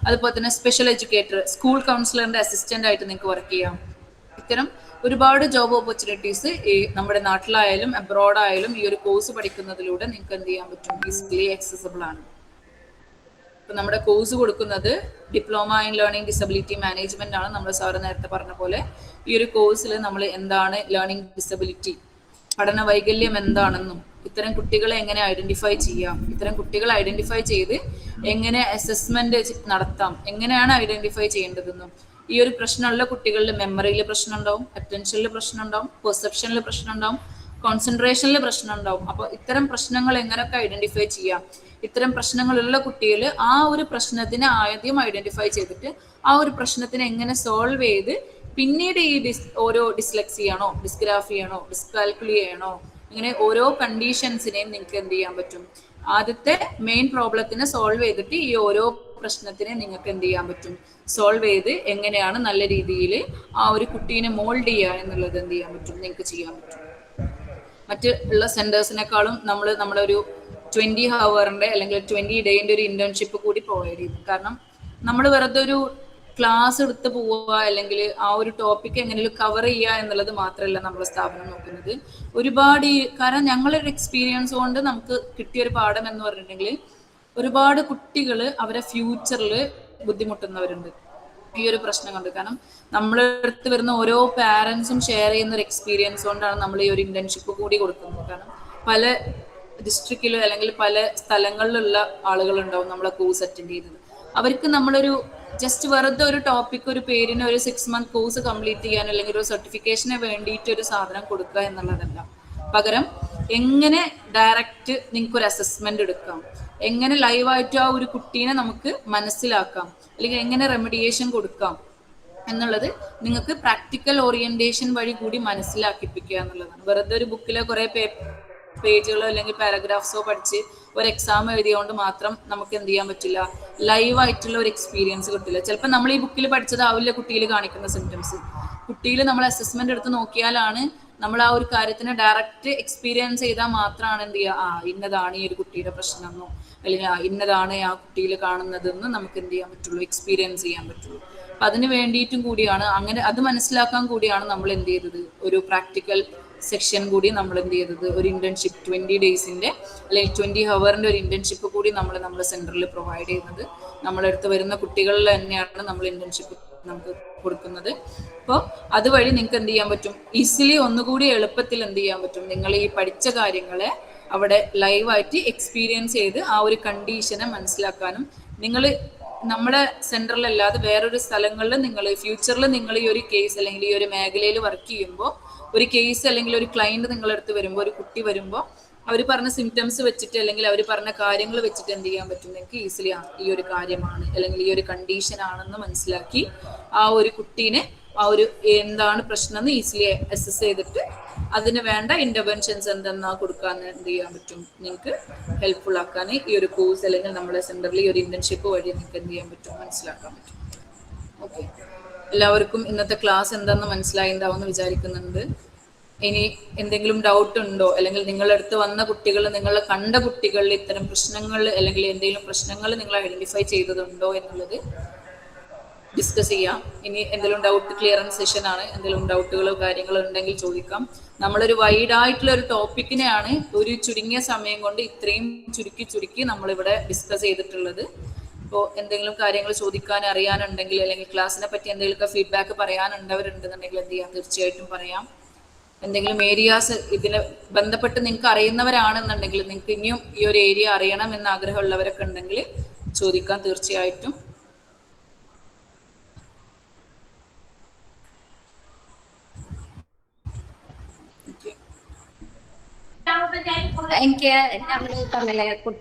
അതുപോലെ തന്നെ സ്പെഷ്യൽ എഡ്യൂക്കേറ്റർ, സ്കൂൾ കൗൺസിലറിന്റെ അസിസ്റ്റന്റ് ആയിട്ട് നിങ്ങൾക്ക് വർക്ക് ചെയ്യാം. ഇത്തരം ഒരുപാട് ജോബ് ഓപ്പർച്യൂണിറ്റീസ് ഈ നമ്മുടെ നാട്ടിലായാലും അബ്രോഡ് ആയാലും ഈ ഒരു കോഴ്സ് പഠിക്കുന്നതിലൂടെ നിങ്ങൾക്ക് എന്ത് ചെയ്യാൻ പറ്റും, ഈസിലി ആക്സസിബിൾ ആണ്. ഇപ്പൊ നമ്മുടെ കോഴ്സ് കൊടുക്കുന്നത് diploma in learning disability management ആണ്. നമ്മൾ സാറ് നേരത്തെ പറഞ്ഞ പോലെ ഈ ഒരു കോഴ്സിൽ നമ്മൾ എന്താണ് ലേണിംഗ് ഡിസബിലിറ്റി, പഠന വൈകല്യം എന്താണെന്നും ഇത്തരം കുട്ടികളെ എങ്ങനെ ഐഡന്റിഫൈ ചെയ്യാം, ഇത്തരം കുട്ടികളെ ഐഡന്റിഫൈ ചെയ്ത് എങ്ങനെ അസസ്മെന്റ് നടത്താം, എങ്ങനെയാണ് ഐഡന്റിഫൈ ചെയ്യേണ്ടതെന്നും ഈ ഒരു പ്രശ്നമുള്ള കുട്ടികളിൽ മെമ്മറിയിൽ പ്രശ്നം ഉണ്ടാവും, അറ്റൻഷനിൽ പ്രശ്നം ഉണ്ടാവും, പെർസെപ്ഷനിൽ പ്രശ്നം ഉണ്ടാവും, കോൺസെൻട്രേഷനിൽ പ്രശ്നം ഉണ്ടാവും. അപ്പോൾ ഇത്തരം പ്രശ്നങ്ങൾ എങ്ങനെയൊക്കെ ഐഡന്റിഫൈ ചെയ്യാം, ഇത്തരം പ്രശ്നങ്ങളുള്ള കുട്ടികൾ ആ ഒരു പ്രശ്നത്തിനെ ആദ്യം ഐഡന്റിഫൈ ചെയ്തിട്ട് ആ ഒരു പ്രശ്നത്തിനെ എങ്ങനെ സോൾവ് ചെയ്ത് പിന്നീട് ഈ ഓരോ ഡിസ്ലെക്സിയാണോ, ഡിസ്ഗ്രാഫിയാണോ, ഡിസ്കാൽക്കുലിയാണോ, ഇങ്ങനെ ഓരോ കണ്ടീഷൻസിനെയും നിങ്ങൾക്ക് എന്ത് ചെയ്യാൻ പറ്റും, ആദ്യത്തെ മെയിൻ പ്രോബ്ലത്തിനെ സോൾവ് ചെയ്തിട്ട് ഈ ഓരോ പ്രശ്നത്തിനെ നിങ്ങൾക്ക് എന്ത് ചെയ്യാൻ പറ്റും, സോൾവ് ചെയ്ത് എങ്ങനെയാണ് നല്ല രീതിയിൽ ആ ഒരു കുട്ടീനെ മോൾഡ് ചെയ്യുക എന്നുള്ളത് എന്ത് ചെയ്യാൻ പറ്റും, നിങ്ങൾക്ക് ചെയ്യാൻ പറ്റും. മറ്റുള്ള സെന്റേഴ്സിനേക്കാളും നമ്മൾ നമ്മുടെ ഒരു 20 ഹവറിന്റെ അല്ലെങ്കിൽ 20 ഡേന്റെ ഒരു ഇന്റേൺഷിപ്പ് കൂടി പ്രൊവൈഡ് ചെയ്യും. കാരണം നമ്മൾ വെറുതെ ഒരു ക്ലാസ് എടുത്ത് പോവുക അല്ലെങ്കിൽ ആ ഒരു ടോപ്പിക് എങ്ങനെയും കവർ ചെയ്യുക എന്നുള്ളത് മാത്രമല്ല നമ്മുടെ സ്ഥാപനം നോക്കുന്നത്. ഒരുപാട് കാരണം ഞങ്ങളൊരു എക്സ്പീരിയൻസ് കൊണ്ട് നമുക്ക് കിട്ടിയൊരു പാഠം എന്ന് പറഞ്ഞിട്ടുണ്ടെങ്കിൽ ഒരുപാട് കുട്ടികൾ അവരെ ഫ്യൂച്ചറിൽ ബുദ്ധിമുട്ടുന്നവരുണ്ട് ഈ ഒരു പ്രശ്നം കൊണ്ട്. കാരണം നമ്മളടുത്ത് വരുന്ന ഓരോ പാരൻസും ഷെയർ ചെയ്യുന്ന ഒരു എക്സ്പീരിയൻസ് കൊണ്ടാണ് നമ്മൾ ഈ ഒരു ഇന്റേൺഷിപ്പ് കൂടി കൊടുക്കുന്നത്. കാരണം പല ഡിസ്ട്രിക്റ്റിലും അല്ലെങ്കിൽ പല സ്ഥലങ്ങളിലുള്ള ആളുകളുണ്ടാവും നമ്മളെ കോഴ്സ് അറ്റൻഡ് ചെയ്യുന്നത്. അവർക്ക് നമ്മളൊരു ജസ്റ്റ് വെറുതെ ഒരു ടോപ്പിക്, ഒരു പേരിന് ഒരു 6 month കോഴ്സ് കംപ്ലീറ്റ് ചെയ്യാൻ അല്ലെങ്കിൽ ഒരു സർട്ടിഫിക്കേഷന് വേണ്ടിയിട്ട് ഒരു സാധനം കൊടുക്കുക എന്നുള്ളതല്ല. പകരം എങ്ങനെ ഡയറക്റ്റ് നിങ്ങൾക്ക് ഒരു അസസ്മെന്റ് എടുക്കാം, എങ്ങനെ ലൈവായിട്ട് ആ ഒരു കുട്ടീനെ നമുക്ക് മനസ്സിലാക്കാം, അല്ലെങ്കിൽ എങ്ങനെ റെമഡിയേഷൻ കൊടുക്കാം എന്നുള്ളത് നിങ്ങൾക്ക് പ്രാക്ടിക്കൽ ഓറിയന്റേഷൻ വഴി കൂടി മനസ്സിലാക്കിപ്പിക്കുക എന്നുള്ളതാണ്. വെറുതെ ഒരു ബുക്കിലെ കുറെ പേജുകളോ അല്ലെങ്കിൽ പാരഗ്രാഫ്സോ പഠിച്ച് ഒരു എക്സാം എഴുതിയോണ്ട് മാത്രം നമുക്ക് എന്ത് ചെയ്യാൻ പറ്റില്ല, ലൈവായിട്ടുള്ള ഒരു എക്സ്പീരിയൻസ് കിട്ടില്ല. ചിലപ്പോൾ നമ്മൾ ഈ ബുക്കിൽ പഠിച്ചതാവില്ല കുട്ടിയിൽ കാണിക്കുന്ന സിംറ്റംസ്. കുട്ടിയിൽ നമ്മൾ അസസ്മെന്റ് എടുത്ത് നോക്കിയാലാണ് നമ്മൾ ആ ഒരു കാര്യത്തിന് ഡയറക്റ്റ് എക്സ്പീരിയൻസ് ചെയ്താൽ മാത്രമാണ് എന്ത് ചെയ്യുക, ഇന്നതാണ് ഈ ഒരു കുട്ടിയുടെ പ്രശ്നം എന്നോ അല്ലെങ്കിൽ ഇന്നതാണ് ആ കുട്ടിയിൽ കാണുന്നതെന്ന് നമുക്ക് എന്ത് ചെയ്യാൻ പറ്റുള്ളൂ, എക്സ്പീരിയൻസ് ചെയ്യാൻ പറ്റുള്ളൂ. അപ്പൊ അതിന് വേണ്ടിയിട്ടും കൂടിയാണ്, അങ്ങനെ അത് മനസ്സിലാക്കാൻ കൂടിയാണ് നമ്മൾ എന്ത് ചെയ്തത്, ഒരു പ്രാക്ടിക്കൽ സെക്ഷൻ കൂടി നമ്മൾ എന്ത് ചെയ്തത്, ഒരു ഇന്റേൺഷിപ്പ് 20 ഡേയ്സിന്റെ അല്ലെങ്കിൽ 20 ഹവറിന്റെ ഒരു ഇന്റേൺഷിപ്പ് കൂടി നമ്മുടെ സെന്ററിൽ പ്രൊവൈഡ് ചെയ്യുന്നത്. നമ്മളടുത്ത് വരുന്ന കുട്ടികളിൽ തന്നെയാണ് നമ്മൾ ഇന്റേൺഷിപ്പ് നമുക്ക് കൊടുക്കുന്നത്. അപ്പോൾ അതുവഴി നിങ്ങൾക്ക് എന്ത് ചെയ്യാൻ പറ്റും, ഈസിലി ഒന്നുകൂടി എളുപ്പത്തിൽ എന്ത് ചെയ്യാൻ പറ്റും, നിങ്ങൾ ഈ പഠിച്ച കാര്യങ്ങളെ അവിടെ ലൈവായിട്ട് എക്സ്പീരിയൻസ് ചെയ്ത് ആ ഒരു കണ്ടീഷനെ മനസ്സിലാക്കാനും, നിങ്ങൾ നമ്മുടെ സെന്ററിലല്ലാതെ വേറൊരു സ്ഥലങ്ങളിൽ നിങ്ങൾ ഫ്യൂച്ചറിൽ നിങ്ങൾ ഈ ഒരു കേസ് അല്ലെങ്കിൽ ഈ ഒരു മേഖലയിൽ വർക്ക് ചെയ്യുമ്പോൾ ഒരു കേസ് അല്ലെങ്കിൽ ഒരു ക്ലയന്റ് നിങ്ങളടുത്ത് വരുമ്പോൾ, ഒരു കുട്ടി വരുമ്പോൾ അവർ പറഞ്ഞ സിംറ്റംസ് വെച്ചിട്ട് അല്ലെങ്കിൽ അവർ പറഞ്ഞ കാര്യങ്ങൾ വെച്ചിട്ട് എന്ത് ചെയ്യാൻ പറ്റും, നിങ്ങൾക്ക് ഈസിലി ഈ ഒരു കാര്യമാണ് അല്ലെങ്കിൽ ഈ ഒരു കണ്ടീഷൻ ആണെന്ന് മനസ്സിലാക്കി ആ ഒരു കുട്ടീനെ ആ ഒരു എന്താണ് പ്രശ്നം എന്ന് ഈസിലി അസസ് ചെയ്തിട്ട് അതിന് വേണ്ട ഇന്റർവെൻഷൻസ് എന്തെന്നാ കൊടുക്കാൻ എന്ത് ചെയ്യാൻ പറ്റും, നിങ്ങൾക്ക് ഹെൽപ്ഫുൾ ആക്കാൻ ഈ ഒരു കോഴ്സ് അല്ലെങ്കിൽ നമ്മുടെ സെന്ററിൽ ഈ ഒരു ഇന്റേൺഷിപ്പ് വഴി നിങ്ങൾക്ക് എന്ത് ചെയ്യാൻ പറ്റും, മനസ്സിലാക്കാൻ പറ്റും. ഓക്കെ, എല്ലാവർക്കും ഇന്നത്തെ ക്ലാസ് എന്താണെന്ന് മനസ്സിലായിണ്ടാവുമെന്ന് വിചാരിക്കുന്നുണ്ട്. ഇനി എന്തെങ്കിലും ഡൗട്ട് ഉണ്ടോ, അല്ലെങ്കിൽ നിങ്ങളുടെ അടുത്ത് വന്ന കുട്ടികൾ, നിങ്ങൾ കണ്ട കുട്ടികളിൽ ഇത്തരം പ്രശ്നങ്ങൾ അല്ലെങ്കിൽ എന്തെങ്കിലും പ്രശ്നങ്ങൾ നിങ്ങൾ ഐഡന്റിഫൈ ചെയ്തതുണ്ടോ എന്നുള്ളത് ഡിസ്കസ് ചെയ്യാം. ഇനി എന്തെങ്കിലും ഡൗട്ട് ക്ലിയറൻസ് സെഷൻ ആണ്, എന്തെങ്കിലും ഡൗട്ടുകളോ കാര്യങ്ങളോ ഉണ്ടെങ്കിൽ ചോദിക്കാം. നമ്മളൊരു വൈഡായിട്ടുള്ള ഒരു ടോപ്പിക്കിനെയാണ് ഒരു ചുരുങ്ങിയ സമയം കൊണ്ട് ഇത്രയും ചുരുക്കി നമ്മളിവിടെ ഡിസ്കസ് ചെയ്തിട്ടുള്ളത്. ഇപ്പോൾ എന്തെങ്കിലും കാര്യങ്ങൾ ചോദിക്കാൻ അറിയാനുണ്ടെങ്കിൽ അല്ലെങ്കിൽ ക്ലാസ്സിനെ പറ്റി എന്തെങ്കിലുമൊക്കെ ഫീഡ്ബാക്ക് പറയാനുണ്ടവരുണ്ടെന്നുണ്ടെങ്കിൽ എന്ത് ചെയ്യാം, തീർച്ചയായിട്ടും പറയാം. എന്തെങ്കിലും ഏരിയാസ് ഇതിനെ ബന്ധപ്പെട്ട് നിങ്ങൾക്ക് അറിയുന്നവരാണെന്നുണ്ടെങ്കിൽ, നിങ്ങൾക്ക് ഇനിയും ഈ ഒരു ഏരിയ അറിയണം എന്ന ആഗ്രഹമുള്ളവരൊക്കെ ഉണ്ടെങ്കിൽ ചോദിക്കാം തീർച്ചയായിട്ടും. എനിക്ക് നമ്മൾ പറഞ്ഞില്ലേ,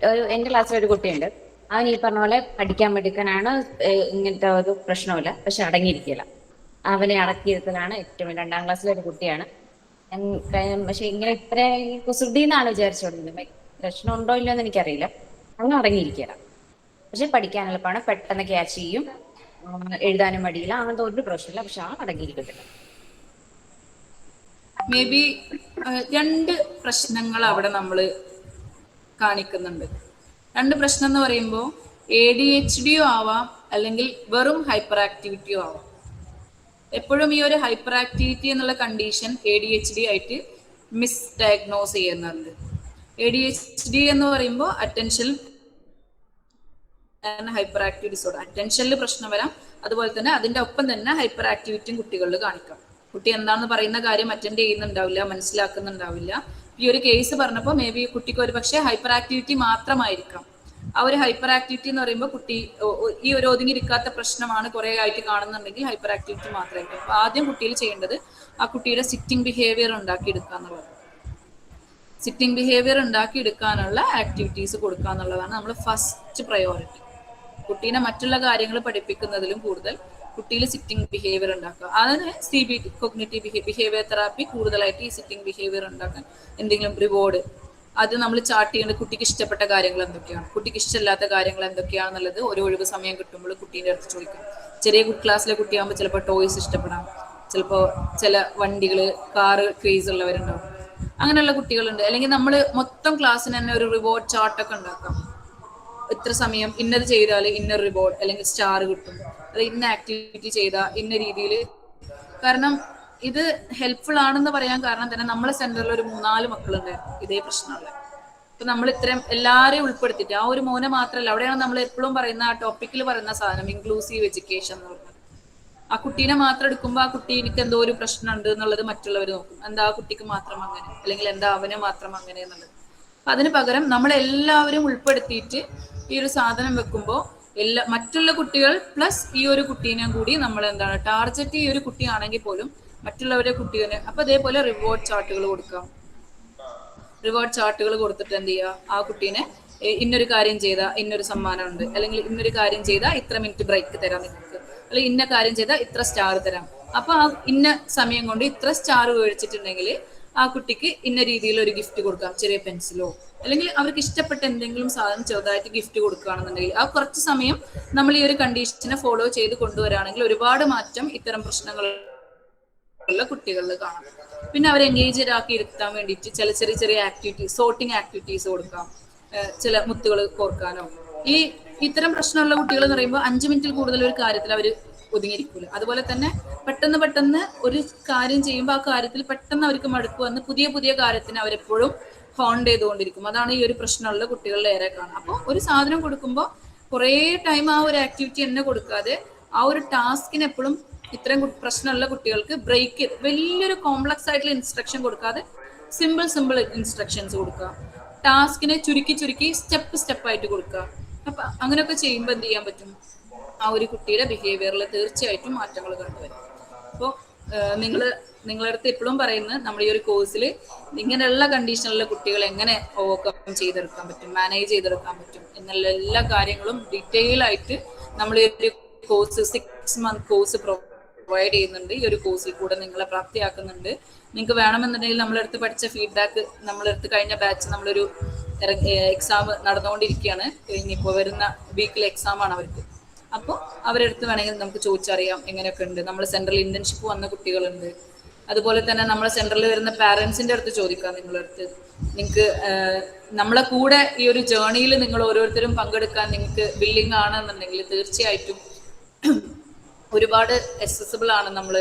എന്റെ ക്ലാസ്സിൽ ഒരു കുട്ടിയുണ്ട്, അവൻ ഈ പറഞ്ഞ പോലെ പഠിക്കാൻ മിടുക്കനാണ്, ഇങ്ങനത്തെ ഒരു പ്രശ്നമില്ല, പക്ഷെ അടങ്ങിയിരിക്കില്ല. അവനെ അടക്കിയിരുത്തലാണ് ഏറ്റവും 2ാം ക്ലാസ്സിലെ ഒരു കുട്ടിയാണ്. പക്ഷെ ഇങ്ങനെ ഇത്ര കുസൃതി എന്നാണ് വിചാരിച്ചോണ്ടിരുന്നത്. പ്രശ്നം ഉണ്ടോ ഇല്ലോ എന്ന് എനിക്കറിയില്ല. അങ്ങനെ അടങ്ങിയിരിക്കില്ല, പക്ഷെ പഠിക്കാൻ എളുപ്പമാണ്, പെട്ടെന്ന് ക്യാച്ച് ചെയ്യും, എഴുതാനും മടിയില്ല, അങ്ങനത്തെ ഒരു പ്രശ്നമില്ല, പക്ഷെ ആ അടങ്ങിയിരിക്കത്തില്ല. മേ ബി 2 പ്രശ്നങ്ങൾ അവിടെ നമ്മൾ കാണിക്കുന്നുണ്ട്. 2 പ്രശ്നം എന്ന് പറയുമ്പോൾ ADHD ആവാം അല്ലെങ്കിൽ വെറും ഹൈപ്പർ ആക്ടിവിറ്റിയോ ആവാം. എപ്പോഴും ഈ ഒരു ഹൈപ്പർ ആക്ടിവിറ്റി എന്നുള്ള കണ്ടീഷൻ ADHD ആയിട്ട് മിസ് ഡയഗ്നോസ് ചെയ്യുന്നുണ്ട്. ADHD എന്ന് പറയുമ്പോൾ അറ്റൻഷൻ ഹൈപ്പർ ആക്റ്റീവ് ഡിസോർഡർ. അറ്റൻഷനിൽ പ്രശ്നം വരാം, അതുപോലെ തന്നെ അതിന്റെ ഒപ്പം തന്നെ ഹൈപ്പർ ആക്ടിവിറ്റിയും കുട്ടികളിൽ കാണിക്കാം. കുട്ടി എന്താണെന്ന് പറയുന്ന കാര്യം അറ്റൻഡ് ചെയ്യുന്നുണ്ടാവില്ല, മനസ്സിലാക്കുന്നുണ്ടാവില്ല. ഈ ഒരു കേസ് പറഞ്ഞപ്പോൾ മേ ബി കുട്ടിക്ക് ഒരു പക്ഷേ ഹൈപ്പർ ആക്ടിവിറ്റി മാത്രമായിരിക്കാം. ആ ഒരു ഹൈപ്പർ ആക്ടിവിറ്റി എന്ന് പറയുമ്പോൾ കുട്ടി ഈ ഒരു ഒതുങ്ങിയിരിക്കാത്ത പ്രശ്നമാണ് കുറെ ആയിട്ട് കാണുന്നുണ്ടെങ്കിൽ ഹൈപ്പർ ആക്ടിവിറ്റി മാത്രമായിരിക്കും. അപ്പൊ ആദ്യം കുട്ടിയിൽ ചെയ്യേണ്ടത് ആ കുട്ടിയുടെ സിറ്റിംഗ് ബിഹേവിയർ ഉണ്ടാക്കിയെടുക്കുക എന്നുള്ളത്. സിറ്റിംഗ് ബിഹേവിയർ ഉണ്ടാക്കിയെടുക്കാനുള്ള ആക്ടിവിറ്റീസ് കൊടുക്കുക എന്നുള്ളതാണ് നമ്മൾ ഫസ്റ്റ് പ്രയോറിറ്റി. കുട്ടീനെ മറ്റുള്ള കാര്യങ്ങൾ പഠിപ്പിക്കുന്നതിലും കൂടുതൽ കുട്ടിയിൽ സിറ്റിംഗ് ബിഹേവിയർ ഉണ്ടാക്കുക. അതിന് CBT കോഗ്നിറ്റീവ് ബിഹേവിയർ തെറാപ്പി കൂടുതലായിട്ട് ഈ സിറ്റിംഗ് ബിഹേവിയർ ഉണ്ടാക്കാൻ എന്തെങ്കിലും റിവാർഡ് അത് നമ്മൾ ചാർട്ട് ചെയ്യേണ്ടത്. കുട്ടിക്ക് ഇഷ്ടപ്പെട്ട കാര്യങ്ങൾ എന്തൊക്കെയാണ്, കുട്ടിക്ക് ഇഷ്ടമില്ലാത്ത കാര്യങ്ങൾ എന്തൊക്കെയാണെന്നുള്ളത് ഒരു ഒഴിവ് സമയം കിട്ടുമ്പോൾ കുട്ടീൻ്റെ അടുത്ത് ചോദിക്കും. ചെറിയ ക്ലാസ്സിലെ കുട്ടിയാകുമ്പോൾ ചിലപ്പോൾ ടോയ്സ് ഇഷ്ടപ്പെടാം, ചിലപ്പോൾ ചില വണ്ടികൾ കാറ് ക്രേസ് ഉള്ളവരുണ്ടാവും. അങ്ങനെയുള്ള കുട്ടികളുണ്ട്. അല്ലെങ്കിൽ നമ്മൾ മൊത്തം ക്ലാസ്സിന് തന്നെ ഒരു റിവാർഡ് ചാർട്ടൊക്കെ ഉണ്ടാക്കാം. ഇത്ര സമയം ഇന്നത് ചെയ്താൽ ഇന്ന റിവാർഡ് അല്ലെങ്കിൽ സ്റ്റാർ കിട്ടും, അത് ഇന്ന ആക്ടിവിറ്റി ചെയ്താൽ ഇന്ന രീതിയിൽ. കാരണം ഇത് ഹെൽപ്ഫുൾ ആണെന്ന് പറയാൻ കാരണം തന്നെ നമ്മളെ സെന്ററിൽ ഒരു 3-4 മക്കളുണ്ടായിരുന്നു ഇതേ പ്രശ്നമുള്ള. അപ്പൊ നമ്മൾ ഇത്രയും എല്ലാവരെയും ഉൾപ്പെടുത്തിയിട്ട്, ആ ഒരു മോനെ മാത്രമല്ല, അവിടെയാണ് നമ്മൾ എപ്പോഴും പറയുന്ന ആ ടോപ്പിക്കിൽ പറയുന്ന സാധനം ഇൻക്ലൂസീവ് എഡ്യൂക്കേഷൻ എന്ന് പറയുന്നത്. ആ കുട്ടീനെ മാത്രം എടുക്കുമ്പോൾ ആ കുട്ടിക്ക് എന്തോ ഒരു പ്രശ്നമുണ്ട് എന്നുള്ളത് മറ്റുള്ളവർ നോക്കും. എന്താ ആ കുട്ടിക്ക് മാത്രം അങ്ങനെ, അല്ലെങ്കിൽ എന്താ അവന് മാത്രം അങ്ങനെ എന്നുള്ളത്. അപ്പൊ അതിന് പകരം നമ്മളെല്ലാവരും ഉൾപ്പെടുത്തിയിട്ട് ഈ ഒരു സാധനം വെക്കുമ്പോൾ മറ്റുള്ള കുട്ടികൾ പ്ലസ് ഈ ഒരു കുട്ടീനെ കൂടി നമ്മൾ എന്താണ് ടാർഗറ്റ് ഈ ഒരു കുട്ടിയാണെങ്കിൽ പോലും മറ്റുള്ളവരെ കുട്ടികളെ. അപ്പൊ അതേപോലെ റിവാർഡ് ചാർട്ടുകൾ കൊടുക്കാം. റിവാർഡ് ചാർട്ടുകൾ കൊടുത്തിട്ട് എന്ത് ചെയ്യുക, ആ കുട്ടീനെ ഇന്നൊരു കാര്യം ചെയ്താൽ ഇന്നൊരു സമ്മാനം ഉണ്ട്, അല്ലെങ്കിൽ ഇന്നൊരു കാര്യം ചെയ്താൽ ഇത്ര മിനിറ്റ് ബ്രേക്ക് തരാം നിങ്ങൾക്ക്, അല്ലെങ്കിൽ ഇന്ന കാര്യം ചെയ്താൽ ഇത്ര സ്റ്റാർ തരാം. അപ്പൊ ആ ഇന്ന സമയം കൊണ്ട് ഇത്ര സ്റ്റാർ മേടിച്ചിട്ടുണ്ടെങ്കിൽ ആ കുട്ടിക്ക് ഇന്ന രീതിയിൽ ഒരു ഗിഫ്റ്റ് കൊടുക്കാം, ചെറിയ പെൻസിലോ അല്ലെങ്കിൽ അവർക്ക് ഇഷ്ടപ്പെട്ട എന്തെങ്കിലും സാധനം ചെറുതായിട്ട് ഗിഫ്റ്റ് കൊടുക്കുകയാണെന്നുണ്ടെങ്കിൽ ആ കുറച്ച് സമയം നമ്മൾ ഈ ഒരു കണ്ടീഷനെ ഫോളോ ചെയ്ത് കൊണ്ടുവരാണെങ്കിൽ ഒരുപാട് മാറ്റം ഇത്തരം പ്രശ്നങ്ങളുള്ള കുട്ടികളിൽ കാണാം. പിന്നെ അവരെ എൻഗേജ്ഡ് ആക്കി ഇരുത്താൻ വേണ്ടിയിട്ട് ചില ചെറിയ ചെറിയ ആക്ടിവിറ്റീസ്, സോർട്ടിങ് ആക്ടിവിറ്റീസ് കൊടുക്കാം, ചില മുത്തുകൾ കോർക്കാനോ. ഈ ഇത്തരം പ്രശ്നമുള്ള കുട്ടികൾ എന്ന് പറയുമ്പോൾ 5 മിനിറ്റിൽ കൂടുതൽ ഒരു കാര്യത്തിൽ അവർ ഒതുങ്ങിയിരിക്കൂല. അതുപോലെ തന്നെ പെട്ടെന്ന് ഒരു കാര്യം ചെയ്യുമ്പോൾ ആ കാര്യത്തിൽ പെട്ടെന്ന് അവർക്ക് മടുപ്പ് വന്ന് പുതിയ പുതിയ കാര്യത്തിന് അവരെപ്പോഴും ഹോണ്ട് ചെയ്തുകൊണ്ടിരിക്കും. അതാണ് ഈ ഒരു പ്രശ്നമുള്ള കുട്ടികളിൽ ഏറെ കാണാം. അപ്പോൾ ഒരു സാധനം കൊടുക്കുമ്പോൾ കുറേ ടൈം ആ ഒരു ആക്ടിവിറ്റി തന്നെ കൊടുക്കാതെ ആ ഒരു ടാസ്കിന് എപ്പോഴും ഇത്രയും പ്രശ്നമുള്ള കുട്ടികൾക്ക് ബ്രേക്ക്, വലിയൊരു കോംപ്ലക്സ് ആയിട്ടുള്ള ഇൻസ്ട്രക്ഷൻ കൊടുക്കാതെ സിമ്പിൾ ഇൻസ്ട്രക്ഷൻസ് കൊടുക്കുക. ടാസ്കിനെ ചുരുക്കി സ്റ്റെപ്പായിട്ട് കൊടുക്കുക. അപ്പൊ അങ്ങനെയൊക്കെ ചെയ്യുമ്പോൾ എന്ത് ചെയ്യാൻ പറ്റും, ആ ഒരു കുട്ടിയുടെ ബിഹേവിയറിൽ തീർച്ചയായിട്ടും മാറ്റങ്ങൾ കണ്ടുവരും. അപ്പോൾ നിങ്ങളുടെ അടുത്ത് എപ്പോഴും പറയുന്നത്, നമ്മൾ ഈ ഒരു കോഴ്സിൽ ഇങ്ങനെയുള്ള കണ്ടീഷനിലുള്ള കുട്ടികളെ എങ്ങനെ ഓവർകം ചെയ്തെടുക്കാൻ പറ്റും, മാനേജ് ചെയ്തെടുക്കാൻ പറ്റും എന്നുള്ള എല്ലാ കാര്യങ്ങളും ഡീറ്റെയിൽ ആയിട്ട് നമ്മൾ ഈ ഒരു കോഴ്സ് 6 month കോഴ്സ് പ്രൊവൈഡ് ചെയ്യുന്നുണ്ട്. ഈ ഒരു കോഴ്സിൽ കൂടെ നിങ്ങളെ പ്രാപ്തിയാക്കുന്നുണ്ട്. നിങ്ങൾക്ക് വേണമെന്നുണ്ടെങ്കിൽ നമ്മളെടുത്ത് പഠിച്ച ഫീഡ്ബാക്ക്, നമ്മളെടുത്ത് കഴിഞ്ഞ ബാച്ച് നമ്മളൊരു എക്സാം നടന്നുകൊണ്ടിരിക്കുകയാണ്. ഇനിയിപ്പോൾ വരുന്ന വീക്കിൽ എക്സാം ആണ് അവർക്ക്. അപ്പോൾ അവരെടുത്ത് വേണമെങ്കിൽ നമുക്ക് ചോദിച്ചറിയാം എങ്ങനെയൊക്കെ ഉണ്ട്. നമ്മുടെ സെൻട്രൽ ഇന്റേൺഷിപ്പ് വന്ന കുട്ടികളുണ്ട്. അതുപോലെ തന്നെ നമ്മളെ സെൻട്രലിൽ വരുന്ന പാരൻസിന്റെ അടുത്ത് ചോദിക്കാം. നിങ്ങളടുത്ത് നിങ്ങൾക്ക് നമ്മളെ കൂടെ ഈ ഒരു ജേർണിയിൽ നിങ്ങൾ ഓരോരുത്തരും പങ്കെടുക്കാൻ നിങ്ങൾക്ക് വില്ലിങ് ആണെന്നുണ്ടെങ്കിൽ തീർച്ചയായിട്ടും ഒരുപാട് അക്സസിബിൾ ആണ്. നമ്മൾ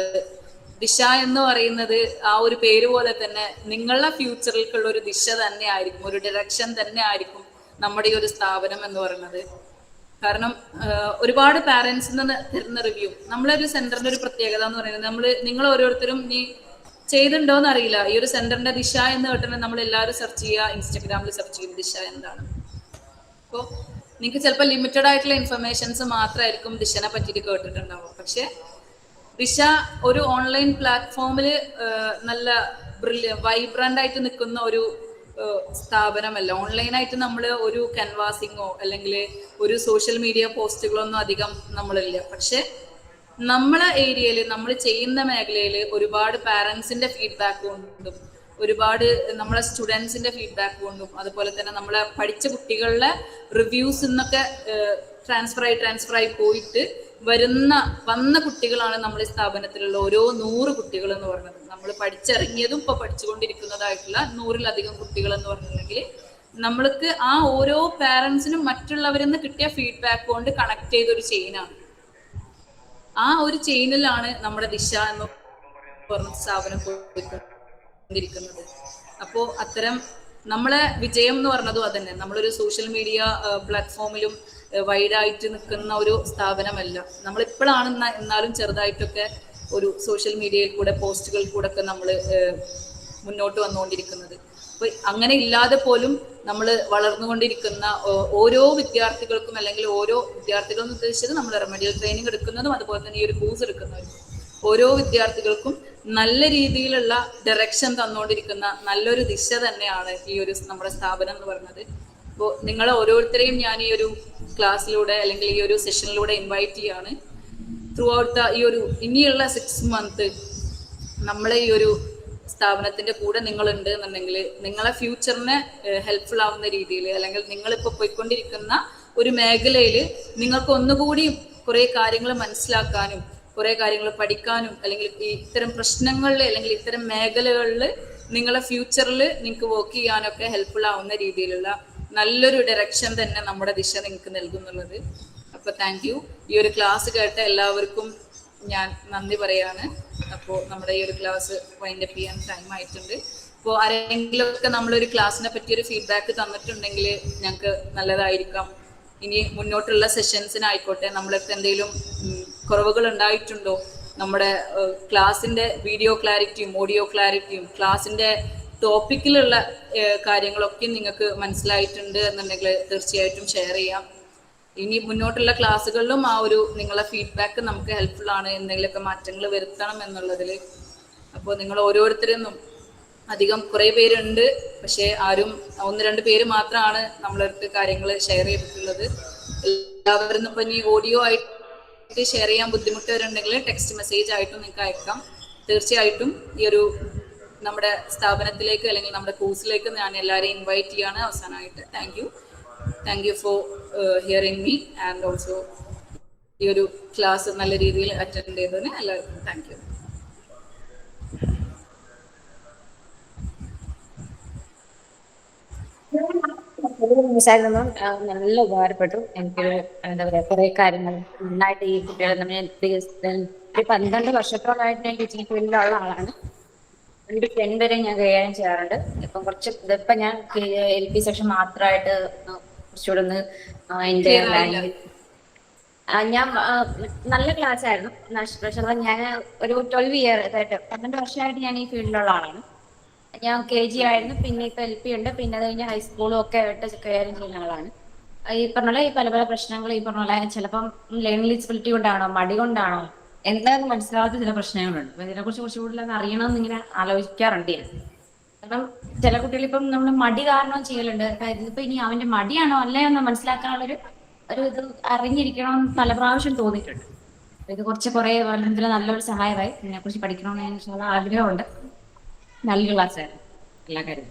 ദിശ എന്ന് പറയുന്നത് ആ ഒരു പേര് പോലെ തന്നെ നിങ്ങളുടെ ഫ്യൂച്ചറിലേക്കുള്ള ഒരു ദിശ തന്നെ ആയിരിക്കും, ഒരു ഡയറക്ഷൻ തന്നെ ആയിരിക്കും നമ്മുടെ ഈ ഒരു സ്ഥാപനം എന്ന് പറയുന്നത്. കാരണം ഒരുപാട് പാരന്റ്സിൽ നിന്ന് തരുന്ന റിവ്യൂ, നമ്മളൊരു സെന്ററിന്റെ ഒരു പ്രത്യേകത എന്ന് പറയുന്നത്, നിങ്ങൾ ഓരോരുത്തരും നീ ചെയ്തിട്ടുണ്ടോന്ന് അറിയില്ല, ഈ ഒരു സെന്ററിന്റെ ദിശ എന്ന് കേട്ടിട്ട് നമ്മൾ എല്ലാവരും സെർച്ച് ചെയ്യുക, ഇൻസ്റ്റാഗ്രാമിൽ സെർച്ച് ചെയ്യും ദിശ എന്താണ്. അപ്പോൾ നിങ്ങൾക്ക് ചിലപ്പോൾ ലിമിറ്റഡ് ആയിട്ടുള്ള ഇൻഫർമേഷൻസ് മാത്രമായിരിക്കും ദിശനെ പറ്റിയിട്ട് കേട്ടിട്ടുണ്ടാവും. പക്ഷെ ദിശ ഒരു ഓൺലൈൻ പ്ലാറ്റ്ഫോമിൽ നല്ല വൈബ്രന്റ് ആയിട്ട് നിൽക്കുന്ന ഒരു സ്ഥാപനമല്ല. ഓൺലൈനായിട്ട് നമ്മൾ ഒരു കൻവാസിങ്ങോ അല്ലെങ്കിൽ ഒരു സോഷ്യൽ മീഡിയ പോസ്റ്റുകളൊന്നും അധികം നമ്മളില്ല. പക്ഷെ നമ്മളെ ഏരിയയിൽ നമ്മൾ ചെയ്യുന്ന മേഖലയിൽ ഒരുപാട് പാരൻസിന്റെ ഫീഡ്ബാക്ക് കൊണ്ടും ഒരുപാട് നമ്മളെ സ്റ്റുഡൻസിന്റെ ഫീഡ്ബാക്ക് കൊണ്ടും അതുപോലെ തന്നെ നമ്മളെ പഠിച്ച കുട്ടികളുടെ റിവ്യൂസ് എന്നൊക്കെ ട്രാൻസ്ഫർ ആയി പോയിട്ട് വന്ന കുട്ടികളാണ് നമ്മൾ ഈ സ്ഥാപനത്തിലുള്ള ഓരോ 100 കുട്ടികൾ എന്ന് പറയുന്നത്. നമ്മൾ പഠിച്ചിറങ്ങിയതും ഇപ്പൊ പഠിച്ചുകൊണ്ടിരിക്കുന്നതായിട്ടുള്ള 100-ലധികം കുട്ടികൾ എന്ന് പറഞ്ഞിട്ടുണ്ടെങ്കിൽ നമ്മൾക്ക് ആ ഓരോ പാരന്റ്സിനും മറ്റുള്ളവരിൽ നിന്ന് കിട്ടിയ ഫീഡ്ബാക്ക് കൊണ്ട് കണക്ട് ചെയ്തൊരു ചെയിനാണ്. ആ ഒരു ചെയിനിലാണ് നമ്മുടെ ദിശ എന്ന് പറഞ്ഞ സ്ഥാപനം പോയിക്കൊണ്ടിരിക്കുന്നത്. അപ്പോ അത്തരം നമ്മളെ വിജയം എന്ന് പറഞ്ഞതും അതന്നെ. നമ്മളൊരു സോഷ്യൽ മീഡിയ പ്ലാറ്റ്ഫോമിലും വൈഡായിട്ട് നിൽക്കുന്ന ഒരു സ്ഥാപനമല്ല. നമ്മളിപ്പോഴാണ് എന്നാലും ചെറുതായിട്ടൊക്കെ ഒരു സോഷ്യൽ മീഡിയയിൽ കൂടെ പോസ്റ്റുകളിൽ കൂടെ ഒക്കെ നമ്മൾ മുന്നോട്ട് വന്നുകൊണ്ടിരിക്കുന്നത്. അപ്പൊ അങ്ങനെ ഇല്ലാതെ പോലും നമ്മൾ വളർന്നുകൊണ്ടിരിക്കുന്ന ഓരോ വിദ്യാർത്ഥികൾക്കും, അല്ലെങ്കിൽ ഓരോ വിദ്യാർത്ഥികളും ഉദ്ദേശിച്ചത് നമ്മൾ റെമഡിയൽ ട്രെയിനിങ് എടുക്കുന്നതും അതുപോലെ തന്നെ ഈ ഒരു കോഴ്സ് എടുക്കുന്നവരും ഓരോ വിദ്യാർത്ഥികൾക്കും നല്ല രീതിയിലുള്ള ഡയറക്ഷൻ തന്നുകൊണ്ടിരിക്കുന്ന നല്ലൊരു ദിശ തന്നെയാണ് ഈ ഒരു നമ്മുടെ സ്ഥാപനം എന്ന് പറയുന്നത്. അപ്പോൾ നിങ്ങൾ ഓരോരുത്തരെയും ഞാൻ ഈ ഒരു ക്ലാസ്സിലൂടെ അല്ലെങ്കിൽ ഈ ഒരു സെഷനിലൂടെ ഇൻവൈറ്റ് ചെയ്യാണ്. ത്രൂ ഔട്ട് ഈ ഒരു ഇനിയുള്ള 6 മന്ത് നമ്മളെ ഈ ഒരു സ്ഥാപനത്തിന്റെ കൂടെ നിങ്ങളുണ്ട് എന്നുണ്ടെങ്കിൽ നിങ്ങളെ ഫ്യൂച്ചറിനെ ഹെൽപ്ഫുൾ ആവുന്ന രീതിയിൽ, അല്ലെങ്കിൽ നിങ്ങളിപ്പോൾ പോയിക്കൊണ്ടിരിക്കുന്ന ഒരു മേഖലയിൽ നിങ്ങൾക്ക് ഒന്നുകൂടി കുറേ കാര്യങ്ങൾ മനസ്സിലാക്കാനും കുറേ കാര്യങ്ങൾ പഠിക്കാനും, അല്ലെങ്കിൽ ഇത്തരം പ്രശ്നങ്ങളിൽ അല്ലെങ്കിൽ ഇത്തരം മേഖലകളിൽ നിങ്ങളെ ഫ്യൂച്ചറിൽ നിങ്ങൾക്ക് വർക്ക് ചെയ്യാനൊക്കെ ഹെൽപ്ഫുൾ ആവുന്ന രീതിയിലുള്ള നല്ലൊരു ഡയറക്ഷൻ തന്നെ നമ്മുടെ ദിശ നിങ്ങൾക്ക് നൽകുന്നുള്ളത്. അപ്പോൾ താങ്ക് യു. ഈ ഒരു ക്ലാസ് കേട്ട എല്ലാവർക്കും ഞാൻ നന്ദി പറയാണ്. അപ്പോൾ നമ്മുടെ ഈ ഒരു ക്ലാസ് വൈൻഡ് അപ്പ് ചെയ്യാൻ ടൈം ആയിട്ടുണ്ട്. അപ്പോൾ ആരെങ്കിലും ഒക്കെ നമ്മളൊരു ക്ലാസ്സിനെ പറ്റി ഒരു ഫീഡ്ബാക്ക് തന്നിട്ടുണ്ടെങ്കിൽ ഞങ്ങൾക്ക് നല്ലതായിരിക്കാം. ഇനി മുന്നോട്ടുള്ള സെഷൻസിനായിക്കോട്ടെ, നമ്മളൊക്കെ എന്തെങ്കിലും കുറവുകൾ ഉണ്ടായിട്ടുണ്ടോ, നമ്മുടെ ക്ലാസ്സിൻ്റെ വീഡിയോ ക്ലാരിറ്റിയും ഓഡിയോ ക്ലാരിറ്റിയും ക്ലാസ്സിൻ്റെ ടോപ്പിക്കിലുള്ള കാര്യങ്ങളൊക്കെ നിങ്ങൾക്ക് മനസ്സിലായിട്ടുണ്ട് എന്നുണ്ടെങ്കിൽ തീർച്ചയായിട്ടും ഷെയർ ചെയ്യാം. ഇനി മുന്നോട്ടുള്ള ക്ലാസ്സുകളിലും ആ ഒരു നിങ്ങളെ ഫീഡ്ബാക്ക് നമുക്ക് ഹെൽപ്ഫുൾ ആണ്, എന്തെങ്കിലുമൊക്കെ മാറ്റങ്ങൾ വരുത്തണം എന്നുള്ളതിൽ. അപ്പോൾ നിങ്ങൾ ഓരോരുത്തരും അധികം കുറേ പേരുണ്ട്, പക്ഷേ ആരും 1-2 പേര് മാത്രമാണ് നമ്മളടുത്ത് കാര്യങ്ങൾ ഷെയർ ചെയ്തിട്ടുള്ളത്. എല്ലാവരും ഇപ്പം ഇനി ഓഡിയോ ആയിട്ട് ഷെയർ ചെയ്യാൻ ബുദ്ധിമുട്ടുണ്ടെങ്കിൽ ടെക്സ്റ്റ് മെസ്സേജ് ആയിട്ടും നിങ്ങൾക്ക് അയക്കാം. തീർച്ചയായിട്ടും ഈ ഒരു നമ്മുടെ സ്ഥാപനത്തിലേക്ക് അല്ലെങ്കിൽ നമ്മുടെ കോഴ്സിലേക്ക് ഞാൻ എല്ലാവരെയും ഇൻവൈറ്റ് ചെയ്യാണ്. അവസാനമായിട്ട് thank you for hearing me and also ഈ ഒരു ക്ലാസ് നല്ല രീതിയിൽ അറ്റൻഡ് ചെയ്തതിന് എല്ലാവർക്കും താങ്ക് യു. നല്ല ഉപകാരപ്പെട്ടു. എനിക്കൊരു എന്താ പറയാ കുറെ കാര്യങ്ങൾ നന്നായിട്ട് ഈ കുട്ടികളെ നമ്മൾ ഒരു 12 വർഷത്തോളമായിട്ട് ഞാൻ ടീച്ചിങ് ഫീൽഡിലുള്ള ആളാണ്. 10 വരെ ഞാൻ കൈകാര്യം ചെയ്യാറുണ്ട്. ഇപ്പം ഇതിപ്പം ഞാൻ LP സെക്ഷൻ മാത്രമായിട്ട് കുറച്ചുകൂടെ ഒന്ന് എൻ്റെ ലാംഗ്വേജ് ഞാൻ നല്ല ക്ലാസ് ആയിരുന്നു. ഞാൻ ഒരു 12 ഇയർ ആയിട്ട് 12 വർഷമായിട്ട് ഞാൻ ഈ ഫീൽഡിലുള്ള ആളാണ്. ഞാൻ KG ആയിരുന്നു, പിന്നെ ഇപ്പൊ LP ഉണ്ട്, പിന്നെ അത് കഴിഞ്ഞ് ഹൈസ്കൂളും ഒക്കെ ആയിട്ട് കൈകാര്യം ചെയ്യുന്ന ആളാണ്. ഈ പറഞ്ഞ ഈ പല പ്രശ്നങ്ങൾ ഈ പറഞ്ഞ ചിലപ്പം ലേണിംഗ് ഡിസബിലിറ്റി കൊണ്ടാണോ മടി കൊണ്ടാണോ എന്താണെന്ന് മനസ്സിലാവാത്ത ചില പ്രശ്നങ്ങളുണ്ട്. അപ്പൊ ഇതിനെക്കുറിച്ച് കുറച്ച് കൂടുതൽ അറിയണമെന്ന് ഇങ്ങനെ ആലോചിക്കാറുണ്ട് ഞാൻ. കാരണം ചില കുട്ടികൾ ഇപ്പം നമ്മൾ മടി കാരണം ചെയ്യലുണ്ട്. ഇതിപ്പോ ഇനി അവന്റെ മടിയാണോ അല്ലയോ എന്ന് മനസ്സിലാക്കാനുള്ളൊരു ഇത് അറിഞ്ഞിരിക്കണമെന്ന് പല പ്രാവശ്യം തോന്നിയിട്ടുണ്ട്. ഇത് കുറെ വളരെ നല്ലൊരു സഹായമായി. ഇതിനെക്കുറിച്ച് പഠിക്കണമെന്ന് ആഗ്രഹമുണ്ട്. നല്ല ക്ലാസ്സായിരുന്നു എല്ലാ കാര്യവും.